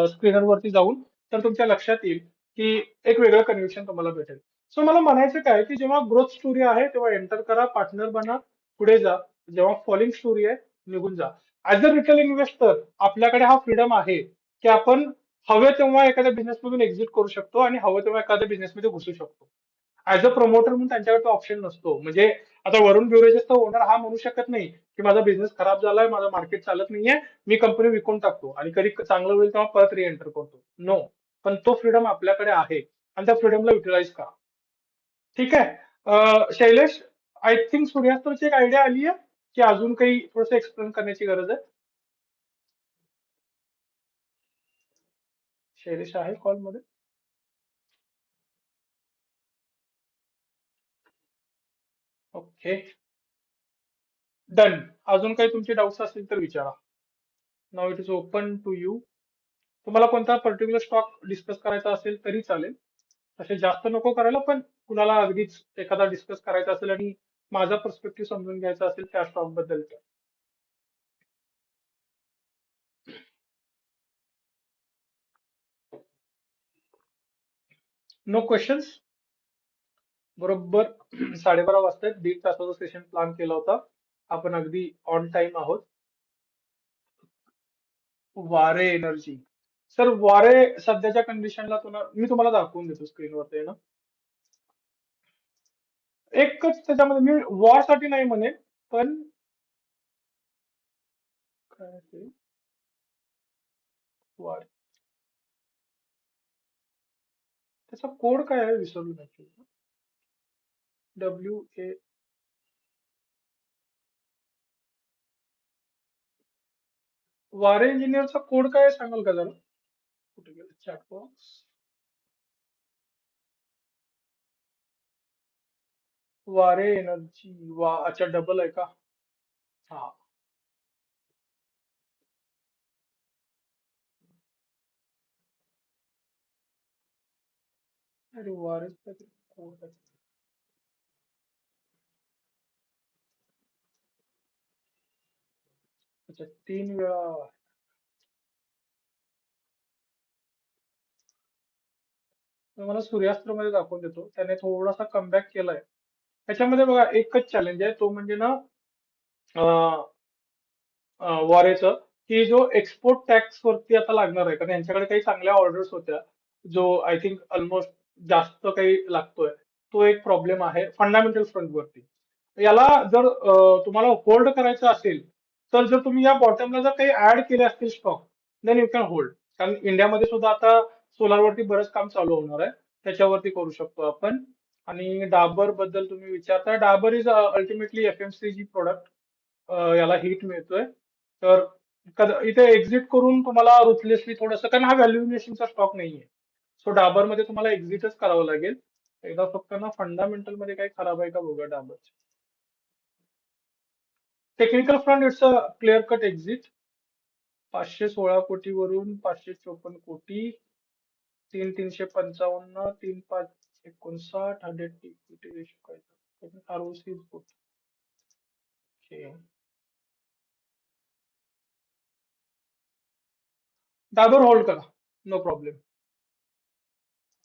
स्क्रीनर वरती जाऊन, तर तुमच्या लक्षात येईल की एक वेगळं कन्व्हिक्शन तुम्हाला भेटेल. सो मला म्हणायचं काय की जेव्हा ग्रोथ स्टोरी आहे तेव्हा एंटर करा, पार्टनर बना, पुढे जा. जेव्हा फॉलिंग स्टोरी आहे, निघून जा. ऍज अ रिटेल इन्व्हेस्टर आपल्याकडे हा फ्रीडम आहे की आपण हवे तेव्हा एखाद्या बिझनेस मधून एक्झिट करू शकतो आणि हवं तेव्हा एखाद्या बिझनेस मध्ये घुसू शकतो. ऍज अ प्रमोटर म्हणून त्यांच्याकडे ऑप्शन नसतो. म्हणजे आता वरुण बिव्हरेजेसचा ओनर हा म्हणू शकत नाही की माझा बिझनेस खराब झालाय, माझं मार्केट चालत नाहीये, मी कंपनी विकून टाकतो आणि कधी चांगलं होईल तेव्हा परत रिएंटर करतो. नो. पण तो फ्रीडम आपल्याकडे आहे आणि त्या फ्रीडमला युटिलाइज करा. ठीक आहे. शैलेश, आय थिंक सूर्यास्ताची एक आयडिया आली आहे की अजून काही थोडस एक्सप्लेन करण्याची गरज आहे? शैलेश आहे कॉलमध्ये? Okay, done. अजून काही तुमचे डाऊट्स असतील तर विचारा. Now it is open to you. तुम्हाला कोणता पर्टिक्युलर स्टॉक डिस्कस करायचा असेल तरी चालेल. तसे जास्त नको करायला, पण कुणाला अगदीच एखादा डिस्कस करायचा असेल आणि माझा पर्स्पेक्टिव्ह समजून घ्यायचा असेल त्या स्टॉक बद्दल तर. No questions. बरोबर 12:30 वाजतायत. 1.5 तासाचा सेशन प्लॅन केला होता. आपण अगदी ऑन टाइम आहोत. वारे एनर्जी. सर, वारे सध्याच्या कंडिशनला मी तुम्हाला दाखवून देतो स्क्रीनवरती ना. एकच त्याच्यामध्ये मी वॉर साठी नाही म्हणेन, पण काय ते वार, त्याचा कोड काय आहे विसरलो नाही. WA. वारे इंजिनियरचा कोड काय आहे सांगाल का जरा? कुठे गेलं चॅट बॉक्स? वारे एनर्जी अच्छा, डबल आहे का? हा. अरे वारे कोड आहे. अच्छा, 3 वेळा. मी मला सूर्यास्त्रमध्ये दाखवून देतो, त्याने थोडासा कमबॅक केलाय. त्याच्यामध्ये बघा एकच चॅलेंज आहे, तो म्हणजे ना वॉरेचं, की जो एक्सपोर्ट टॅक्स वरती आता लागणार आहे, कारण यांच्याकडे काही चांगल्या ऑर्डर्स होत्या, जो आय थिंक ऑलमोस्ट जास्त काही लागतोय. तो एक प्रॉब्लेम आहे फंडामेंटल फ्रंट वरती. याला जर तुम्हाला होल्ड करायचं असेल, तर जर तुम्ही या बॉटमला जर काही ऍड केले असतील stock, then you can hold. कारण इंडियामध्ये सुद्धा आता सोलार वरती बरंच काम चालू होणार आहे, त्याच्यावरती करू शकतो आपण. आणि डाबर बद्दल तुम्ही विचारता, Dabur is ultimately FMCG product. याला हिट मिळतोय. तर इथे एक्झिट करून तुम्हाला रुथलेसली थोडंसं, कारण हा व्हॅल्युएशनचा स्टॉक नाहीये. सो डाबर मध्ये तुम्हाला एक्झिटच करावं लागेल. एकदा फक्त ना फंडामेंटल मध्ये काही खराब आहे का बघा Dabur. Technical front it's a clear cut exit. 516 कोटी वरून 554 कोटी. 3,355, 3,559, 100 रेशो काय, ROC is good. Dabur hold करा, नो प्रॉब्लेम.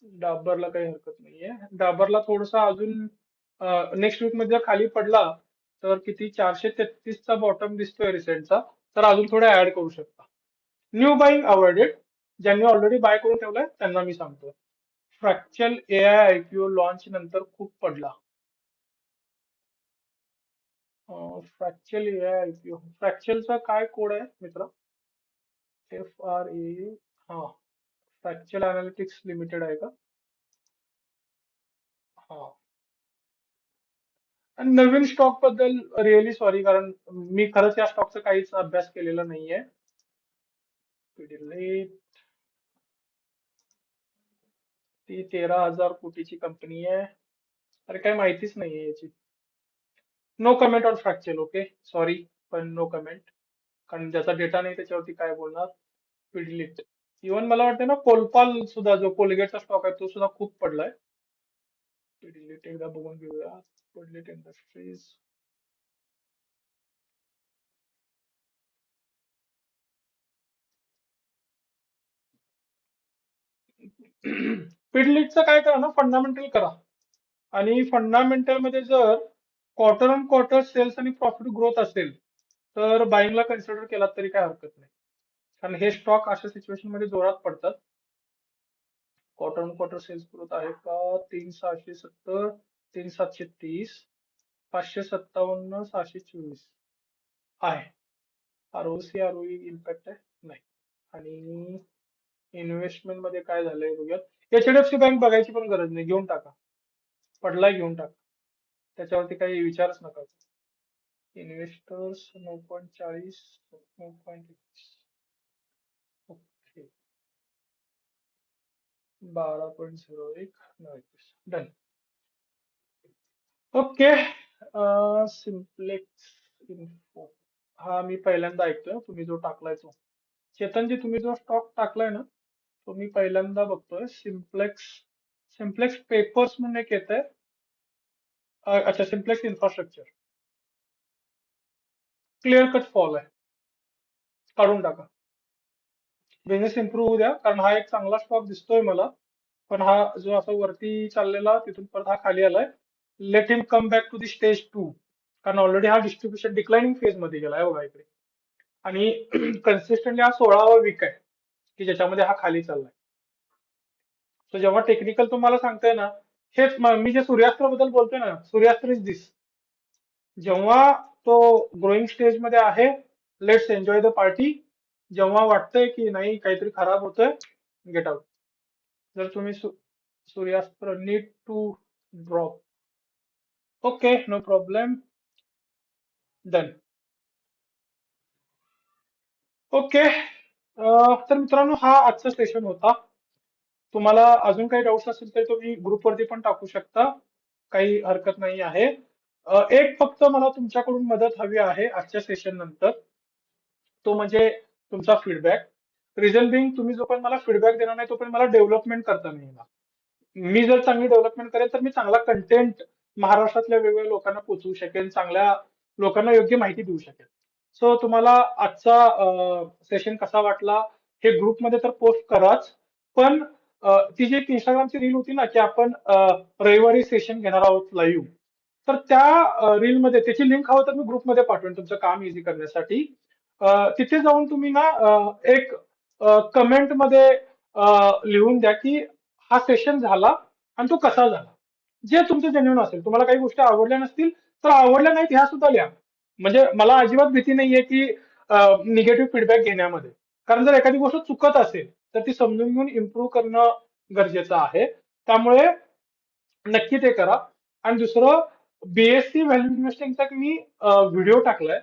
डाबरला काही हरकत नाहीये. डाबरला थोडसा अजून नेक्स्ट वीक मध्ये जर खाली पडला, तर किती 433चा बॉटम दिसतोय रिसेंटचा, तर अजून थोडे ऍड करू शकता. New buying avoided. ज्यांनी ऑलरेडी बाय करून ठेवलाय त्यांना मी सांगतोय. फ्रॅक्चल AI IPO लॉन्च नंतर खूप पडला. फ्रॅक्चल AI IPO, फ्रॅक्चलचा काय कोड आहे मित्र? FRA. हा. फ्रॅक्चल अनालिटिक्स लिमिटेड आहे का? हा. आणि नवीन स्टॉक बद्दल रिअली सॉरी, कारण मी खरंच या स्टॉकचा काहीच अभ्यास केलेला नाहीये. पिडिलाइट. ती 13,000 कोटीची कंपनी आहे. अरे काही माहितीच नाहीये याची. No comment on fracture. Okay, sorry, पण नो कमेंट. कारण ज्याचा डेटा नाही त्याच्यावरती काय बोलणार. पिडिलिट. इव्हन मला वाटतं ना कोलपाल सुद्धा, जो कोलगेटचा स्टॉक आहे तो सुद्धा खूप पडलाय. पिडिलिट एकदा बघून घेऊया. पिडिलिट इंडस्ट्रीज. पिडिलिटचं काय करा ना, फंडामेंटल करा. आणि फंडामेंटल मध्ये जर क्वार्टर ऑन क्वार्टर सेल्स आणि प्रॉफिट ग्रोथ असेल, तर बाईंगला कन्सिडर केला तरी काय हरकत नाही. कारण हे स्टॉक अशा सिच्युएशन मध्ये जोरात पडतात. Quarter on quarter sales growth आहे का? 3,670, 3,730, 557, 624 आहे. आरओसी आरओई इम्पॅक्ट आहे? नाही. आणि इन्व्हेस्टमेंट मध्ये काय झालंय बघूयात. एचडीएफसी बँक बघायची पण गरज नाही, घेऊन टाका. पडलाय, घेऊन टाका. त्याच्यावरती काही विचारच नका. Investors 9.40, 9.21, okay, 12.01, 9.21, done. Okay. Simplex info, हा मी पहिल्यांदा ऐकतोय तुम्ही जो टाकलाय तो. चेतनजी, तुम्ही जो स्टॉक टाकलाय ना, तो मी पहिल्यांदा बघतोय. सिम्प्लेक्स, सिम्प्लेक्स पेपर्स म्हणून एक येत आहे. अच्छा, simplex infrastructure. Clear cut fall आहे, काढून टाका. बिझनेस इम्प्रूव्ह होऊ द्या, कारण हा एक चांगला स्टॉक दिसतोय मला. पण हा जो असा वरती चाललेला तिथून परत हा खाली आलाय. Let him come back to the stage 2, कारण ऑलरेडी हा डिस्ट्रीब्युशन डिक्लाइनिंग फेज मध्ये गेलाय बघा इकडे. आणि कन्सिस्टंटली हा 16वा वीक आहे की ज्याच्यामध्ये हा खाली चाललाय. सो जेव्हा टेक्निकल तुम्हाला सांगताय ना, हेच मी जे सूर्यास्त्राबद्दल बोलतोय ना, सूर्यास्त्र इज दिस. जेव्हा तो ग्रोईंग स्टेज मध्ये आहे, लेट्स एन्जॉय द पार्टी. जेव्हा वाटतंय की नाही काहीतरी खराब होतंय, गेट आउट. जर तुम्ही Suryastra need to drop, okay, no problem, done. Okay. तर मित्रांनो, हा आजचा सेशन होता. तुम्हाला अजून काही डाऊट्स असेल तर तुम्ही ग्रुपवरती पण टाकू शकता, काही हरकत नाही आहे. एक फक्त मला तुमच्याकडून मदत हवी आहे आजच्या सेशन नंतर, तो म्हणजे तुमचा फीडबॅक. रिझन बिंग, तुम्ही जो पण मला फीडबॅक देणार नाही तो पण मला डेव्हलपमेंट करता नाही येणार. मी जर चांगली डेव्हलपमेंट करेन तर मी चांगला कंटेंट महाराष्ट्रातल्या वेगवेगळ्या लोकांना पोहोचवू शकेन, चांगल्या लोकांना योग्य माहिती देऊ शकेन. सो तुम्हाला आजचा सेशन कसा वाटला हे ग्रुपमध्ये तर पोस्ट कराच. पण ती जी एक इंस्टाग्रामची रील होती ना की आपण रविवारी सेशन घेणार आहोत लाईव्ह, तर त्या रील मध्ये त्याची लिंक हवं तर मी ग्रुपमध्ये पाठवेन तुमचं काम इझी करण्यासाठी. तिथे जाऊन तुम्ही ना एक कमेंट मध्ये लिहून द्या की हा सेशन झाला आणि तो कसा झाला. जे तुमचं जेन्युइन असेल. तुम्हाला काही गोष्टी आवडल्या नसतील तर आवडल्या नाहीत ह्या सुद्धा लिहा. म्हणजे मला अजिबात भीती नाहीये की निगेटिव्ह फीडबॅक घेण्यामध्ये. कारण जर एखादी गोष्ट चुकत असेल तर ती समजून घेऊन इम्प्रूव्ह करणं गरजेचं आहे. त्यामुळे नक्की ते करा. आणि दुसरं, बीएससी व्हॅल्यू इन्व्हेस्टिंगचा मी व्हिडिओ टाकलाय.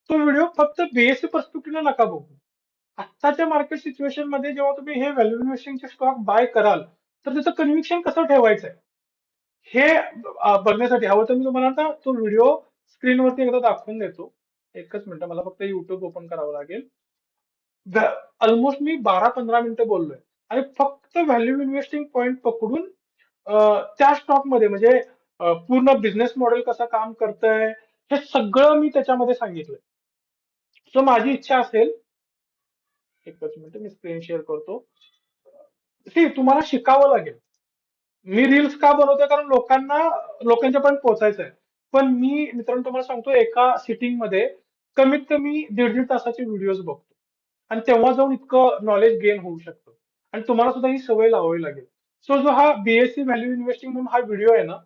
तो व्हिडिओ फक्त बीएससी पर्स्पेक्टिव्ह नका बघू. आत्ताच्या मार्केट सिच्युएशन मध्ये जेव्हा तुम्ही हे व्हॅल्यू इन्व्हेस्टिंगचे स्टॉक बाय कराल तर त्याचं कन्व्हिक्शन कसं ठेवायचंय हे बघण्यासाठी हवं तर मी तुम्हाला आता तो व्हिडिओ स्क्रीनवरती एकदा दाखवून देतो. एकच मिनिट, मला फक्त युट्यूब ओपन करावं लागेल. ऑलमोस्ट मी 12-15 मिनिटं बोललोय आणि फक्त व्हॅल्यू इन्व्हेस्टिंग पॉईंट पकडून त्या स्टॉक मध्ये म्हणजे पूर्ण बिझनेस मॉडेल कसं काम करतंय हे सगळं मी त्याच्यामध्ये सांगितलंय. सो माझी इच्छा असेल, एकच मिनिट मी स्क्रीन शेअर करतो. तुम्हाला शिकावं लागेल. मी रील्स का बनवतोय, कारण लोकांच्या पण पोहोचायचं आहे. पण मी मित्रांनो तुम्हाला सांगतो, एका सिटिंग मध्ये कमीत कमी 1.5-1.5 तासाचे व्हिडिओज बघतो आणि तेव्हा जाऊन इतकं नॉलेज गेन होऊ शकतं. आणि तुम्हाला सुद्धा ही सवय लावावी लागेल. सो जो हा बीएससी व्हॅल्यू इन्व्हेस्टिंग म्हणून हा व्हिडिओ आहे ना,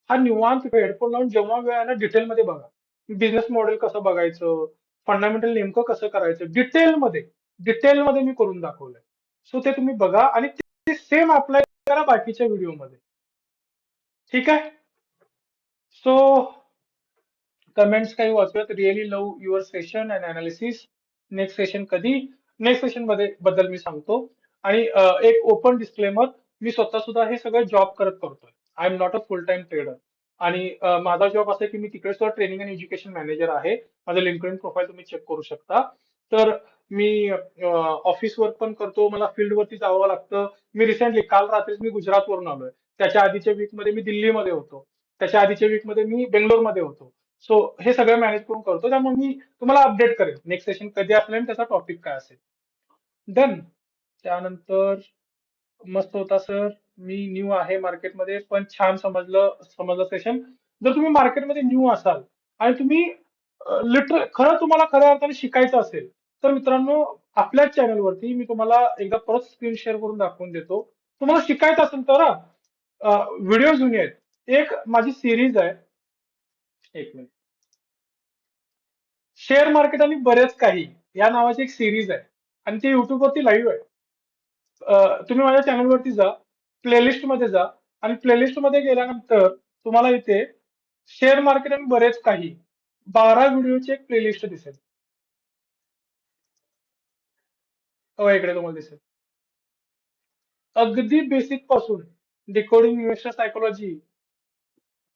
हा निवांत हेडफोन लावून जेव्हा वेळ आहे ना डिटेलमध्ये बघा. बिझनेस मॉडेल कसं बघायचं, फंडामेंटल नेमकं कसं करायचं, डिटेलमध्ये मी करून दाखवलंय. सो ते तुम्ही बघा आणि ते सेम अप्लाय करा बाकीच्या व्हिडिओमध्ये. ठीक आहे. सो कमेंट्स काही वाचूयात. Really love your session and analysis. Next session कधी? नेक्स्ट सेशन मध्ये बद्दल मी सांगतो. आणि एक ओपन डिस्क्लेमर, मी स्वतः सुद्धा हे सगळं जॉब करतोय. I am not a full time trader. आणि माझा जॉब असा आहे की मी तिकडे सुद्धा ट्रेनिंग अँड एज्युकेशन मॅनेजर आहे. माझं लिंक्डइन प्रोफाईल तुम्ही चेक करू शकता. तर मी ऑफिस वर्क पण करतो, मला फील्ड वरती जावं लागतं. मी रिसेंटली काल रात्रीच मी गुजरातवरून आलोय. त्याच्या आधीच्या वीक मध्ये मी दिल्लीमध्ये होतो. त्याच्या आधीच्या वीक मध्ये मी बेंगलोरमध्ये होतो. सो हे सगळं मॅनेज करून करतो. त्यामुळे मी तुम्हाला अपडेट करेन नेक्स्ट सेशन कधी असेल आणि त्याचा टॉपिक काय असेल. डन. त्यानंतर मस्त होता सर. मी न्यू आहे मार्केटमध्ये, पण छान समजलं सेशन. जर तुम्ही मार्केटमध्ये न्यू असाल आणि तुम्ही खरं तुम्हाला खऱ्या अर्थाने शिकायचं असेल तर मित्रांनो, आपल्याच चॅनलवरती मी तुम्हाला एकदा परत स्क्रीन शेअर करून दाखवून देतो. तुम्हाला शिकायचं असेल तर व्हिडिओ जुने आहेत. एक माझी सिरीज आहे, एक मिनिट, शेअर मार्केट आणि बरेच काही या नावाची एक सिरीज आहे आणि ती युट्यूब वरती लाईव्ह आहे. तुम्ही माझ्या चॅनल वरती जा, प्लेलिस्ट मध्ये जा आणि प्लेलिस्ट मध्ये गेल्यानंतर तुम्हाला इथे शेअर मार्केट आणि बरेच काही 12 व्हिडिओची एक प्लेलिस्ट दिसेल. इकडे तुम्हाला दिसेल. अगदी बेसिक पासून decoding investor psychology,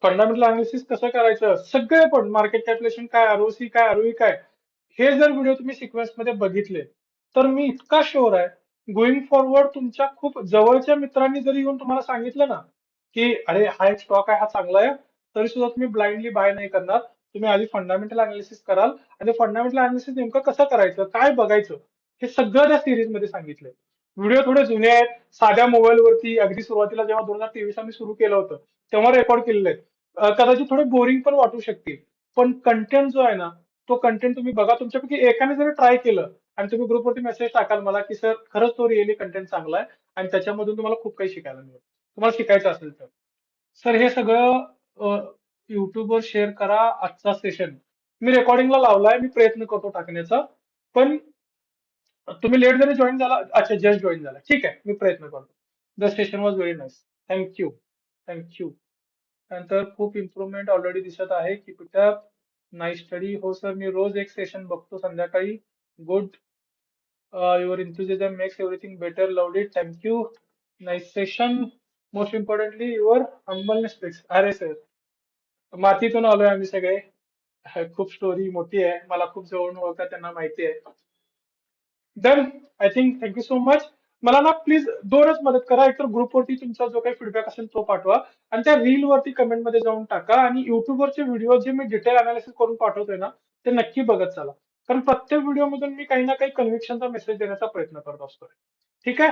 fundamental analysis कसं करायचं, सगळे पण मार्केट कॅल्क्युलेशन काय, आरओसी काय, आरओई काय, हे जर व्हिडिओ तुम्ही सिक्वेन्स मध्ये बघितले तर मी इतका शुअर आहे गोइंग फॉरवर्ड तुमच्या खूप जवळच्या मित्रांनी जरी येऊन तुम्हाला सांगितलं ना की अरे हा एक स्टॉक आहे, हा चांगला आहे, तरी सुद्धा तुम्ही ब्लाइंडली बाय नाही करणार. तुम्ही आधी फंडामेंटल अनालिसिस कराल आणि फंडामेंटल अनालिसिस नेमकं कसं करायचं, काय बघायचं, हे सगळं त्या सिरीज मध्ये सांगितलंय. व्हिडिओ थोडे जुने आहेत, साध्या मोबाईल वरती अगदी सुरुवातीला जेव्हा 2023 आम्ही सुरू केलं होतं तेव्हा रेकॉर्ड केलेले आहेत. कदाचित थोडे बोरिंग पण वाटू शकतील, पण कंटेंट जो आहे ना, तो कंटेंट तुम्ही बघा. तुमच्यापैकी एकाने जरी ट्राय केलं आणि तुम्ही ग्रुपवरती मेसेज टाकाल मला की सर खरंच तो रिअली कंटेंट चांगला आहे आणि त्याच्यामधून तुम्हाला खूप काही शिकायला मिळेल, तुम्हाला शिकायचं असेल तर. सर हे सगळं युट्यूबवर शेअर करा. आजचा सेशन मी रेकॉर्डिंगला लावलाय, मी प्रयत्न करतो टाकण्याचा. पण तुम्ही लेट जरी जॉईन झाला, अच्छा जस्ट जॉईन झाला, ठीक आहे, मी प्रयत्न करतो. The session was very nice. Thank you. Thank you. नंतर खूप इम्प्रुव्हमेंट ऑलरेडी दिसत आहे की पिटअप नाईस स्टडी. हो सर, मी रोज एक सेशन बघतो संध्याकाळी. Good. Your enthusiasm makes everything better. Loved it. Thank you. Nice session. Most importantly your humbleness speaks. अरे सर, मातीतून आलोय आम्ही सगळे. खूप स्टोरी मोठी आहे, मला खूप जवळून ओळखा, त्यांना माहिती आहे. Done. I think thank you so much. मला ना प्लीज दोनच मदत करा, एकतर ग्रुपवरती तुमचा जो काही फीडबॅक असेल तो पाठवा आणि त्या रील वरती कमेंट मध्ये जाऊन टाका आणि युट्यूबवरचे व्हिडिओ जे मी डिटेल अनालिसिस करून पाठवतोय ना ते नक्की बघत चला. कारण प्रत्येक व्हिडिओ मधून मी काही ना काही कन्व्हिक्शनचा मेसेज देण्याचा प्रयत्न करत असतोय. ठीक आहे.